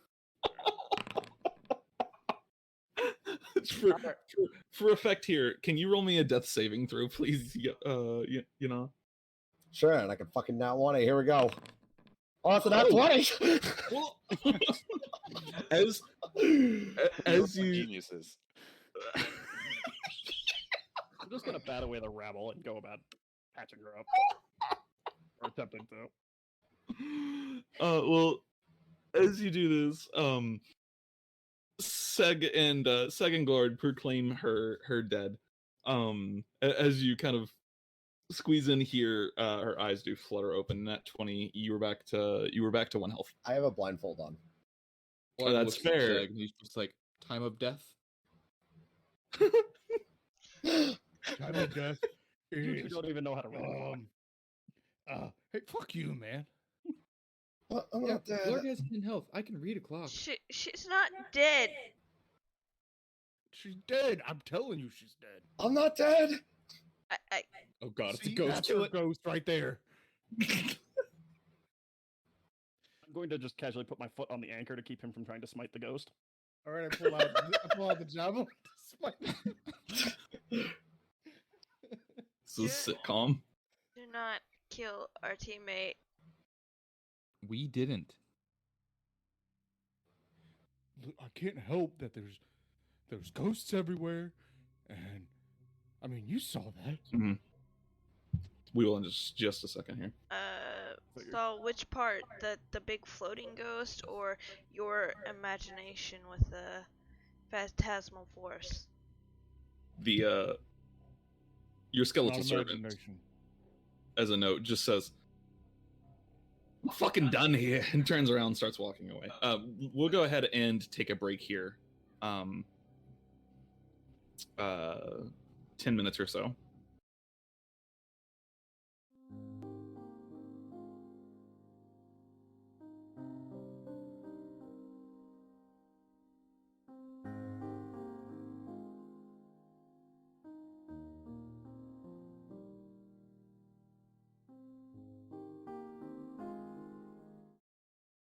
for effect here, can you roll me a death saving throw, please? You know. Sure, and I can fucking not want it. Here we go. Oh, it's a nat 20. Well, as you Geniuses. I'm just gonna bat away the rabble and go about patching her up. Or attempting to. well, as you do this, Seg and Glarg proclaim her dead. As you kind of squeeze in here, her eyes do flutter open. Nat 20, you were back to 1 health. I have a blindfold on. Oh, that's looks at fair. Seg, and he's just like, time of death? Time of death You is, don't even know how to roll. hey, fuck you, man. I'm Yeah, not dead. Glarg has 10 health. I can read a clock. She's not dead. She's dead. I'm telling you, she's dead. I'm not dead. I Oh god, it's a See, ghost. that's Kill her it. ghost right there. I'm going to just casually put my foot on the anchor to keep him from trying to smite the ghost. All right, I pull out the javelin. This is a sitcom. do not kill our teammate. We didn't. I can't help that there's ghosts everywhere, and I mean you saw that. Mm-hmm. We will in just a second here. So which part? The big floating ghost or your imagination with the phantasmal force? The your skeletal Not servant, imagination. as a note, just says, "I'm fucking done here," and turns around and starts walking away. We'll go ahead and take a break here. 10 minutes or so.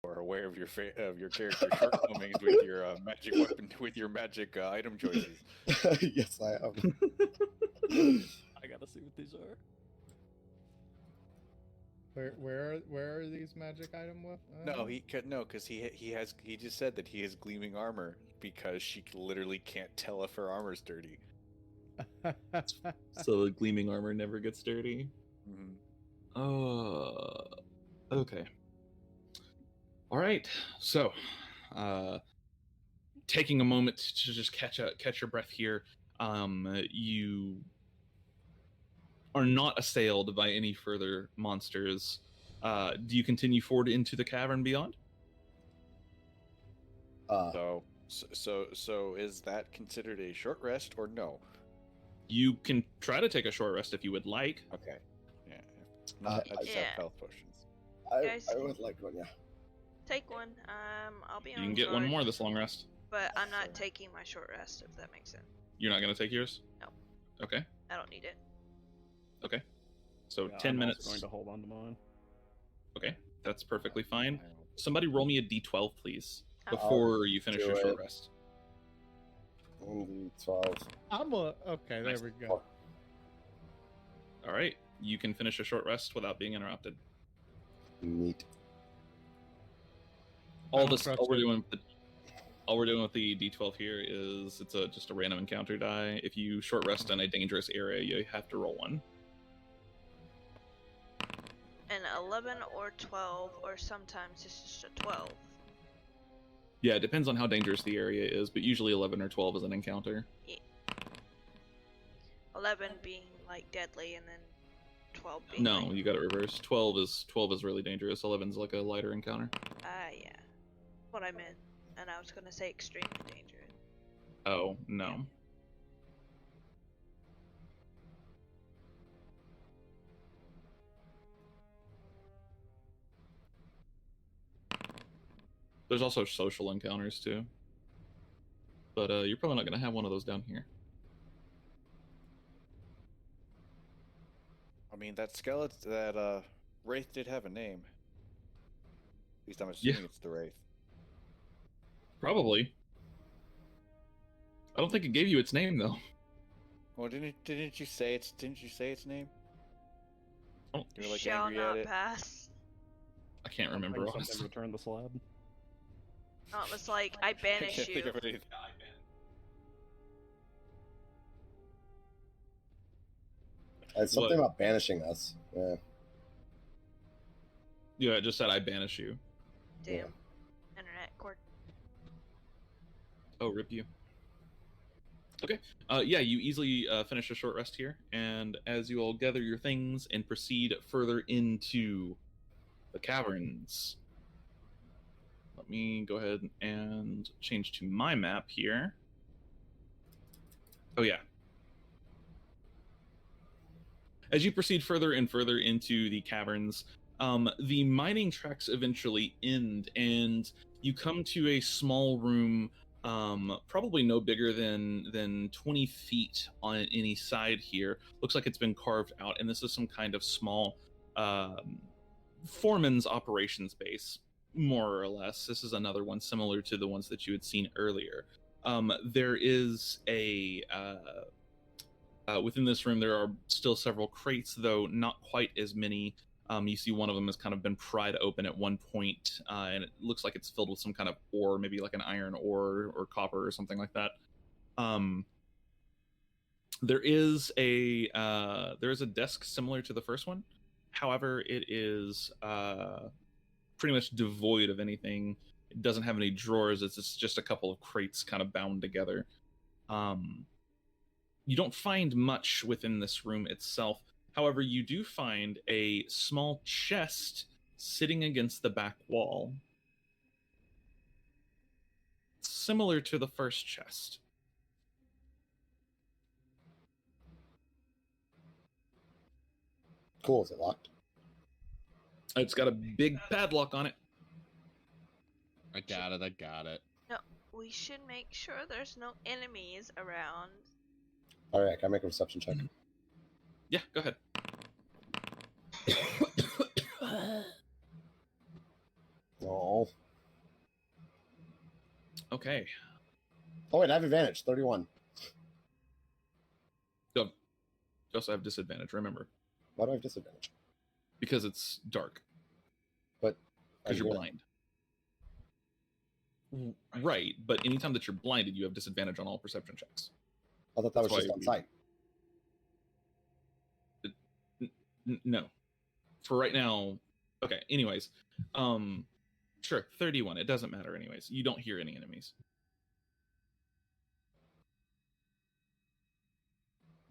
Or aware of your character's shortcomings with your magic weapon, with your magic item choices. Yes, I am. I gotta see what these are. Where are these magic item with? No, because he just said that he has gleaming armor because she literally can't tell if her armor's dirty. So the gleaming armor never gets dirty. Mm-hmm. Okay. All right. So, taking a moment to just catch your breath here. You are not assailed by any further monsters. Do you continue forward into the cavern beyond? So is that considered a short rest or no? You can try to take a short rest if you would like. Okay. Yeah. Not, I just have health potions. Guys- I would like one, yeah. Take one. I'll be on You can get one guard, more this long rest. but I'm not taking my short rest, if that makes sense. You're not going to take yours? No. Okay. I don't need it. Okay. So Yeah, 10 I'm minutes. also going to hold on to mine. Okay. That's perfectly fine. Somebody roll me a d12, please, Oh. before you finish do your short it. rest. 1d12. Okay, there Nice. we go. All right. You can finish a short rest without being interrupted. Neat. All don't trust we're you. doing with the d12 here is it's just a random encounter die. If you short rest in a dangerous area, you have to roll one. An 11 or 12, or sometimes it's just a 12. Yeah, it depends on how dangerous the area is, but usually 11 or 12 is an encounter. 11 being like deadly, and then 12 being No, like, you got it reversed. 12 is really dangerous. 11 is like a lighter encounter. yeah. What I meant. And I was gonna say extremely dangerous. Oh, no. There's also social encounters too. But you're probably not going to have one of those down here. I mean, that skeleton, that wraith did have a name. At least I'm assuming it's the wraith. Probably. I don't think it gave you its name though. Well, didn't you say its name? You're like Shall angry at not it. pass. I can't I'll remember. bring something honestly. to return the slab. It's like, I I banish can't think you. of anything. It's something about banishing us. Yeah. Yeah, it just said I banish you. Damn. Yeah. Internet cord. Oh, rip you. Okay. Yeah, you easily finish a short rest here, and as you all gather your things and proceed further into the caverns, let me go ahead and change to my map here. Oh yeah. As you proceed further and further into the caverns, the mining tracks eventually end, and you come to a small room, probably no bigger than 20 feet on any side here. Looks like it's been carved out, and this is some kind of small foreman's operations base, more or less. This is another one similar to the ones that you had seen earlier. There is a within this room, there are still several crates, though not quite as many. You see one of them has kind of been pried open at one point, and it looks like it's filled with some kind of ore, maybe like an iron ore or copper or something like that. There is a desk similar to the first one. However, it is pretty much devoid of anything. It doesn't have any drawers. It's just a couple of crates kind of bound together. You don't find much within this room itself. However, you do find a small chest sitting against the back wall, similar to the first chest. Cool. Is it locked? It's got a big padlock on it. I got it. No, we should make sure there's no enemies around. All right. Can I make a perception check? Yeah, go ahead. Oh. Okay. Oh wait, I have advantage. 31. You also have disadvantage, remember, Why do I have disadvantage? because it's dark, But because I'm you're blind. blind. Right, but anytime that you're blinded, you have disadvantage on all perception checks. I thought that was That's just why on we- sight. No. For right now, okay, anyways. Sure, 31. It doesn't matter anyways. You don't hear any enemies.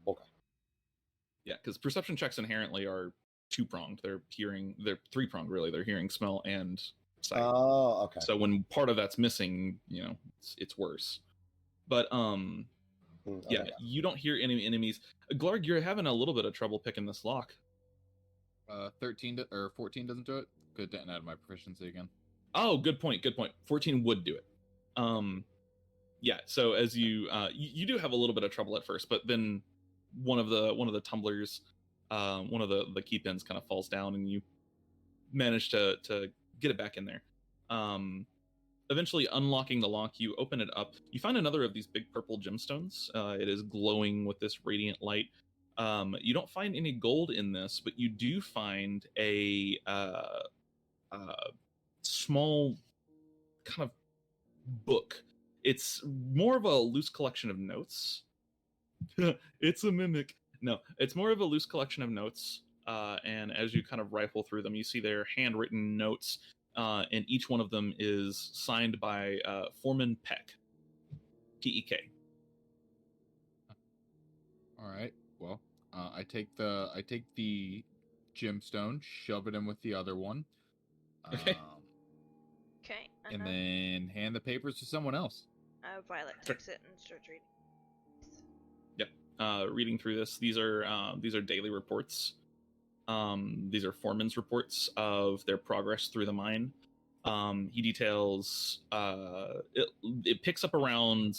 Okay. Yeah, because perception checks inherently are two-pronged. They're three-pronged, really. They're hearing, smell, and sight. Oh, okay. So when part of that's missing, it's worse. But yeah, Okay. you don't hear any enemies. Glarg, you're having a little bit of trouble picking this lock. 13 or 14 doesn't do it. Good to add my proficiency again. Oh, good point. 14 would do it. Yeah. So as you do have a little bit of trouble at first, but then one of the tumblers, one of the key pins kind of falls down, and you manage to get it back in there. Eventually unlocking the lock, you open it up. You find another of these big purple gemstones. It is glowing with this radiant light. You don't find any gold in this, but you do find a small kind of book. It's more of a loose collection of notes. It's a mimic. No, it's more of a loose collection of notes. And as you kind of rifle through them, you see their handwritten notes, and each one of them is signed by Foreman Peck, P-E-K. All right. Well, I take the gemstone, shove it in with the other one, Okay. Okay, and then hand the papers to someone else. Violet takes it and starts reading. Reading through this, these are daily reports. These are Foreman's reports of their progress through the mine. He details it picks up around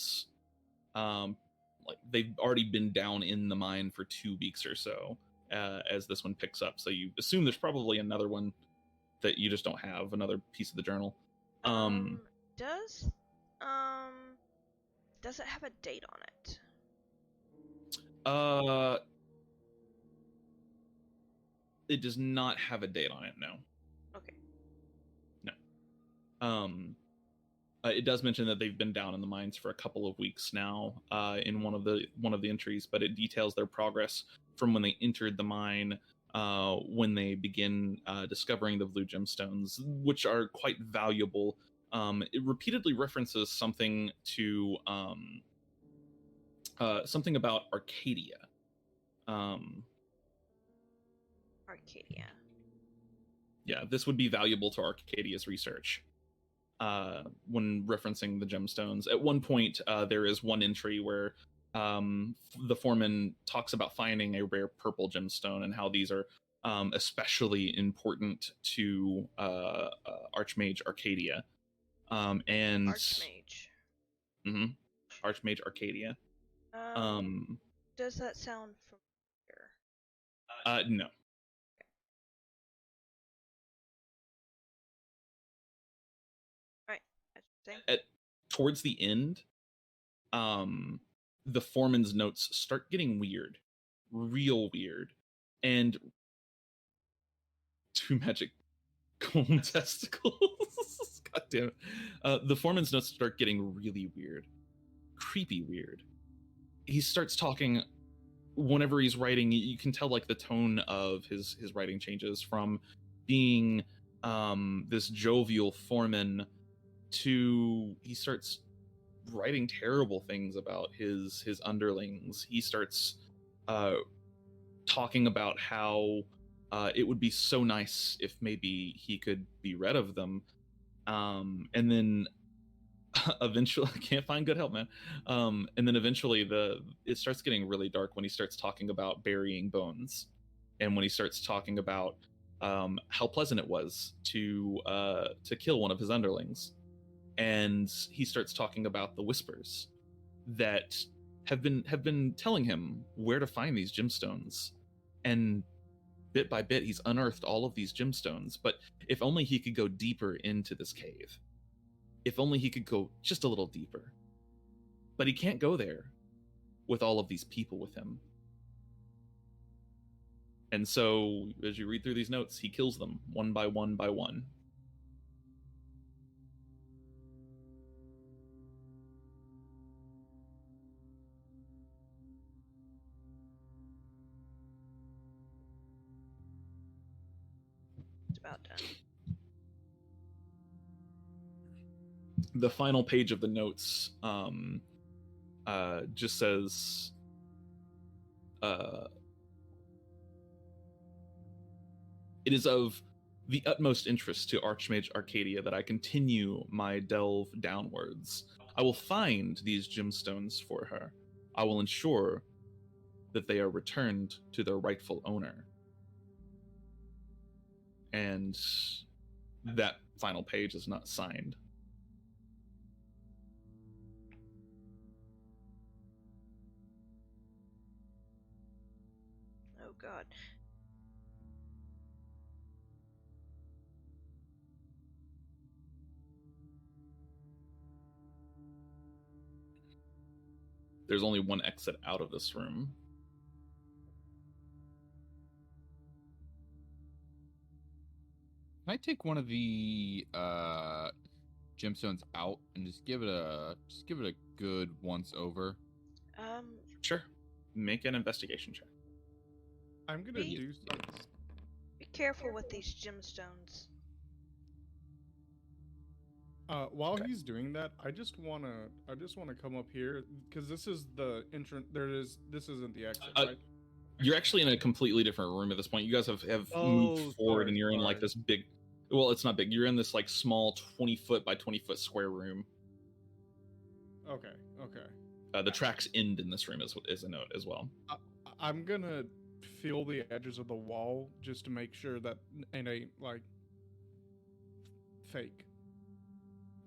like they've already been down in the mine for 2 weeks or so, as this one picks up. So you assume there's probably another one that you just don't have, another piece of the journal. Does it have a date on it? It does not have a date on it. No. Okay. It does mention that they've been down in the mines for a couple of weeks now. In one of the entries, but it details their progress from when they entered the mine, when they begin discovering the blue gemstones, which are quite valuable. It repeatedly references something to something about Arcadia. Arcadia. Yeah, this would be valuable to Arcadia's research. When referencing the gemstones, at one point there is one entry where the foreman talks about finding a rare purple gemstone and how these are especially important to Archmage Arcadia. And Archmage. Archmage Arcadia. Does that sound familiar? No. Towards the end, the foreman's notes start getting weird, real weird, and 2 magic golden testicles. God damn it. The foreman's notes start getting really weird, creepy weird. He starts talking. Whenever he's writing, you can tell like the tone of his writing changes from being this jovial foreman to he starts writing terrible things about his underlings. He starts talking about how it would be so nice if maybe he could be rid of them, and then eventually I can't find good help, man. And then eventually it starts getting really dark when he starts talking about burying bones, and when he starts talking about how pleasant it was to kill one of his underlings. And he starts talking about the whispers that have been telling him where to find these gemstones, and bit by bit he's unearthed all of these gemstones. But if only he could go deeper into this cave, if only he could go just a little deeper, but he can't go there with all of these people with him. And so as you read through these notes, he kills them one by one by one. About done. The final page of the notes just says it is of the utmost interest to Archmage Arcadia that I continue my delve downwards. I will find these gemstones for her. I will ensure that they are returned to their rightful owner. And that final page is not signed. Oh God. There's only one exit out of this room. Can I take one of the gemstones out and just give it a good once over? Sure. Make an investigation check. I'm gonna do. Be careful with these gemstones. While he's doing that, I just wanna come up here because this is the entrance. This isn't the exit, right? You're actually in a completely different room at this point. You guys have moved forward, and you're in like this big. Well, it's not big. You're in this like small 20-foot by 20-foot square room. Okay. The tracks end in this room is a note as well. I'm gonna feel the edges of the wall just to make sure that it ain't like fake.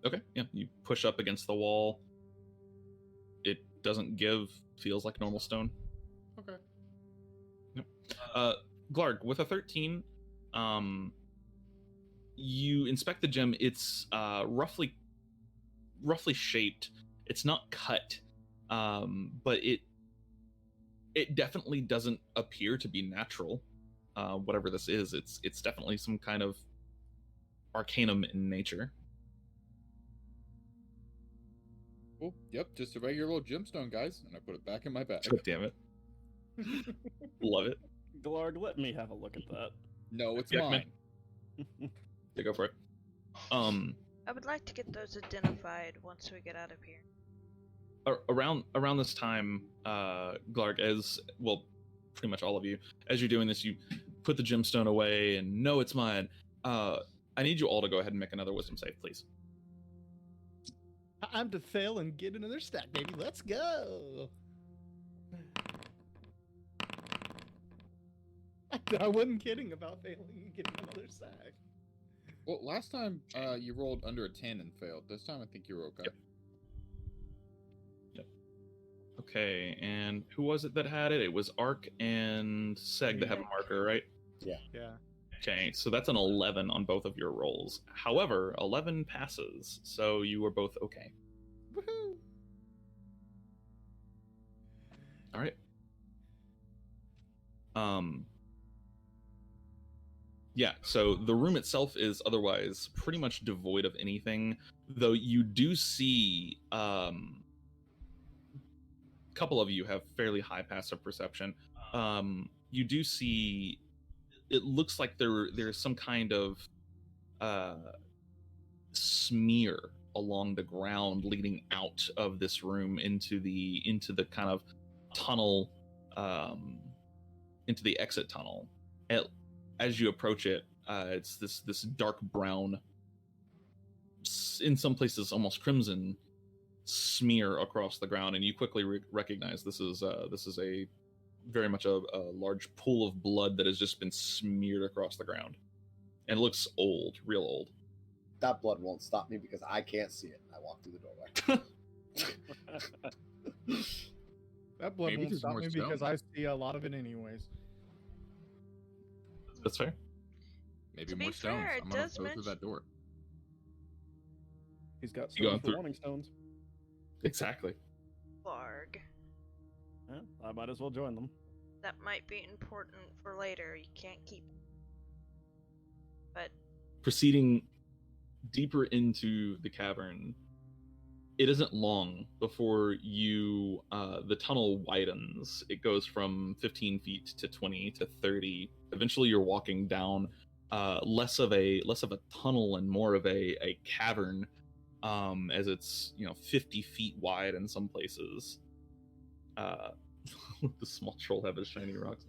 Okay, yeah. You push up against the wall. It doesn't give. Feels like normal stone. Okay. Yep. Glarg, with a 13, you inspect the gem. It's roughly shaped. It's not cut, but it definitely doesn't appear to be natural. whatever this is. It's definitely some kind of arcanum in nature. Oh, yep, just a regular old gemstone, guys, and I put it back in my bag. God damn it. Love it. Glarg, let me have a look at that. No, it's Yeah, man. mine. Yeah, go for it. I would like to get those identified once we get out of here. Around this time, Glarg, as well, pretty much all of you, as you're doing this, you put the gemstone away and no, it's mine. I need you all to go ahead and make another wisdom save, please. I'm to fail and get another stack, baby. Let's go. I wasn't kidding about failing and getting another stack. Well, last time you rolled under a 10 and failed. This time I think you were okay. Yep. Okay, and who was it that had it? It was Arc and Seg that have a marker, right? Yeah. Okay, so that's an 11 on both of your rolls. However, 11 passes, so you are both okay. Woohoo! All right. Yeah, so the room itself is otherwise pretty much devoid of anything, though you do see a couple of you have fairly high passive perception. You do see it looks like there's some kind of smear along the ground leading out of this room into the kind of tunnel, into the exit tunnel. As you approach it, it's this dark brown, in some places almost crimson, smear across the ground, and you quickly recognize this is a very much a large pool of blood that has just been smeared across the ground, and it looks old, real old. That blood won't stop me because I can't see it. I walk through the doorway. That blood Maybe won't there's stop more me because stones. I see a lot of it anyways. That's fair. Maybe To be more stones. fair, it I'm gonna does go through mention- that door. He's got You going stones for through- wanting stones. Exactly. Glarg. Yeah, I might as well join them. That might be important for later. You can't keep. But Proceeding deeper into the cavern, it isn't long before you the tunnel widens. It goes from 15 feet to 20 to 30. Eventually you're walking down less of a tunnel and more of a cavern, as it's 50 feet wide in some places. The small troll have his shiny rocks.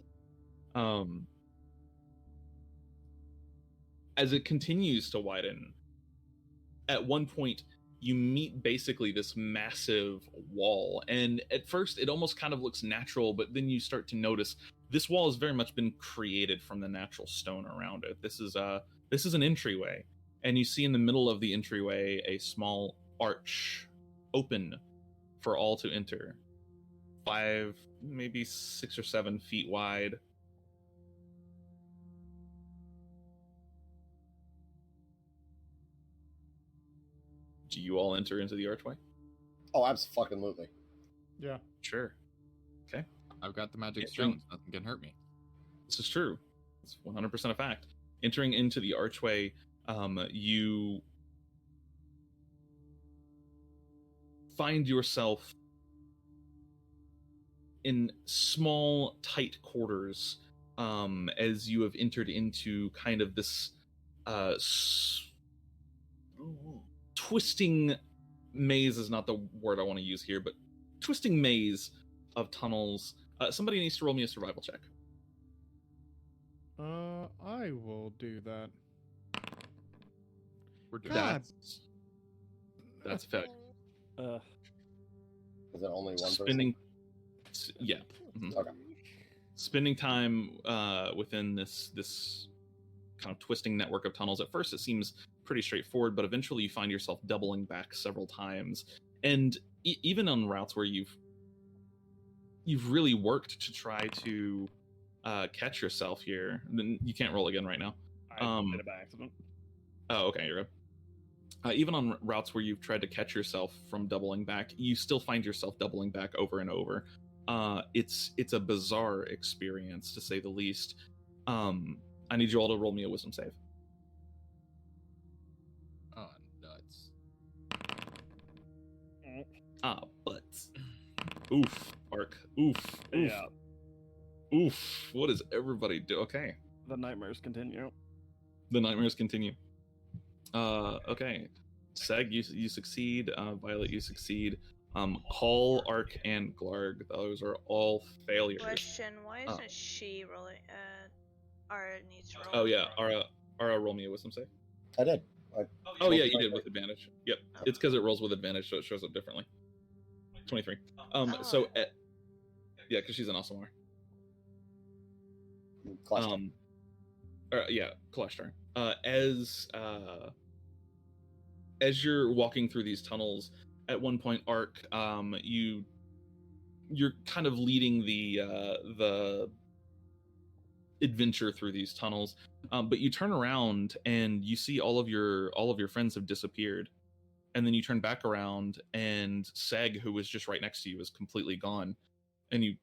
As it continues to widen, at one point you meet basically this massive wall, and at first it almost kind of looks natural, but then you start to notice this wall has very much been created from the natural stone around it. This is an entryway, and you see in the middle of the entryway a small arch open for all to enter, 5, maybe 6 or 7 feet wide. Do you all enter into the archway? Oh, absolutely. Yeah. Sure. I've got the magic Entering- stones. Nothing can hurt me. This is true. It's 100% a fact. Entering into the archway, you find yourself in small, tight quarters, as you have entered into kind of this twisting maze is not the word I want to use here, but twisting maze of tunnels. Somebody needs to roll me a survival check. I will do that. We're doing God. That's a fact. Is it only one Spending, yeah, mhm. Okay. Spending time within this kind of twisting network of tunnels. At first, it seems pretty straightforward, but eventually you find yourself doubling back several times, and even on routes where you've really worked to try to catch yourself here. Then you can't roll again right now. I did it by accident. Oh, okay, you're good. Even on routes where you've tried to catch yourself from doubling back, you still find yourself doubling back over and over. It's a bizarre experience, to say the least. I need you all to roll me a wisdom save. Oh, nuts. Ah, butts. Oof, Ark. Oof. Yeah. Oof. What does everybody do? Okay. The nightmares continue. The nightmares continue. Okay. Seg, you succeed. Violet, you succeed. Call, Ark, and Glarg. Those are all failures. Question: why isn't she rolling? Ara needs to roll. Oh yeah, Ara, roll me a wisdom save. I did. Oh yeah, you did with advantage. Yep, it's because it rolls with advantage, so it shows up differently. 23. So yeah, because she's an awesome war. Cluster. Yeah, Kalashtar. As you're walking through these tunnels, at one point, Ark, you're kind of leading the adventure through these tunnels, but you turn around and you see all of your friends have disappeared, and then you turn back around and Seg, who was just right next to you, is completely gone, and you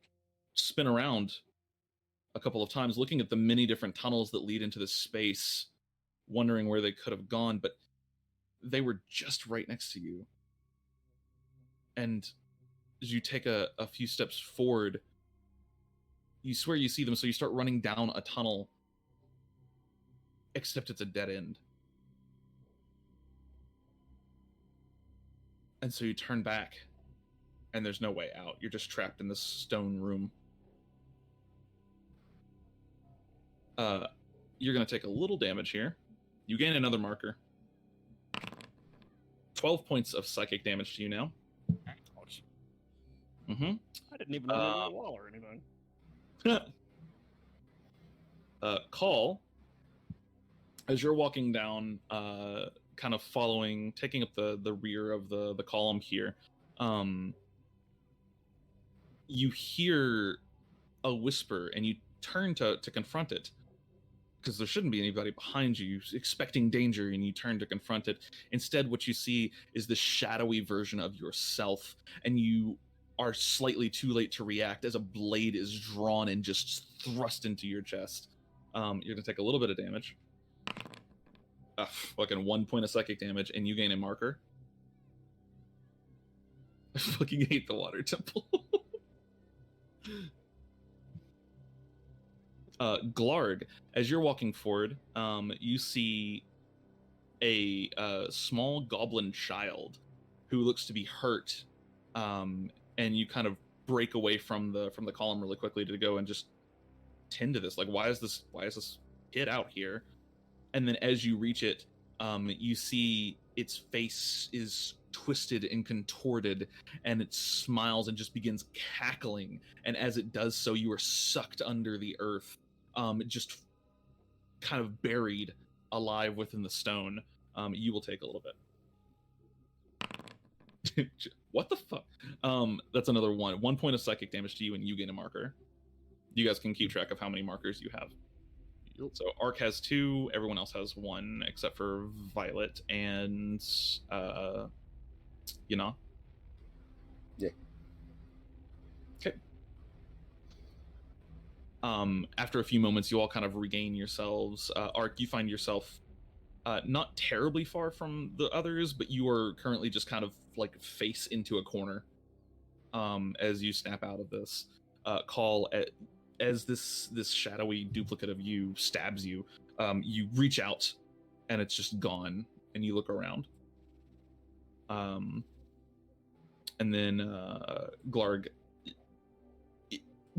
spin around a couple of times looking at the many different tunnels that lead into this space, wondering where they could have gone, but they were just right next to you. And as you take a few steps forward, you swear you see them, so you start running down a tunnel, except it's a dead end. And so you turn back, and there's no way out. You're just trapped in this stone room. You're going to take a little damage here. You gain another marker. 12 points of psychic damage to you now. Ouch. Mm-hmm. I didn't even know there was a wall or anything. Call, as you're walking down, kind of following, taking up the rear of the column here, you hear a whisper, and you turn to confront it, because there shouldn't be anybody behind you, expecting danger, and you turn to confront it. Instead, what you see is this shadowy version of yourself, and you are slightly too late to react as a blade is drawn and just thrust into your chest. You're gonna take a little bit of damage. Fucking 1 point of psychic damage, and you gain a marker. I fucking hate the water temple. Glarg, as you're walking forward, you see a small goblin child who looks to be hurt, and you kind of break away from the column really quickly to go and just tend to this. Like, why is this kid out here? And then as you reach it, you see its face is twisted and contorted, and it smiles and just begins cackling. And as it does so, you are sucked under the earth, just kind of buried alive within the stone. You will take a little bit. What the fuck? That's another 1 point of psychic damage to you, and you gain a marker. You guys can keep track of how many markers you have. So Ark has 2, everyone else has 1, except for Violet and you know. Yeah. Okay. After a few moments, you all kind of regain yourselves. Ark, you find yourself not terribly far from the others, but you are currently just kind of like face into a corner as you snap out of this. Call, as this shadowy duplicate of you stabs you, you reach out and it's just gone, and you look around. And then Glarg,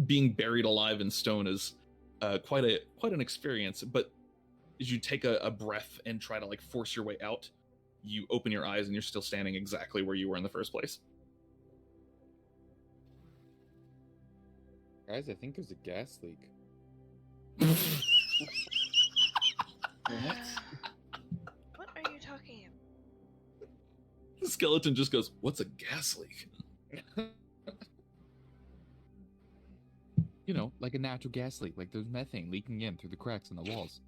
being buried alive in stone is quite an experience, but as you take a breath and try to like force your way out, you open your eyes and you're still standing exactly where you were in the first place. Guys, I think there's a gas leak. What are you talking about? The skeleton just goes, "What's a gas leak?" You know, like a natural gas leak, like there's methane leaking in through the cracks in the walls.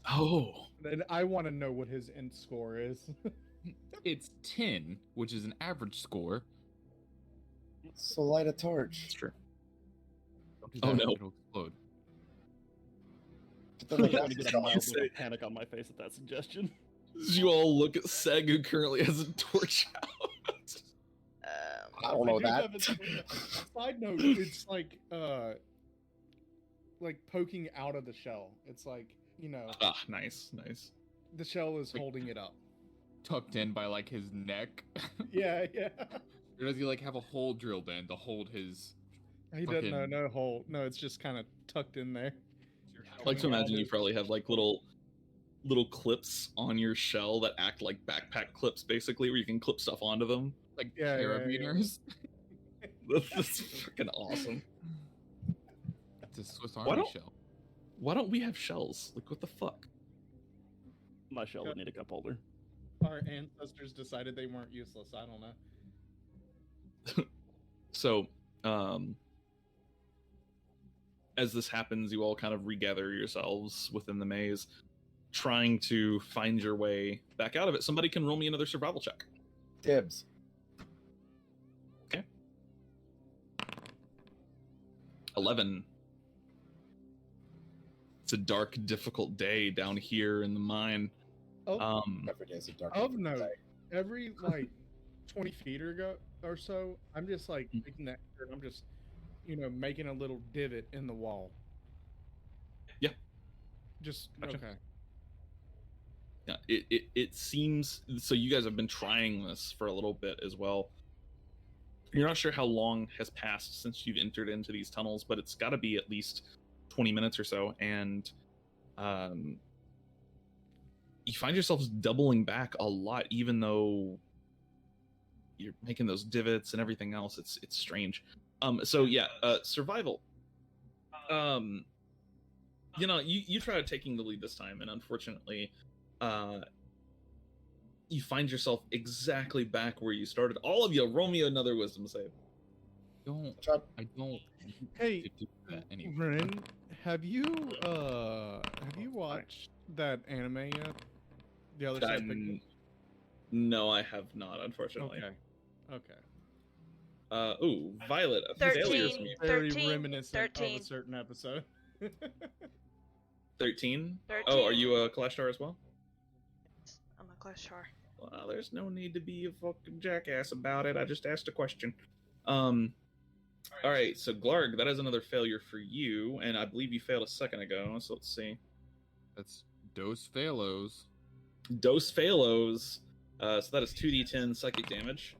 Oh. And I want to know what his int score is. It's 10, which is an average score. So light a torch. It's true. Don't do Oh, that, no. it'll explode. Then I'm the going to gas get a is mild say- little panic on my face at that suggestion. You all look at Seg, who currently has a torch out. I don't know do that. have a side note, it's like poking out of the shell. It's like, Ah, nice. the shell is holding it up. Tucked in by like his neck. Yeah. Or does he like have a hole drilled in to hold his? He doesn't know, Fucking- no hole. No, it's just kind of tucked in there. I like to imagine you probably have like little clips on your shell that act like backpack clips, basically, where you can clip stuff onto them. Like Yeah, yeah, yeah. carabiners? That's freaking awesome. It's a Swiss Why Army don't- shell. Why don't we have shells? Like, what the fuck? My shell would need a cup holder. Our ancestors decided they weren't useless. I don't know. So, as this happens, you all kind of regather yourselves within the maze, trying to find your way back out of it. Somebody can roll me another survival check. Dibs. 11. It's a dark, difficult day down here in the mine. Oh, Every day's a dark of different note, day. every 20 feet or so, I'm just taking that and I'm just, making a little divot in the wall. Yeah. Just Gotcha. okay. Yeah, it seems so. You guys have been trying this for a little bit as well. You're not sure how long has passed since you've entered into these tunnels, but it's got to be at least 20 minutes or so, and you find yourselves doubling back a lot, even though you're making those divots and everything else. It's strange. So yeah, survival. You try taking the lead this time, and unfortunately, you find yourself exactly back where you started. All of you, roll me another wisdom save. I don't. Hey, do that anyway. Ren, have you watched that anime yet? The other side. No, I have not, unfortunately. Okay. Ooh, Violet, a 13. failure from you. Very 13, reminiscent of 13. a certain episode. 13? 13. Oh, are you a Clash Star as well? I'm a Clash Star. Well, there's no need to be a fucking jackass about it. I just asked a question. All right, so Glarg, that is another failure for you, and I believe you failed a second ago. So let's see. That's Dos Phalos. Dos Phalos. So that is 2d10 psychic damage.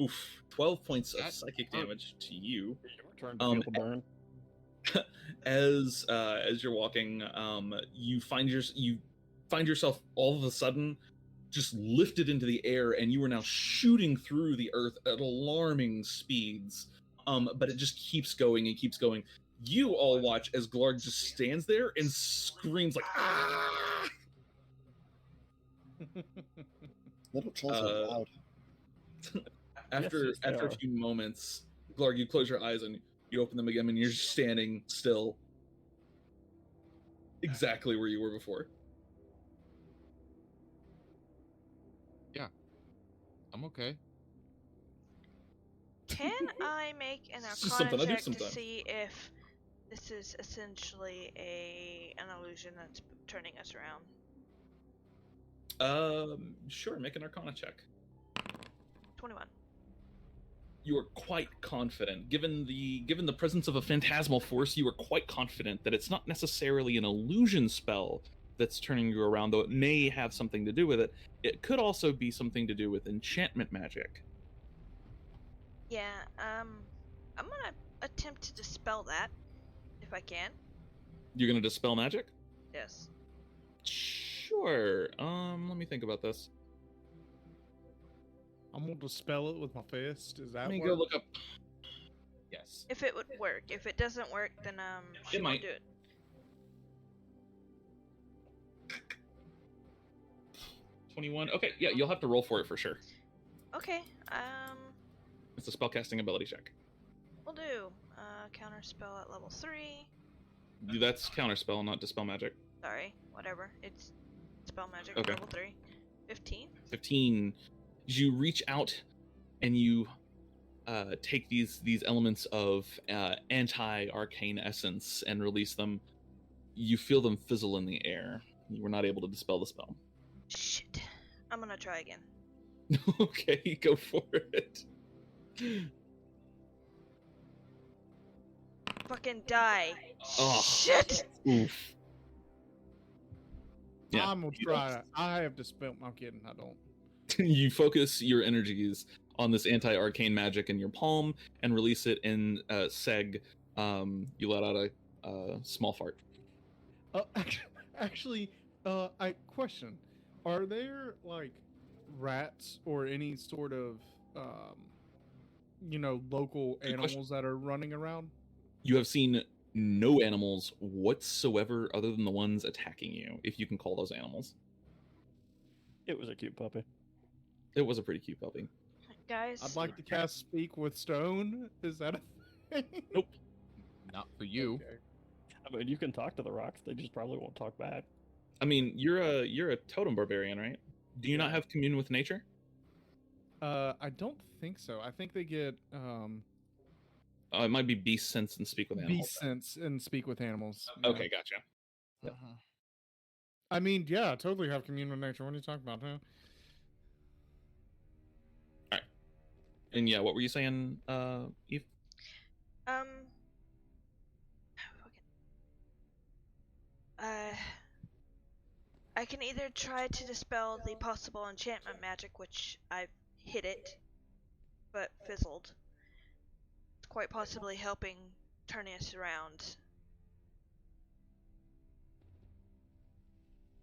Oof, 12 points of That psychic hurt. damage to you. Turn to feel the burn. As you're walking, you find yourself all of a sudden just lifted into the air, and you are now shooting through the earth at alarming speeds. But it just keeps going and keeps going. You all watch as Glarg just stands there and screams like, "Ah!" Little trolls are loud. After yes, they a are. few moments, Glarg, you close your eyes and you open them again, and you're just standing still, exactly where you were before. I'm okay. Can I make an It's just something Arcana I do check to sometimes. see if this is essentially an illusion that's turning us around? Sure, make an Arcana check. 21. You are quite confident, given the presence of a phantasmal force. You are quite confident that it's not necessarily an illusion spell that's turning you around, though it may have something to do with it. It could also be something to do with enchantment magic. Yeah, I'm gonna attempt to dispel that, if I can. You're gonna dispel magic? Yes. Sure. Let me think about this. I'm gonna dispel it with my fist. Is that Let me work? go look up. Yes. If it would work. If it doesn't work, then she It won't might. do it. 21. Okay, yeah, you'll have to roll for it for sure. Okay, It's a spellcasting ability check. we'll do. Counter spell at level 3. That's counterspell, not dispel magic. Sorry, whatever. It's spell magic Okay. level 3. 15. 15. You reach out and you take these elements of anti-arcane essence and release them. you feel them fizzle in the air. You were not able to dispel the spell. Shit. I'm gonna try again. Okay, go for it. Fucking die. Oh. Shit! Oof. Yeah. I'm gonna try it. I have dispelled. I'm kidding. I don't. You focus your energies on this anti-arcane magic in your palm and release it in Seg. You let out a small fart. Actually, I question: are there like rats or any sort of local Good animals question. that are running around? You have seen no animals whatsoever other than the ones attacking you, if you can call those animals. It was a cute puppy. It was a pretty cute puppy. Guys, I'd like to cast Speak with Stone. Is that a thing? Nope. Not for you. Okay. I mean, you can talk to the rocks. They just probably won't talk back. I mean, you're a totem barbarian, right? Do you not have commune with nature? I don't think so. I think they get It might be beast sense and speak with animals. beast sense and speak with animals. Okay, gotcha. Yep. I mean, yeah, I totally have commune with nature. What are you talking about, huh? And yeah, what were you saying, Eve? I can either try to dispel the possible enchantment magic, which I've hit it, but fizzled. It's quite possibly helping turning us around.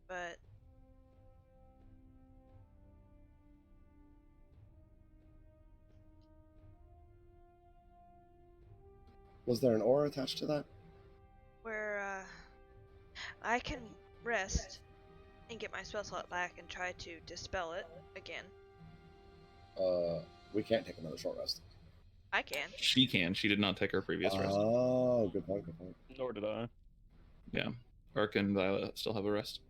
But Was there an aura attached to that? where I can rest and get my spell slot back and try to dispel it again. We can't take another short rest. I can. She can. She did not take her previous rest. Oh, good point, good point. Nor did I. Yeah. Ark and Violet still have a rest.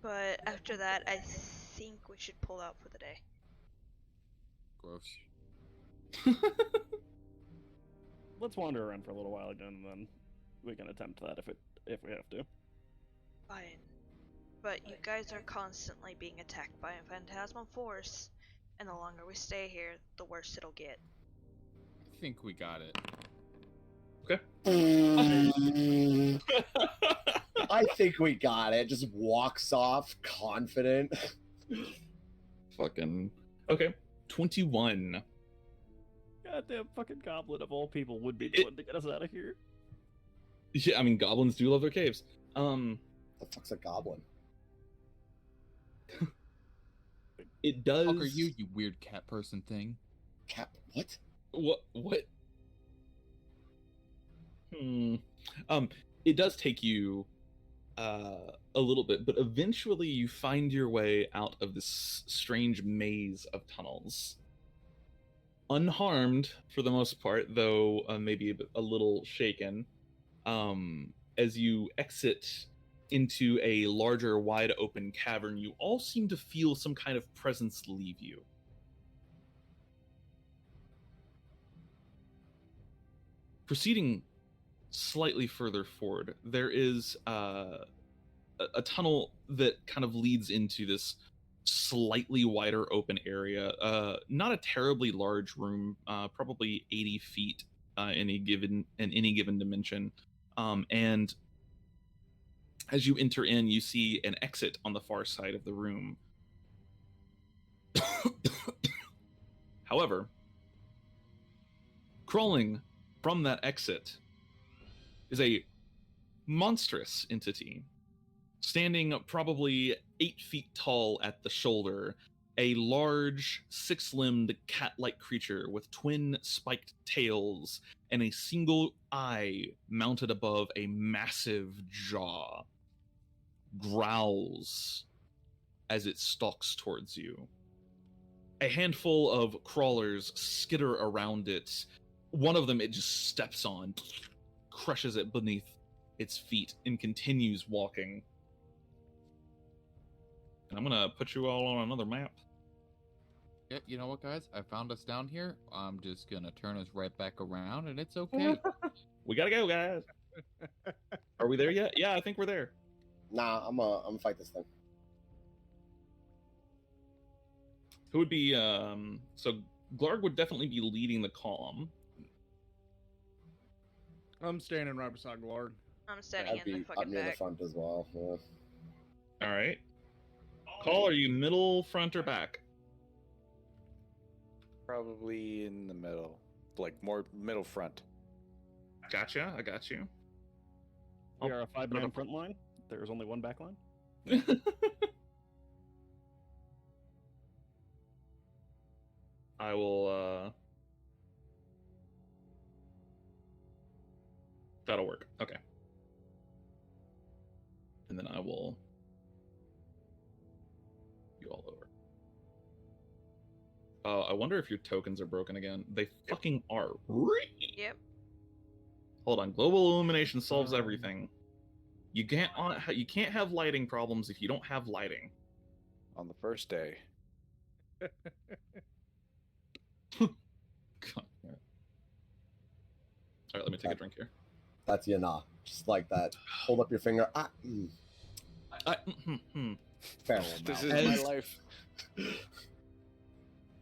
But after that, I think we should pull out for the day. Gross. Let's wander around for a little while again, and then we can attempt that if we have to. Fine. But you guys are constantly being attacked by a phantasmal force, and the longer we stay here, the worse it'll get. I think we got it. I think we got it. Just walks off, confident. Fucking. Okay. 21. Goddamn fucking goblin of all people would be the one to get us out of here. Yeah, I mean, goblins do love their caves. The fuck's a goblin? It does. Fuck are you, you weird cat person thing? Cap? What? What? It does take you a little bit, but eventually you find your way out of this strange maze of tunnels. Unharmed for the most part, though maybe a little shaken. As you exit into a larger, wide open cavern, you all seem to feel some kind of presence leave you. Proceeding slightly further forward, there is a tunnel that kind of leads into this slightly wider open area. Not a terribly large room, probably 80 feet in any given dimension. And as you enter in, you see an exit on the far side of the room. However, crawling from that exit is a monstrous entity, standing probably 8 feet tall at the shoulder, a large, six-limbed cat-like creature with twin spiked tails and a single eye mounted above a massive jaw, growls as it stalks towards you. A handful of crawlers skitter around it. One of them it just steps on, crushes it beneath its feet, and continues walking. And I'm gonna put you all on another map. Yep, you know what, guys? I found us down here. I'm just gonna turn us right back around, and it's okay. We gotta go, guys. Are we there yet? Yeah, I think we're there. Nah, I'm gonna fight this thing. Who would be so Glarg would definitely be leading the column. I'm standing right beside Glarg. I'm standing I'd in the be up fucking near the back. front as well. Yeah. All right. Call, are you middle, front, or back? Probably in the middle, like more middle front. Gotcha, I got you. We are a put it 5-man up- front line. There is only one back line. I will that'll work. Okay. And then I will you all over. I wonder if your tokens are broken again. They fucking are. Yep. Hold on. Global illumination solves everything. You can't have lighting problems if you don't have lighting. On the first day. God. All right, let me take a drink here. That's Yana. Just like that. Hold up your finger. Fair one. This now. is my As- life.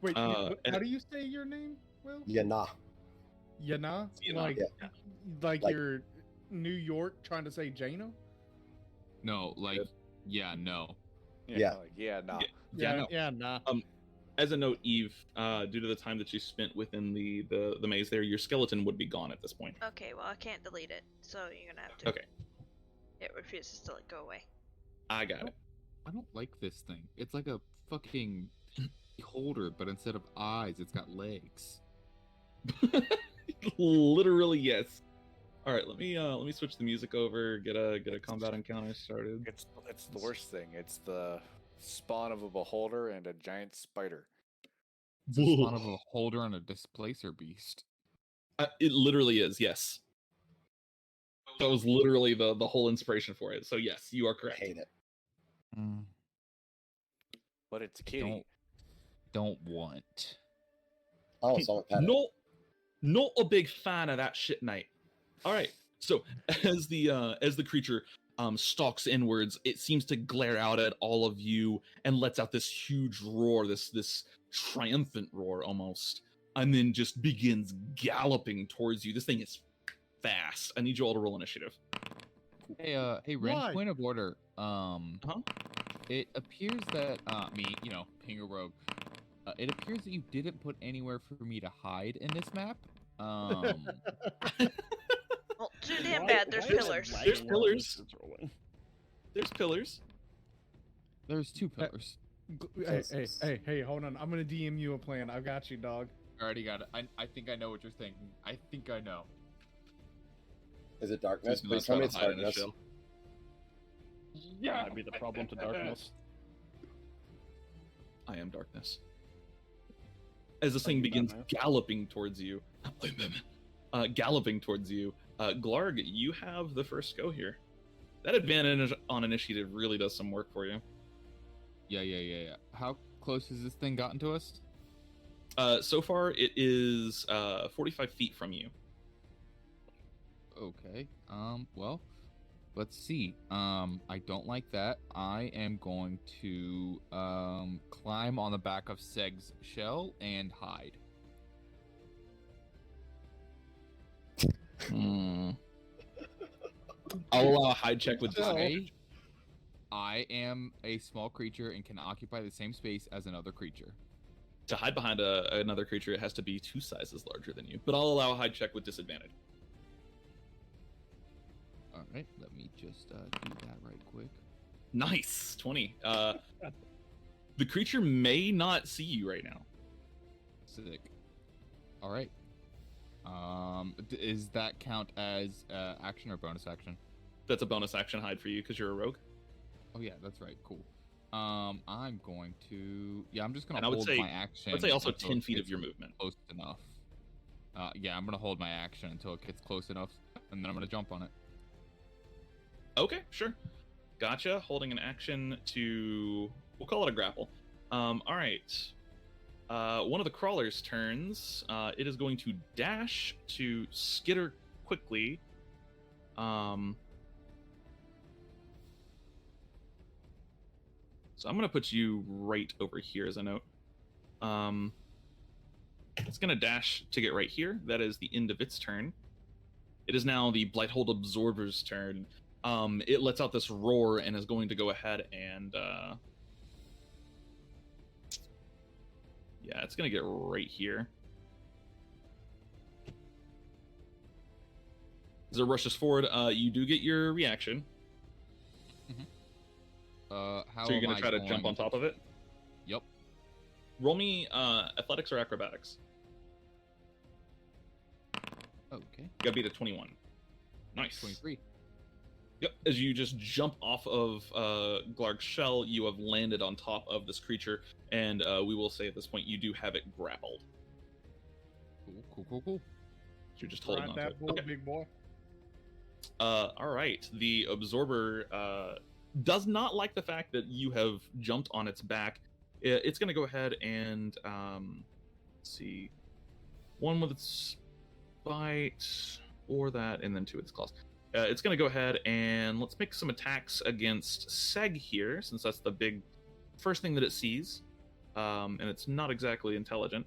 Wait, and- how do you say your name, Will? Yana. Yana? Yana. Like, Yeah. like Like- you're New York trying to say Jano? No, like, Good. yeah, no. Yeah. Like, yeah, nah. Yeah, no. Yeah, nah. As a note, Eve, due to the time that you spent within the maze there, your skeleton would be gone at this point. Okay, well I can't delete it, so you're gonna have to. Okay. It refuses to let go away. I got it. I don't like this thing. It's like a fucking holder, but instead of eyes, it's got legs. Literally, yes. All right, let me switch the music over. Get a combat encounter started. It's the worst thing. It's the spawn of a beholder and a giant spider. It's a spawn of a holder and a displacer beast. It literally is, yes. That was literally the whole inspiration for it. So yes, you are I correct. hate it. But it's a kitty. Don't want. Oh, someone pet it. Not a big fan of that shit, mate. All right. So as the creature stalks inwards, it seems to glare out at all of you and lets out this huge roar, this triumphant roar almost, and then just begins galloping towards you. This thing is fast. I need you all to roll initiative. Hey, Ren, Why? point of order. Uh-huh. It appears that me, being a rogue, it appears that you didn't put anywhere for me to hide in this map. Well, too damn bad. There's Why is it pillars. lagging There's while pillars. this is rolling? There's pillars. There's 2 pillars. Hey, hold on. I'm gonna DM you a plan. I've got you, dog. I already got it. I think I know what you're thinking. I think I know. Is it darkness? Who's Please trying tell me to it's hide in a darkness. shell? Yeah, that'd be the problem to darkness. I am darkness. As this thing you, begins Batman. galloping towards you, Glarg, you have the first go here. That advantage on initiative really does some work for you. Yeah. How close has this thing gotten to us? So far, it is 45 feet from you. Okay. Well, let's see. I don't like that. I am going to climb on the back of Seg's shell and hide. I'll allow a hide check with disadvantage. I am a small creature and can occupy the same space as another creature. To hide behind another creature, it has to be 2 sizes larger than you. But I'll allow a hide check with disadvantage. All right, let me just do that right quick. Nice, 20. The creature may not see you right now. Sick. All right. Is that count as action or bonus action? That's a bonus action hide for you because you're a rogue. Oh yeah, that's right. Cool. I'm going to. Yeah, I'm just gonna And I would hold say- my action. I would say also until 10 it feet of gets your movement. Close enough. Yeah, I'm gonna hold my action until it gets close enough, and then I'm gonna jump on it. Okay, sure. Gotcha. Holding an action to... We'll call it a grapple. All right. One of the crawlers turns. It is going to dash to skitter quickly So I'm gonna put you right over here as a note. It's gonna dash to get right here. That is the end of its turn. It is now the Blighthold Absorber's turn. It lets out this roar and is going to go ahead and yeah, it's gonna get right here. As it rushes forward, you do get your reaction. How So you're am gonna I try to jump on top of it? Yep. Roll me athletics or acrobatics. Okay. Gotta beat a 21. Nice. 23. Yep. As you just jump off of Glarg's shell, you have landed on top of this creature, and we will say at this point you do have it grappled. Cool. So you're just holding Ride on to that it. bull, Okay. big boy. All right. The absorber does not like the fact that you have jumped on its back. It's going to go ahead and let's see, one with its bite, or that, and then two with its claws. It's going to go ahead and let's make some attacks against Seg here, since that's the big first thing that it sees, and it's not exactly intelligent.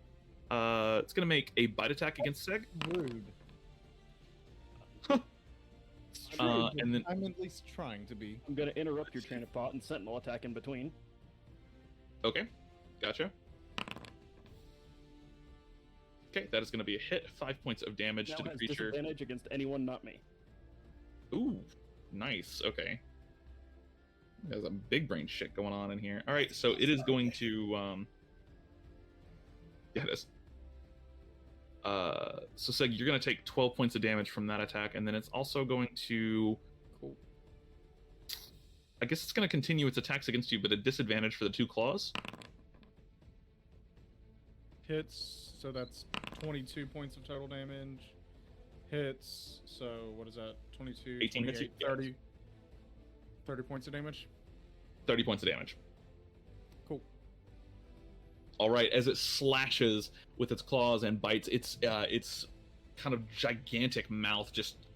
It's going to make a bite attack against Seg. Rude. And then I'm at least trying to be. I'm gonna interrupt your train of thought and sentinel attack in between. okay, gotcha. Okay, that is going to be a hit. 5 points of damage Now to the has creature. disadvantage against anyone not me. Ooh, nice. Okay. There's a big brain shit going on in here. All right, so it is going to yeah, it is. So Seg, you're going to take 12 points of damage from that attack, and then it's also going to, I guess it's going to continue its attacks against you, but at disadvantage for the two claws. Hits, so that's 22 points of total damage. Hits, so what is that? 22, 18 hits 28, you? 30. 30 points of damage. 30 points of damage. Cool. All right, as it slashes with its claws and bites, its kind of gigantic mouth just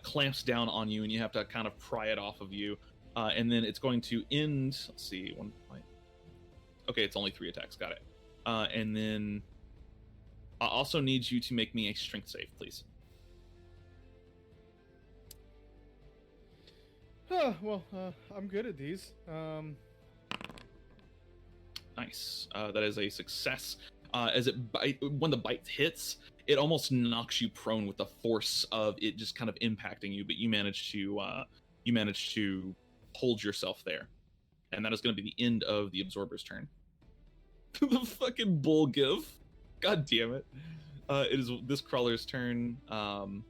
clamps down on you, and you have to kind of pry it off of you. And then it's going to end. Let's see, one point. Okay, it's only 3 attacks. Got it. And then I also need you to make me a strength save, please. Well, I'm good at these. Nice. That is a success. As when the bite hits, it almost knocks you prone with the force of it just kind of impacting you, but you manage to hold yourself there, and that is going to be the end of the absorber's turn. The fucking bull give. God damn it. It is this crawler's turn. Let's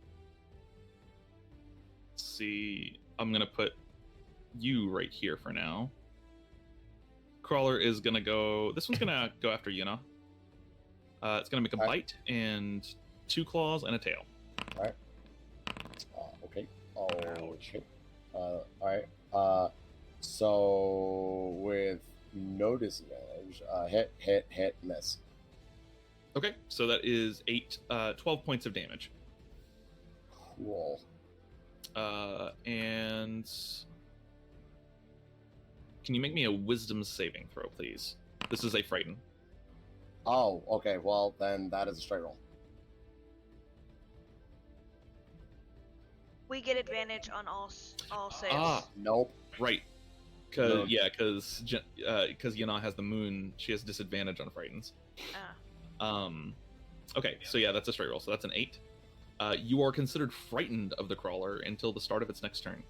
see. I'm gonna put you right here for now. Crawler is gonna go. This one's gonna go after Yuna. It's gonna make a bite and 2 claws and a tail. All right. Okay. Oh shit. All right. So with no disadvantage, hit, miss. Okay, so that is 12 points of damage. Cool. And can you make me a wisdom saving throw, please? This is a frighten. Oh, okay. Well, then that is a straight roll. We get advantage on all saves. Ah, Nope. right. Because Yana has the moon, she has disadvantage on frightens. Ah. Okay, so yeah, that's a straight roll. So that's an 8. You are considered frightened of the crawler until the start of its next turn.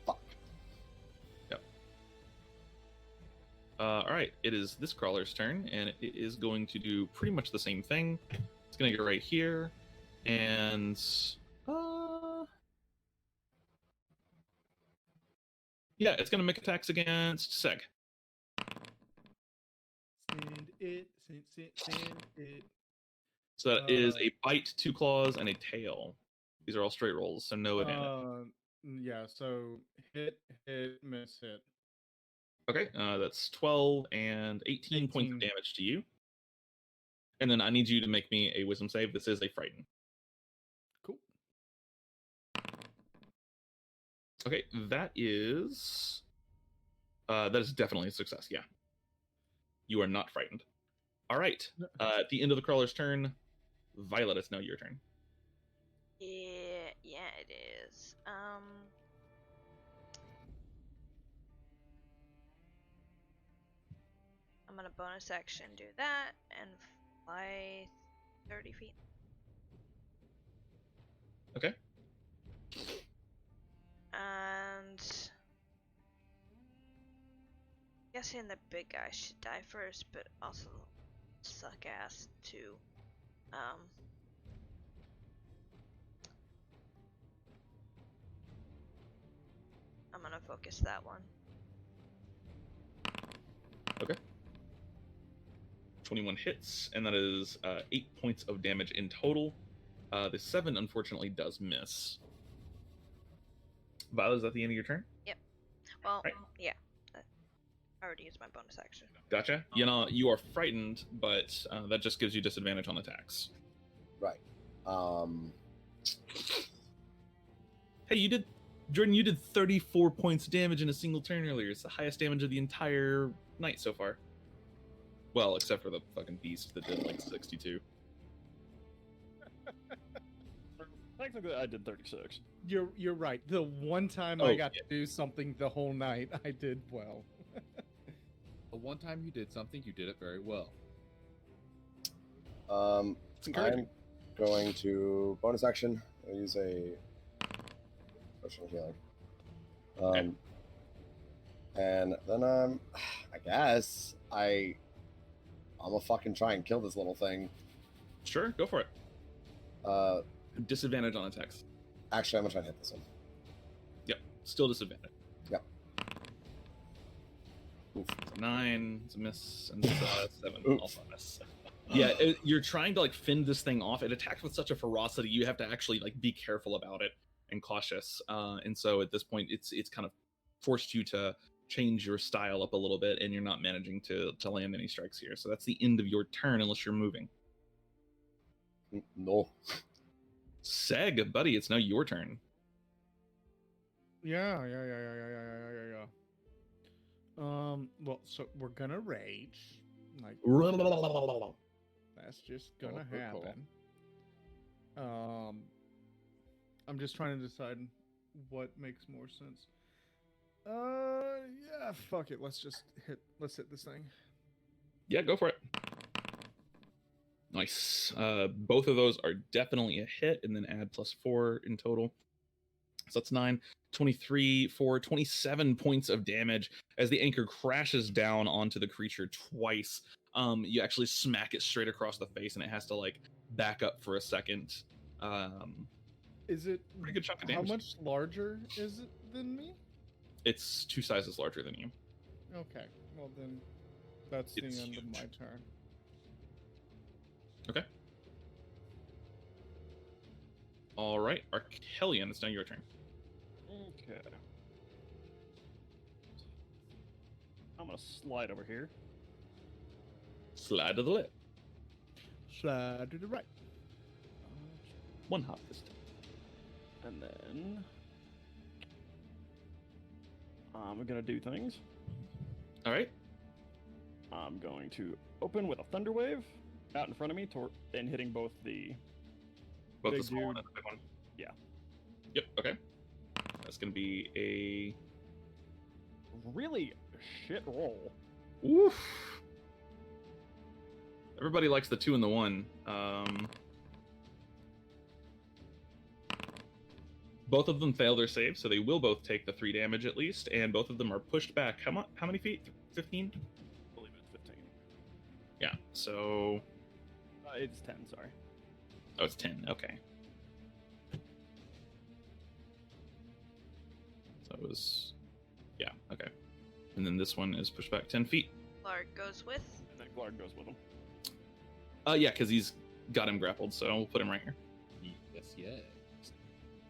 Fuck. Yep. All right, it is this crawler's turn, and it is going to do pretty much the same thing. It's going to get right here, and yeah, it's going to make attacks against Seg. Send it. So that is a bite, 2 claws, and a tail. These are all straight rolls, so no advantage. Yeah, so hit, miss, hit. Okay, that's 12 and 18 points of 18. damage to you. And then I need you to make me a wisdom save. This is a frighten. Cool. Okay, that is definitely a success. Yeah, you are not frightened. All right. At the end of the crawler's turn, Violet, it's now your turn. Yeah, it is. I'm gonna bonus action do that and fly 30 feet. Okay. And guessing the big guy should die first, but also suck ass too. I'm gonna focus that one. Okay. 21 hits, and that is 8 points of damage in total. The 7 unfortunately does miss. Violet, is that the end of your turn? Yep. Well, Right. yeah. I already used my bonus action. Gotcha. You know, you are frightened, but that just gives you disadvantage on attacks. Right. Hey, Jordan, you did 34 points damage in a single turn earlier. It's the highest damage of the entire night so far. Well, except for the fucking beast that did like 62. Technically, I did 36. You're right. The one time Oh, I got to do something the whole night, I did well. The one time you did something, you did it very well. It's encouraging. I'm going to bonus action. I'll use a potion of healing. Okay. And then I guess I'm gonna fucking try and kill this little thing. Sure, go for it. Uh, Disadvantage on attacks. actually, I'm gonna try and hit this one. Yep, still disadvantage. Yep. Oof. 9, it's a miss, and 7, Oof. also a miss. Yeah, you're trying to like fend this thing off. It attacks with such a ferocity. You have to actually like be careful about it and cautious. And so at this point, it's kind of forced you to change your style up a little bit, and you're not managing to land any strikes here. So that's the end of your turn, unless you're moving. No. Seg, buddy, it's now your turn. Yeah. Well, so we're gonna rage. Like, that's just gonna Cool, cool, happen. I'm just trying to decide what makes more sense. Yeah, fuck it. Let's hit this thing. Yeah, go for it. Nice. Both of those are definitely a hit, and then add +4 in total. So that's 9, 23 for 27 points of damage as the anchor crashes down onto the creature twice. You actually smack it straight across the face, and it has to like back up for a second. Is it Pretty good chunk of how damage. much larger is it than me? It's 2 sizes larger than you. Okay, well then, that's the It's end of huge. my turn. Okay. All right, Arcelion, it's now your turn. Okay. I'm gonna slide over here. Slide to the left. Slide to the right. One hop this time. And then I'm gonna do things. All right. I'm going to open with a thunderwave out in front of me, and hitting both the Both big the small one dude. and the big one. Yeah. Yep. Okay. That's gonna be a Really shit roll. oof. Everybody likes the 2 and the 1. Both of them fail their save, so they will both take the 3 damage at least, and both of them are pushed back. How many feet? 15? I believe it's 15. Yeah. So It's 10. Sorry. oh, it's 10. Okay. So it was yeah. Okay. And then this one is pushed back 10 feet. Glarg goes with. And then Glarg goes with him. Yeah, because he's got him grappled, so we'll put him right here. Yes.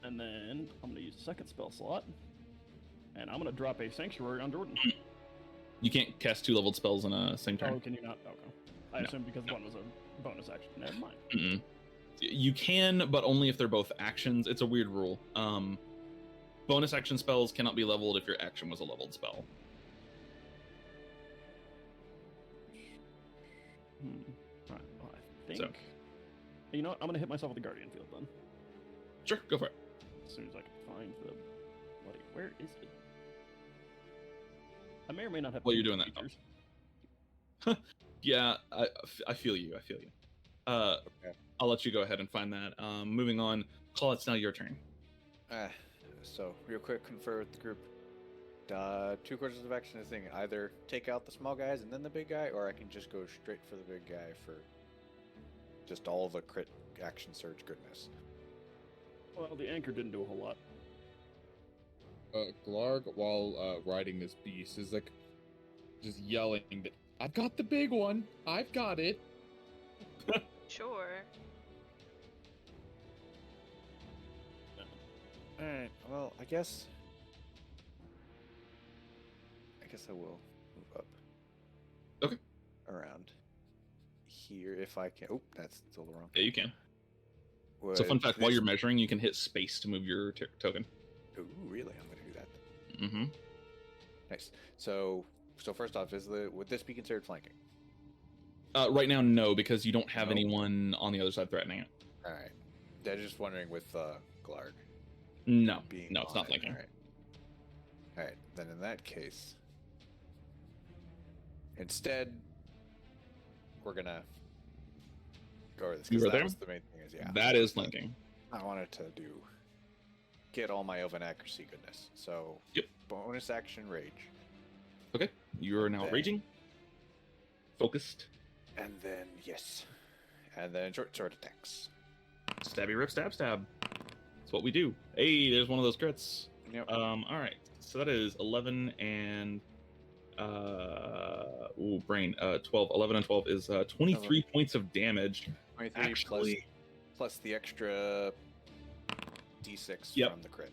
And then I'm gonna use a second spell slot, and I'm gonna drop a sanctuary on Jordan. You can't cast 2 leveled spells in a same turn. Oh, can you not? Okay. I No. assume because one was a bonus action. Never mind. Mm-mm. You can, but only if they're both actions. It's a weird rule. bonus action spells cannot be leveled if your action was a leveled spell. Alright, well, I think... So. You know what? I'm gonna hit myself with the Guardian Field then. Sure, go for it. As soon as I can find the... Where is it? I may or may not have... Well, you're doing that. features. Yeah, I feel you. I feel you. Okay. I'll let you go ahead and find that. Moving on. Claw, it's now your turn. So, real quick, confer with the group. 2 courses of action is thing. Either take out the small guys and then the big guy, or I can just go straight for the big guy for just all the crit action surge goodness. Well, the anchor didn't do a whole lot. Glarg, while riding this beast, is like just yelling that I've got the big one. I've got it. Sure. Alright, well, I guess I will move up. Okay. Around here if I can. Oh, that's still the wrong. Yeah, you can. So, fun fact: while you're measuring, you can hit space to move your token. Ooh, really? I'm going to do that. Mm-hmm. Nice. So first off, would this be considered flanking? Right now, no, because you don't have No. anyone on the other side threatening it. All right. I'm just wondering with Glarg. No, Being no, it's on not it. flanking. All right. Then in that case, instead, we're gonna go over this You because were that there? was the main thing. Yeah, That is flanking. I wanted to get all my elven accuracy goodness. So Yep. bonus action rage, Okay, you are now Okay. raging, focused, and then and then short sword attacks. stabby rip, stab, stab. That's what we do. Hey, there's one of those crits. Yep. All right, so that is 11 and brain. 12. 11 and 12 is 23 points of damage. 23 Actually, plus the extra d6 Yep. from the crit.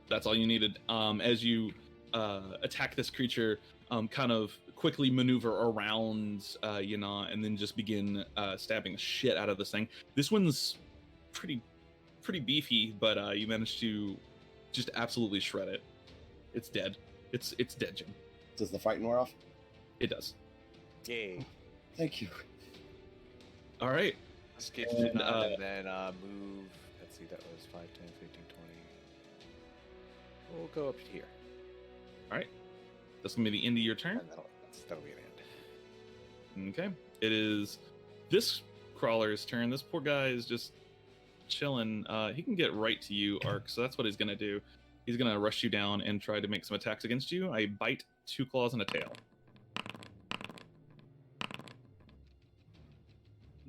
that's all you needed. As you attack this creature, kind of quickly maneuver around Yana, and then just begin stabbing the shit out of this thing. This one's pretty beefy, but you managed to just absolutely shred it. It's dead. It's dead, Jim. Does the fighting wear off? It does. Yay. Thank you. All right. Skip And, and then move. Let's see, that was 5, 10, 15, 20. We'll go up to here. All right. That's gonna be the end of your turn. And that'll be the end. Okay. It is this crawler's turn. This poor guy is just chilling. He can get right to you, Arc. So that's what he's gonna do. He's gonna rush you down and try to make some attacks against you. A bite, 2 claws, and a tail.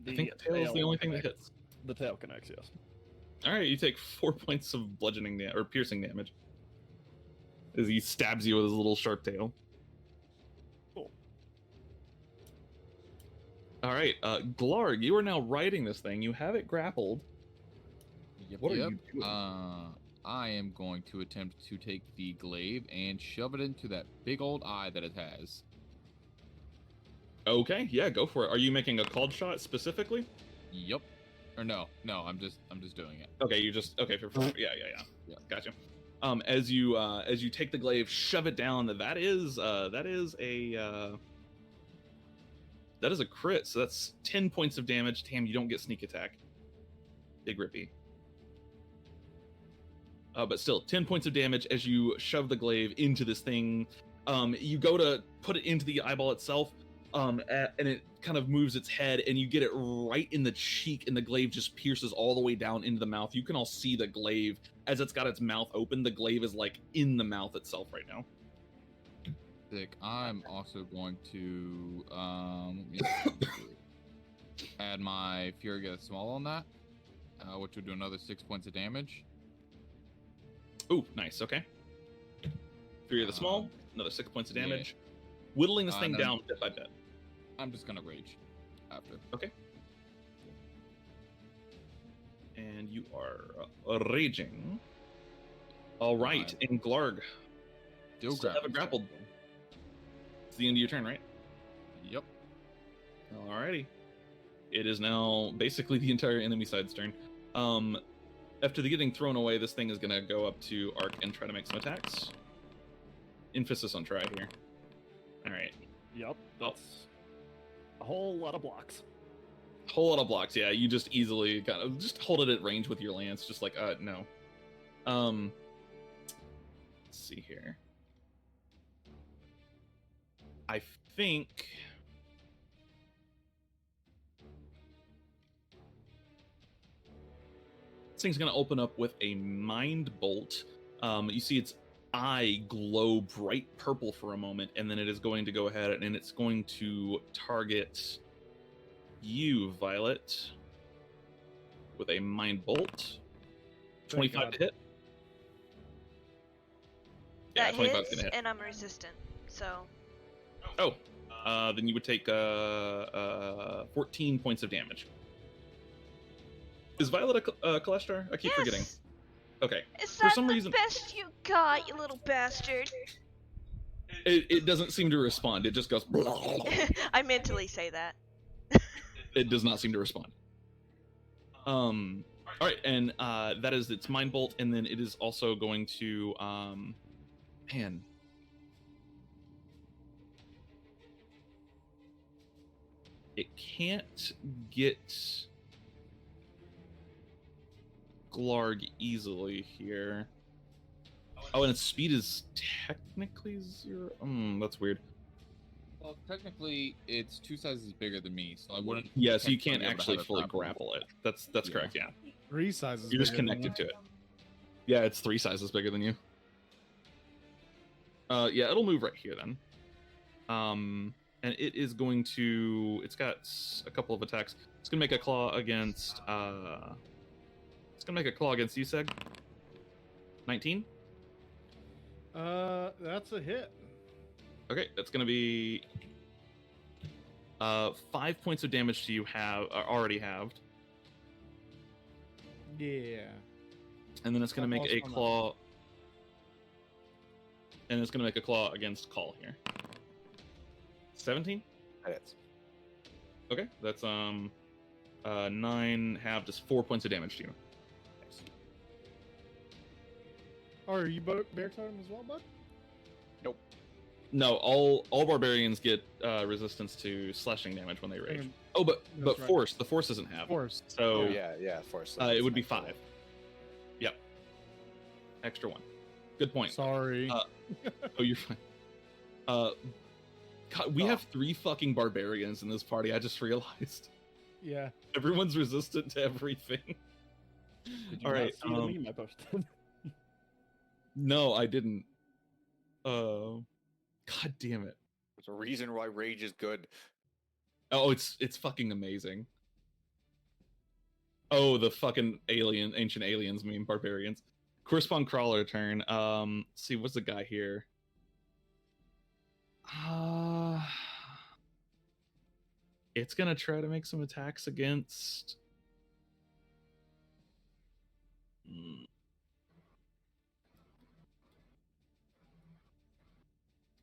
I think the tail is the only thing that hits. The tail connects, yes. All right, you take 4 points of bludgeoning or piercing damage as he stabs you with his little sharp tail. Cool. All right, Glarg, you are now riding this thing. You have it grappled. Yep, What are yep. you doing? I am going to attempt to take the glaive and shove it into that big old eye that it has. Okay, yeah, go for it. Are you making a called shot specifically? Yep. Or no, I'm just doing it. Okay, you just yeah. Gotcha. As you take the glaive, shove it down. That is a crit. So that's 10 points of damage. Damn, you don't get sneak attack. Big rippy. But still, 10 points of damage as you shove the glaive into this thing. You go to put it into the eyeball itself, and it kind of moves its head, and you get it right in the cheek, and the glaive just pierces all the way down into the mouth. You can all see the glaive as it's got its mouth open. The glaive is like in the mouth itself right now. Sick. I'm also going to add my Fury Get Small on that, which will do another 6 points of damage. Ooh, nice. Okay. Fury of the Small, another 6 points of damage. Whittling this thing no. down bit by bit. I'm just gonna rage after. Okay. And you are raging. All right, and Glarg. Still have it grappled. It's the end of your turn, right? Yep. Alrighty. It is now basically the entire enemy side's turn. After the getting thrown away, this thing is gonna go up to Arc and try to make some attacks. Emphasis on try here. All right. Yep, that's a whole lot of blocks. Whole lot of blocks. Yeah, you just easily kind of just hold it at range with your lance, just like no. Let's see here. I think this thing's gonna open up with a mind bolt. You see its eye glow bright purple for a moment, and then it is going to go ahead and it's going to target you, Violet, with a mind bolt. 25 to hit. Yeah, That 25 is hits, gonna hit. and I'm resistant, so Oh, then you would take 14 points of damage. Is Violet a Kalashtar? I keep forgetting. Yes! Okay. Is For that some the reason- best you got, you little bastard? It doesn't seem to respond. It just goes. I mentally say that. It does not seem to respond. All right, and that is its mind bolt, and then it is also going to man. It can't get Glarg easily here. Oh, and its speed is technically 0. That's weird. Well, technically, it's 2 sizes bigger than me, so I wouldn't. Yeah, so you can't technically be able to actually have it fully grapple. grapple it. That's Yeah. correct. Yeah, 3 sizes. you're just bigger than connected you. to it. Yeah, it's 3 sizes bigger than you. Yeah, it'll move right here then. And it is going to. It's got a couple of attacks. It's gonna make a claw against. It's gonna make a claw against you, Seg. 19. That's a hit. Okay, that's gonna be 5 points of damage to you. Already halved, Yeah. and then it's gonna make Also a not- claw. And it's gonna make a claw against Call here. 17. That hits. Okay, that's 9 halved is 4 points of damage to you. Nice. Oh, are you bear totem as well, bud? No, all barbarians get resistance to slashing damage when they rage. Mm, Oh, but that's right. force. The force isn't halved. Force. So Oh yeah, force. it would be 5. Yep. Extra 1. Good point. Sorry. Oh, you're fine. God, we have 3 fucking barbarians in this party. I just realized Yeah. everyone's resistant to everything. Did you All not right, see the meme I posted? No, I didn't. God damn it. There's a reason why rage is good. Oh, it's fucking amazing. Oh, the fucking ancient aliens meme, barbarians. Correspond crawler turn. Let's see, what's the guy here? It's gonna try to make some attacks against.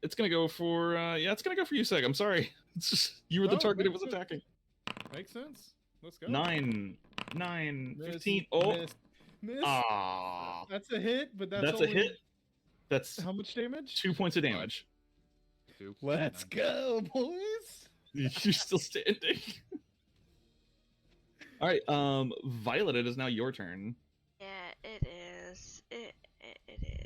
It's gonna go for it's gonna go for you, Seg. I'm sorry. It's just you were the Oh, target it was that's good. attacking. Makes sense. Let's go. 9, Miss, 15. Oh, Miss. ah, That's a hit, but that's that's a only- hit. That's How much damage? 2 points of damage. 2. Let's go, boys. You're still standing. All right, Violet, it is now your turn. Yeah, it is. It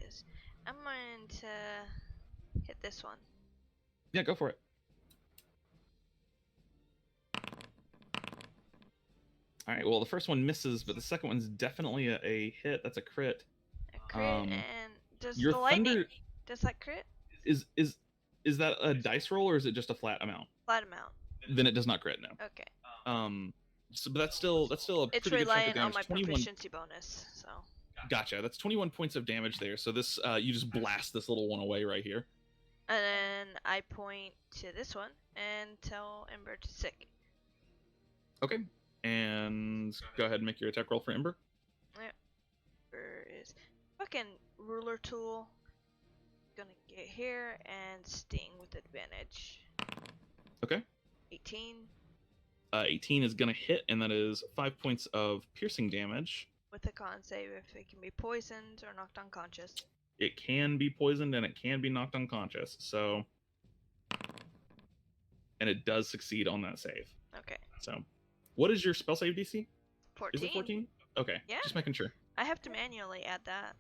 is. I'm going to hit this one. Yeah, go for it. All right, well, the first one misses, but the second one's definitely a hit. That's a crit. A crit, and does Your the lightning thunder does that crit? is that a dice roll or is it just a flat amount? Flat amount. Then it does not crit, no. Okay. So but that's still a It's pretty good chunk of relying damage. on my 21. proficiency bonus, so. Gotcha. That's 21 points of damage there. So this you just blast this little one away right here. And then I point to this one and tell Ember to sick. Okay. And go ahead and make your attack roll for Ember. Ember is fucking ruler tool. Gonna get here and sting with advantage. Okay. 18. 18 is gonna hit, and that is 5 points of piercing damage. with a con save if it can be poisoned or knocked unconscious. It can be poisoned and it can be knocked unconscious. So, and it does succeed on that save. Okay. So, what is your spell save DC? 14. Is it 14? Okay. Yeah. Just making sure. I have to manually add that.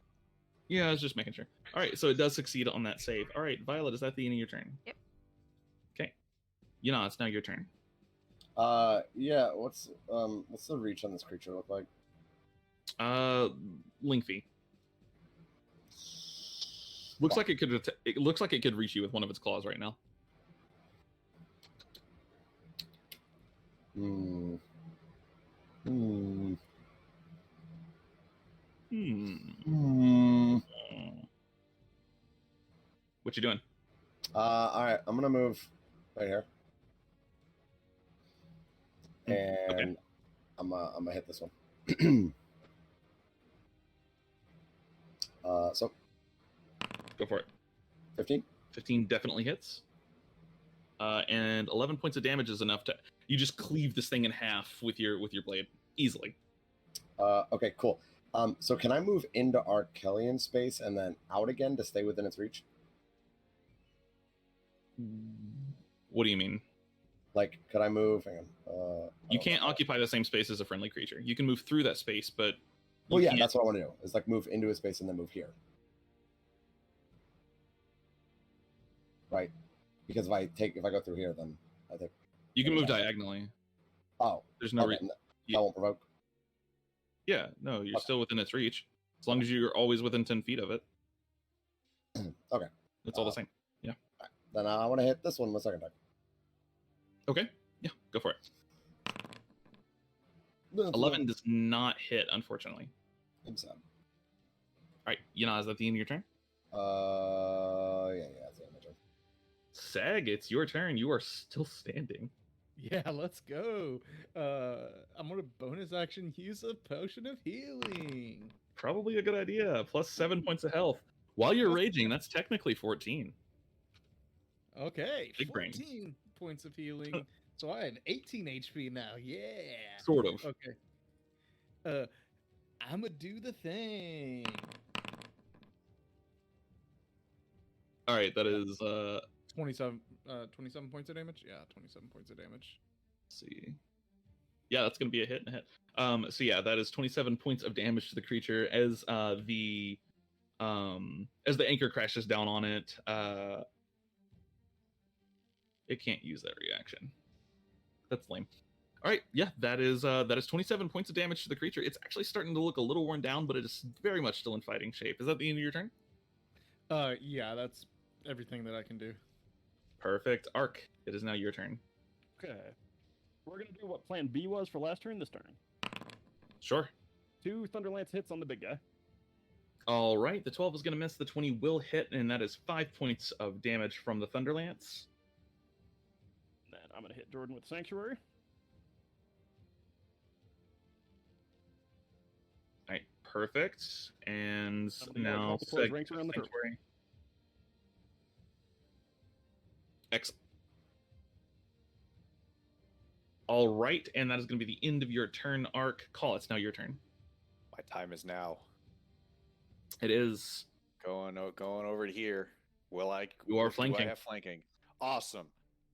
Yeah, I was just making sure. All right, so it does succeed on that save. All right, Violet, is that the end of your turn? Yep. Okay. It's now your turn. Yeah. What's the reach on this creature look like? Lengthy. Looks like it could. It looks like it could reach you with one of its claws right now. Hmm. What you doing? All right. I'm gonna move right here, and Okay. I'm gonna hit this one. So Go for it. 15. 15 definitely hits. And 11 points of damage is enough to. You just cleave this thing in half with your blade easily. Okay, cool. So can I move into Arcelion space and then out again to stay within its reach? What do you mean? Like, could I move? Hang on. You can't occupy the same space as a friendly creature. You can move through that space, but Well, you yeah, can't- that's what I want to do. Is like move into a space and then move here. Right? Because if I go through here, then I think. you can move diagonally. Oh, There's no okay. reason. That won't provoke. Yeah, no, you're Okay. still within its reach as long as you're always within 10 feet of it. Okay. It's all the same. Then I want to hit this one my second time. Okay, yeah, go for it. 11 does not hit, unfortunately. I'm sad. All right, is that the end of your turn? Yeah, that's the end of my turn. Sag, it's your turn. You are still standing. Yeah, let's go. I'm gonna bonus action use a potion of healing. Probably a good idea. Plus 7 points of health. While you're raging, that's technically 14. Okay, Big brain. 14 points of healing. So I have 18 HP now. Yeah. Sort of. Okay. I'ma do the thing. All right, that is 27 points of damage. Yeah, 27 points of damage. let's see. Yeah, that's going to be a hit and a hit. So yeah, that is 27 points of damage to the creature as the anchor crashes down on it. It can't use that reaction. That's lame. All right, yeah, that is 27 points of damage to the creature. It's actually starting to look a little worn down, but it is very much still in fighting shape. Is that the end of your turn? Yeah, that's everything that I can do. Perfect. Arc, it is now your turn. Okay. We're going to do what plan B was for last turn this turn. Sure. 2 Thunderlance hits on the big guy. All right, the 12 is going to miss. The 20 will hit, and that is 5 points of damage from the Thunderlance. Then I'm going to hit Jordan with Sanctuary. All right, perfect. And I'm gonna now call close ranks around the troop. Sanctuary. Excellent. All right, and that is going to be the end of your turn, Arc. Call, it's now your turn. My time is now. It is. Going over to here. You are do I flanking. have flanking? Awesome.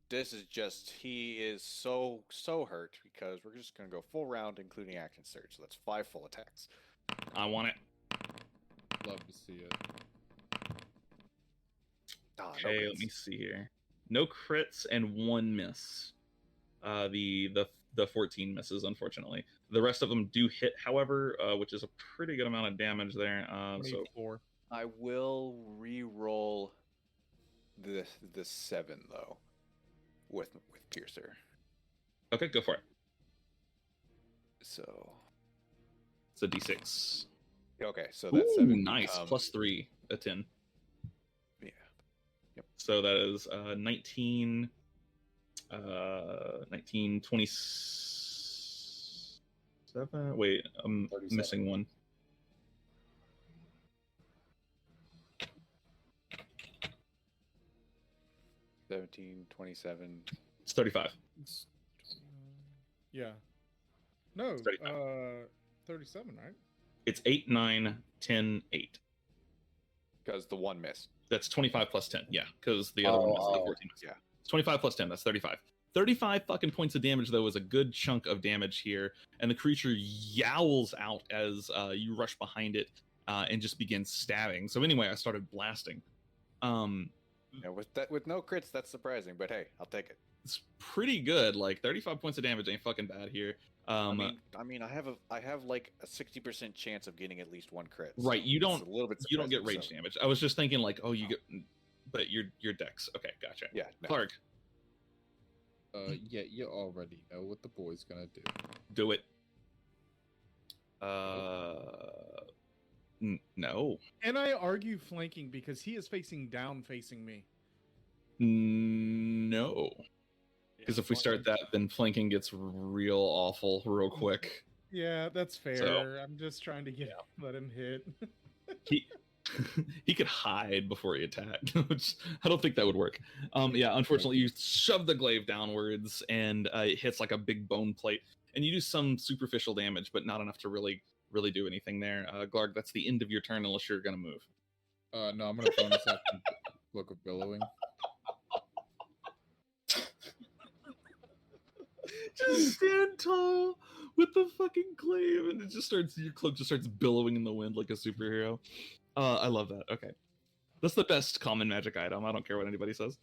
This is just, he is so hurt because we're just going to go full round, including action surge. So that's 5 full attacks. I want it. Love to see it. Ah, no Okay, let crits. me see here. No crits and 1 miss. The 14 misses, unfortunately. The rest of them do hit, however, which is a pretty good amount of damage there. So 24. I will re-roll the 7 though with Piercer. okay, go for it. So It's a d6. okay, so that's Ooh, 7 nice. becomes- Plus 3, a 10. Yeah. Yep. So that is 19, 27. Wait, I'm 37. missing one. — 17, 27. It's 35. Yeah. No, 35. 37, right? It's 8, 9, 10, 8. Because the one missed. That's 25 plus 10. Yeah, because the other one missed the 14. Yeah. It's 25 plus 10. That's 35. 35 fucking points of damage, though, is a good chunk of damage here. And the creature yowls out as you rush behind it and just begins stabbing. So anyway, I started blasting. Yeah, with no crits, that's surprising, but hey, I'll take it. It's pretty good. Like 35 points of damage ain't fucking bad here. I mean, I have like a 60% chance of getting at least one crit. Right, so you don't it's a little bit you don't get surprising, rage so- damage. I was just thinking like, oh, you get, but your dex. Okay, gotcha. Yeah, no. Clark, Yeah, you already know what the boy's gonna do. do it. No. And I argue flanking because he is facing down, facing me. No. Because if we start that, then flanking gets real awful real quick. Yeah, that's fair. So- I'm just trying to let him hit. He could hide before he attacked, which I don't think that would work. Yeah, unfortunately, you shove the glaive downwards, and it hits like a big bone plate, and you do some superficial damage, but not enough to really do anything there. Glarg, that's the end of your turn unless you're gonna move. No, I'm gonna bonus action Book of Billowing. Just stand tall with the fucking glaive, and your cloak just starts billowing in the wind like a superhero. I love that. Okay, that's the best common magic item. I don't care what anybody says.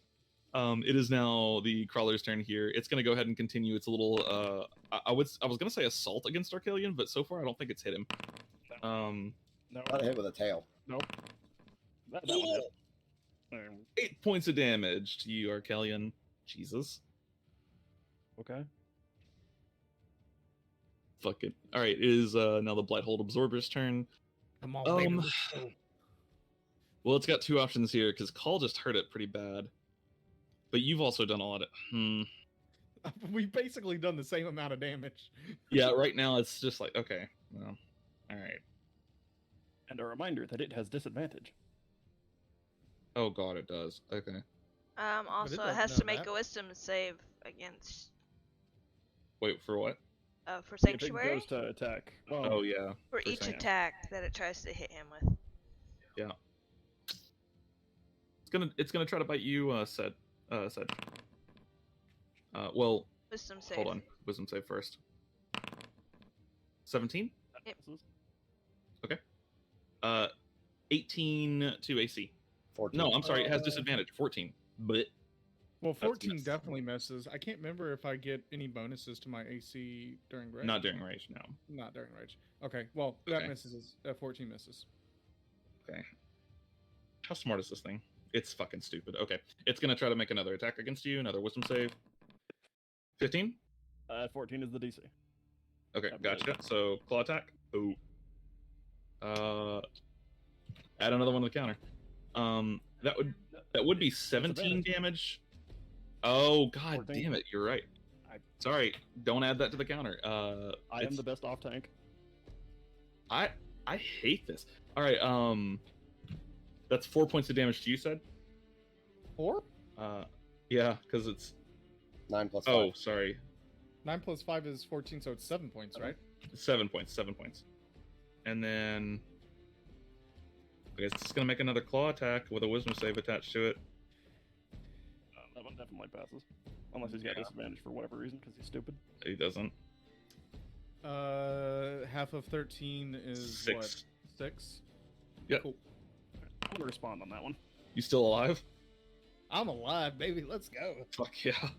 It is now the crawler's turn here. It's gonna go ahead and continue its little. I was gonna say assault against Arcelion, but so far I don't think it's hit him. No. Got hit with a tail. Nope. That one hit. 8 points of damage to you, Arcelion. Jesus. Okay. Fuck it. All right, it is now the Blighthold Absorber's turn. Come on, baby. Let's go. Well, it's got two options here because Call just hurt it pretty bad, but you've also done a lot of. We've basically done the same amount of damage. Yeah, right now it's just like okay, well, all right. And a reminder that it has disadvantage. Oh god, it does. Okay. Also, it doesn't has know to make that. a wisdom save against Wait for what? for If it sanctuary goes to attack. Well, Oh yeah. for for each sanct- attack that it tries to hit him with. It's gonna try to bite you, said. Well, Wisdom save. hold on. Wisdom save first. 17. that misses. 18 to AC. 14. No, I'm sorry. It has disadvantage. 14. But Well, That's 14 miss. definitely misses. I can't remember if I get any bonuses to my AC during rage. not during rage. No. Not during rage. Okay, well, that Okay. misses. 14 misses. Okay. How smart is this thing? It's fucking stupid. Okay. It's gonna try to make another attack against you. Another wisdom save. 15. 14 is the DC. Okay, That gotcha. misses. So claw attack. Oh. Add another one to the counter. That would be 17 Disadvantage. damage. Oh god 14. damn it! You're right. I- Sorry, don't add that to the counter. I am it's- the best off tank. I hate this. All right. That's 4 points of damage to you. Said. 4? Yeah, because it's. 9 plus 5. Oh, sorry. 9 plus 5 is 14, so it's 7 points, right? 7 points. 7 points. And then. I guess it's gonna make another claw attack with a wisdom save attached to it. That one definitely passes. Unless he's got Yeah. disadvantage for whatever reason, because he's stupid. He doesn't. Half of 13 is 6. what? 6? Yep. Cool. I'm gonna respond on that one. You still alive? I'm alive, baby. Let's go. Fuck yeah.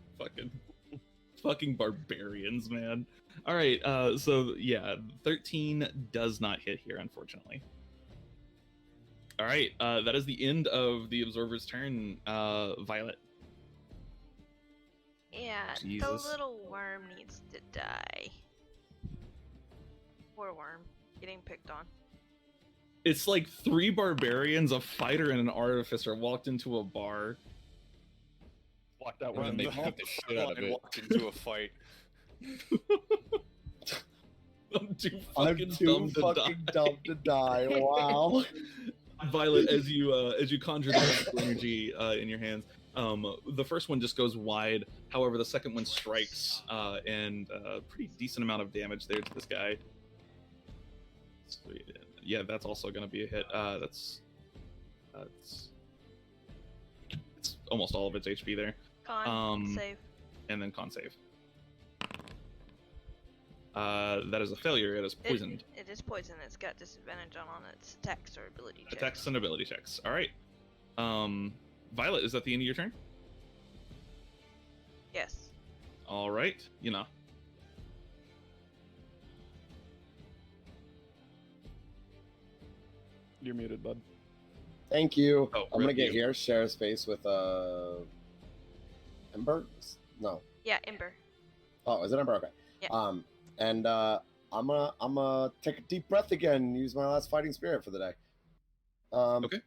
Fucking barbarians, man. All right. So yeah, 13 does not hit here, unfortunately. All right. That is the end of the observer's turn. Violet. Yeah, Jesus. the little worm needs to die. Poor worm, getting picked on. It's like 3 barbarians, a fighter, and an artificer walked into a bar. Walked out And then with they him. beat the shit out of And it. walked into a fight. I'm too I'm fucking too dumb to fucking die. dumb to die. Wow. Violet, as you conjure the energy in your hands, the first one just goes wide. However, the second one strikes, and a pretty decent amount of damage there to this guy. Sweet. Yeah, that's also going to be a hit. That's it's almost all of its HP there. Con save. And then con save. That is a failure. It is poisoned. It is poisoned. It's got disadvantage on its attacks or ability checks. Attacks and ability checks. All right. Violet, is that the end of your turn? Yes. All right. You're muted, bud. Thank you. Oh, I'm gonna rip get you. here, share a space with Ember? No. Yeah, Ember. Oh, is it Ember? Okay. Yeah. And I'm gonna take a deep breath again and use my last fighting spirit for the day. Okay.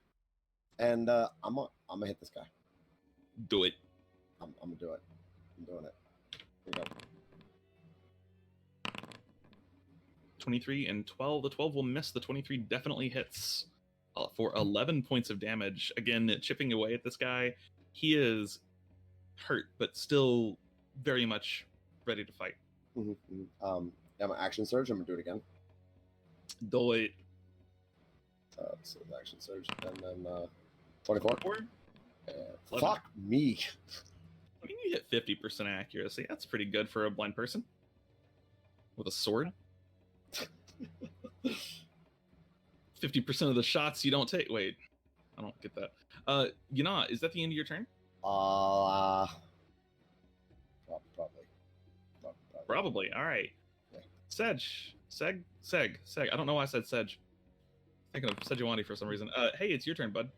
And I'm gonna hit this guy. Do it. I'm gonna do it. I'm doing it. Here we go. 23 and 12. The 12 will miss. The 23 definitely hits for 11 points of damage. Again, chipping away at this guy. He is hurt, but still very much ready to fight. Yeah, my action surge. I'm gonna do it again. Do it. So action surge, and then 24. Eleven. Fuck me. I mean, you hit 50% accuracy. That's pretty good for a blind person. With a sword. 50% of the shots you don't take. Wait, I don't get that. Yana, is that the end of your turn? Probably. All right. Yeah. Seg. I don't know why I said Seg. Thinking of Sejuani for some reason. Hey, it's your turn, bud.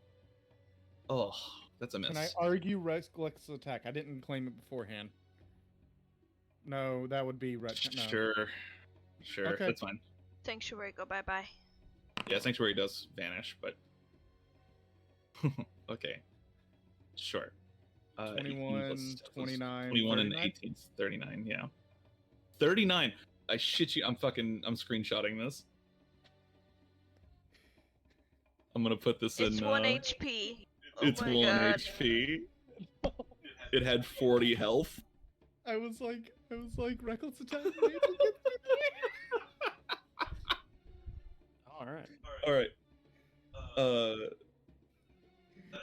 Oh, that's a miss. Can I argue reckless attack? I didn't claim it beforehand. No, that would be no. Sure. Okay. That's fine. Sanctuary, go bye-bye. Yeah, Sanctuary does vanish, but... okay. Sure. 21, 29, 21 and 39? 18, 39, yeah. 39! I shit you, I'm screenshotting this. I'm gonna put this It's in... 1 HP. Oh it's my 1 God. HP. It had 40 health. I was like, reckless attack. All right. Alright.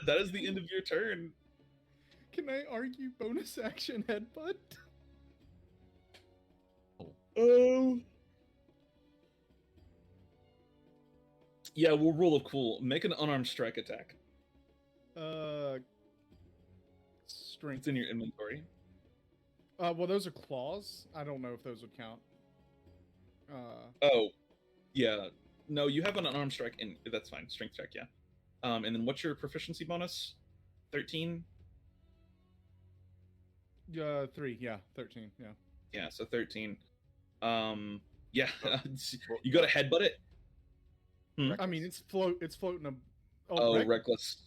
That is the end of your turn. Can I argue bonus action headbutt? Oh. Yeah, we'll roll a cool. Make an unarmed strike attack. Strength. It's in your inventory. Well, those are claws. I don't know if those would count. Oh, yeah. No, you have an unarmed strike, and that's fine. Strength check, yeah. And then what's your proficiency bonus? 13? 3. Yeah, 13. Yeah. Yeah, so 13. Yeah, you got to headbutt it. I mean, it's floating. Oh, reckless,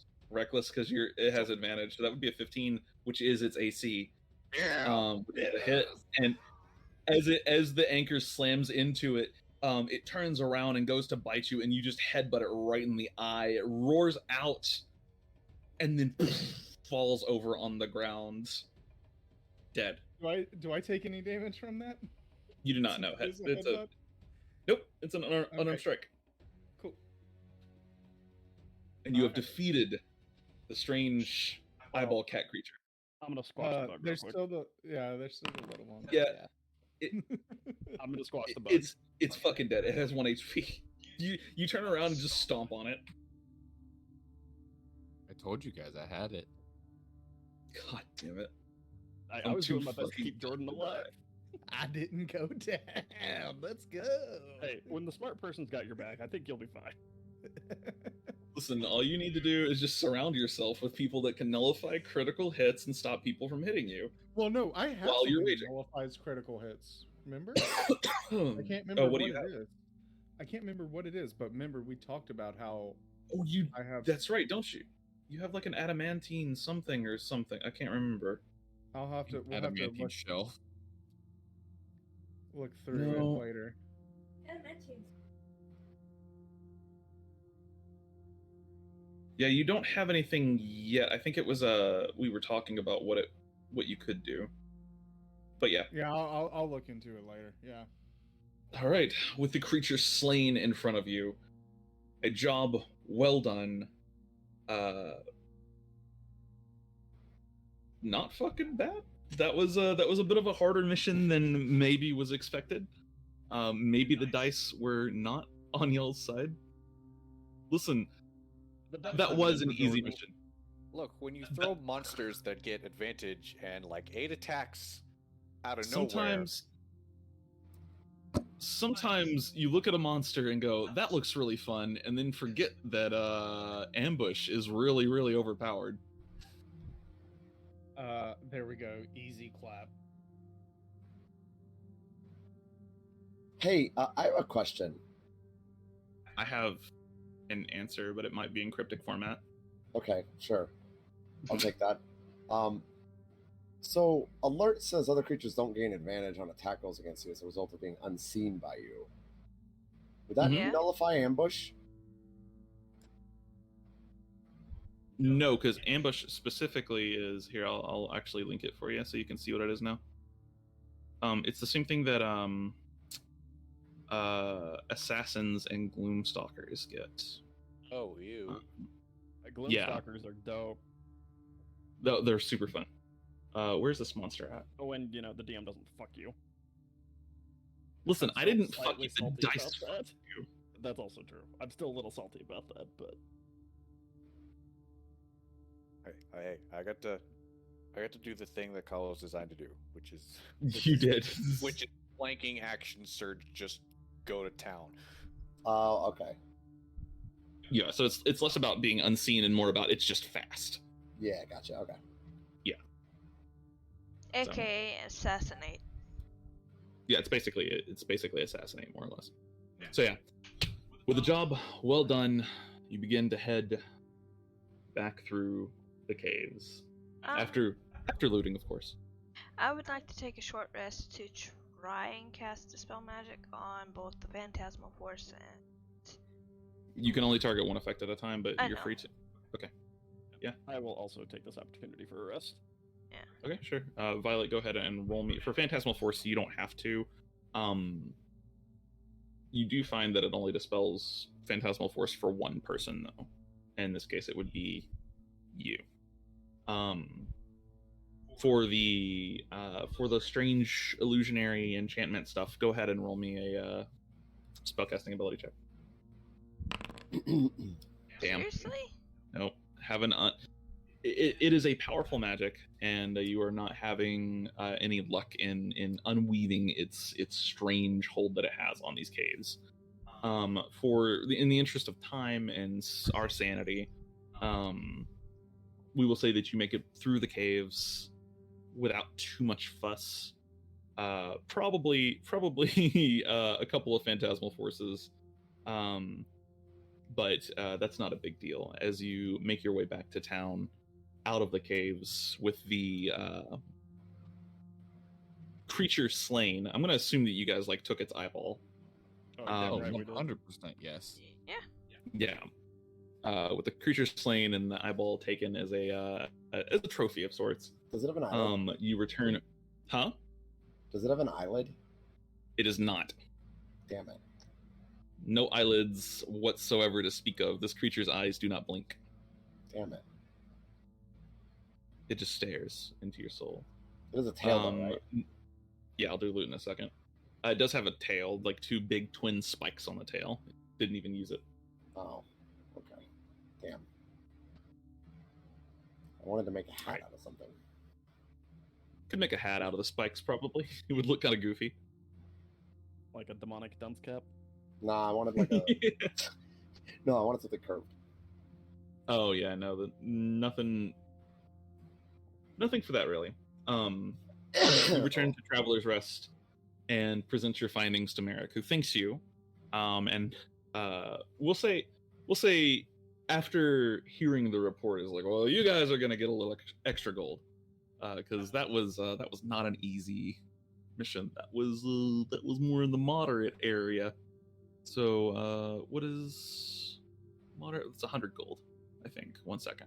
because it has advantage. So that would be a 15, which is its AC. Yeah. Hit, and as the anchor slams into it, it turns around and goes to bite you, and you just headbutt it right in the eye. It roars out, and then falls over on the ground, dead. Do I take any damage from that? You do not know. Is it It's headbutt? Nope. It's an unarmed strike. Cool. And you have defeated the strange eyeball cat creature. I'm gonna squash the bug. There's real still the little one. Yeah. I'm gonna squash the bug. It's fucking dead. It has 1 HP. You turn around and just stomp on it. I told you guys I had it. God damn it. I was doing my best to keep Jordan alive. I didn't go down. Let's go. Hey, when the smart person's got your back, I think you'll be fine. Listen, all you need to do is just surround yourself with people that can nullify critical hits and stop people from hitting you. Well, no, I have While you're something that raging. nullifies critical hits. Remember? I can't remember what what do you it have? is. I can't remember what it is, but remember we talked about how Oh, I have. that's right, don't you? You have like an adamantine something or something. I can't remember. I'll have to. We'll have to Adamantine shell. look through No. it later. Yeah, you don't have anything yet. I think it was we were talking about what you could do. But yeah. Yeah, I'll look into it later. Yeah. All right, with the creature slain in front of you, a job well done. Not fucking bad. That was a bit of a harder mission than maybe was expected. Maybe the dice were not on y'all's side. Listen, that was an easy mission. Look, when you throw monsters that get advantage and like 8 attacks out of nowhere. Sometimes you look at a monster and go, that looks really fun, and then forget that ambush is really, really overpowered. There we go. Easy clap. Hey, I have a question. I have an answer, but it might be in cryptic format. Okay, sure. I'll take that. So, alert says other creatures don't gain advantage on attack rolls against you as a result of being unseen by you. Would that Yeah. nullify ambush? No, because ambush specifically is here. I'll actually link it for you so you can see what it is now. It's the same thing that assassins and gloomstalkers get. Oh, ew. Gloomstalkers are dope. They're super fun. Where's this monster at? When the DM doesn't fuck you. Listen, I still didn't fuck slightly you. The salty dice about fucked that. you. That's also true. I'm still a little salty about that, but I got to do the thing that Carlos designed to do, which is You did. which is flanking action surge. Just go to town. Oh, okay. Yeah, so it's less about being unseen and more about it's just fast. Yeah, gotcha. Okay. AKA assassinate. Yeah, it's basically assassinate more or less. So yeah, with the job well done, you begin to head back through the caves after looting, of course. I would like to take a short rest to try and cast Dispel Magic on both the Phantasmal Force and... You can only target one effect at a time, but I you're know. free to. Okay. I will also take this opportunity for a rest. Okay, sure. Violet, go ahead and roll me for Phantasmal Force. You don't have to. You do find that it only dispels Phantasmal Force for one person, though. In this case, it would be you. For the strange illusionary enchantment stuff, go ahead and roll me a spellcasting ability check. Damn. Seriously? Nope. It is a powerful magic, and you are not having any luck in unweaving its strange hold that it has on these caves. In the interest of time and our sanity, we will say that you make it through the caves without too much fuss. Probably a couple of phantasmal forces, but that's not a big deal. As you make your way back to town, out of the caves with the creature slain. I'm gonna assume that you guys took its eyeball. Oh, right, we did. 100% yes. Yeah. Yeah. With the creature slain and the eyeball taken as a trophy of sorts. Does it have an eyelid? You return. Huh? Does it have an eyelid? It is not. Damn it. No eyelids whatsoever to speak of. This creature's eyes do not blink. Damn it. It just stares into your soul. It has a tail, though, right? Yeah, I'll do loot in a second. It does have a tail, like two big twin spikes on the tail. Didn't even use it. Oh, okay. Damn. I wanted to make a hat out of something. Could make a hat out of the spikes, probably. It would look kind of goofy. Like a demonic dunce cap. Nah, I wanted like a... No, I wanted something curved. Oh yeah, no, nothing for that really. You return to Traveler's Rest and present your findings to Merrick, who thanks you. And we'll say after hearing the report is like, well, you guys are gonna get a little extra gold, because that was not an easy mission. That was more in the moderate area. So what is moderate? It's 100 gold, I think. 1 second.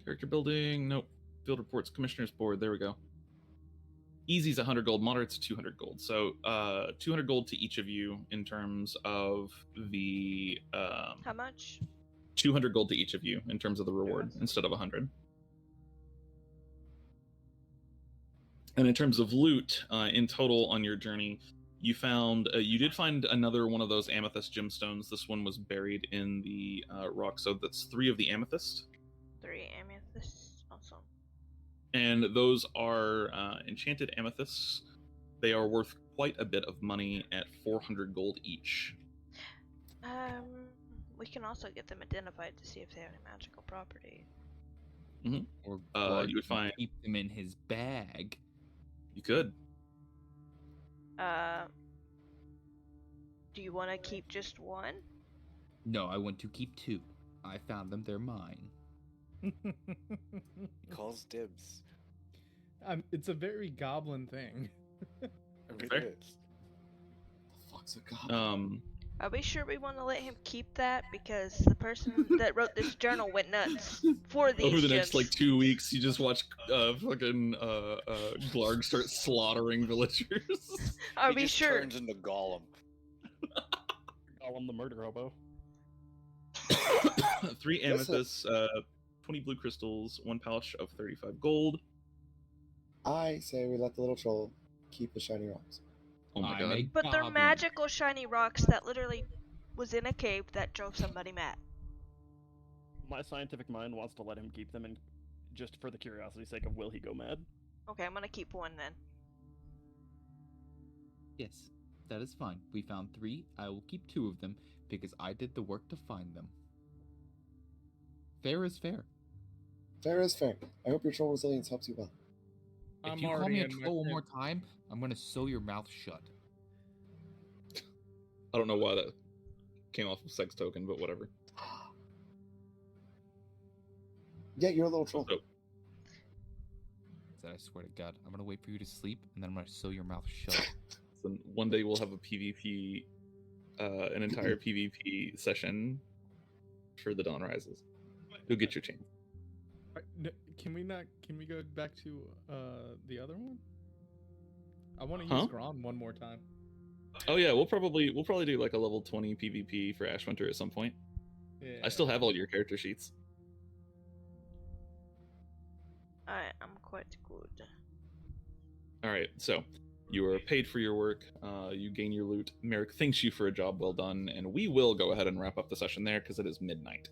Character building. Nope. Field reports. Commissioner's board. There we go. Easy's 100 gold, moderate's 200 gold. So 200 gold to each of you in terms of the How much? 200 gold to each of you in terms of the reward instead of 100. And in terms of loot, in total on your journey, you found you did find another one of those amethyst gemstones. This one was buried in the rock, so that's 3 of the amethyst. 3 amethysts. Awesome. And those are enchanted amethysts. They are worth quite a bit of money at 400 gold each. We can also get them identified to see if they have any magical property. Or You would find keep them in his bag. you could. Do you want to keep just one? No, I want to keep 2. I found them. They're mine. Calls dibs. It's a very goblin thing. I mean, Fair. it is. The fuck's a goblin? Are we sure we want to let him keep that? Because the person that wrote this journal went nuts for these Over the next gems. like 2 weeks, you just watch fucking Glarg start slaughtering villagers. Are He we just sure? turns into Gollum. Call him the murder hobo. 3 amethysts, 20 blue crystals, 1 pouch of 35 gold. I say we let the little troll keep the shiny rocks. Oh my I'm god. a But they're goblin. magical shiny rocks that literally was in a cave that drove somebody mad. My scientific mind wants to let him keep them, and just for the curiosity's sake of will he go mad? Okay, I'm gonna keep 1 then. Yes, that is fine. We found 3. I will keep 2 of them because I did the work to find them. Fair is fair. Fair is fair. I hope your troll resilience helps you well. If you call me a troll one more time, I'm gonna sew your mouth shut. I don't know why that came off of sex token, but whatever. Yeah, you're a little troll. So, Said I swear to God, I'm gonna wait for you to sleep, and then I'm gonna sew your mouth shut. so one day we'll have a PvP, an entire PvP session for the Dawn Rises. You'll get your chance. Can we go back to the other one? I want to Huh? use Gron one more time. Oh yeah, we'll probably do like a level 20 PvP for Ashwinter at some point. Yeah. I still have all your character sheets. I am quite good. All right, so you are paid for your work. You gain your loot. Merrick thanks you for a job well done, and we will go ahead and wrap up the session there because it is midnight.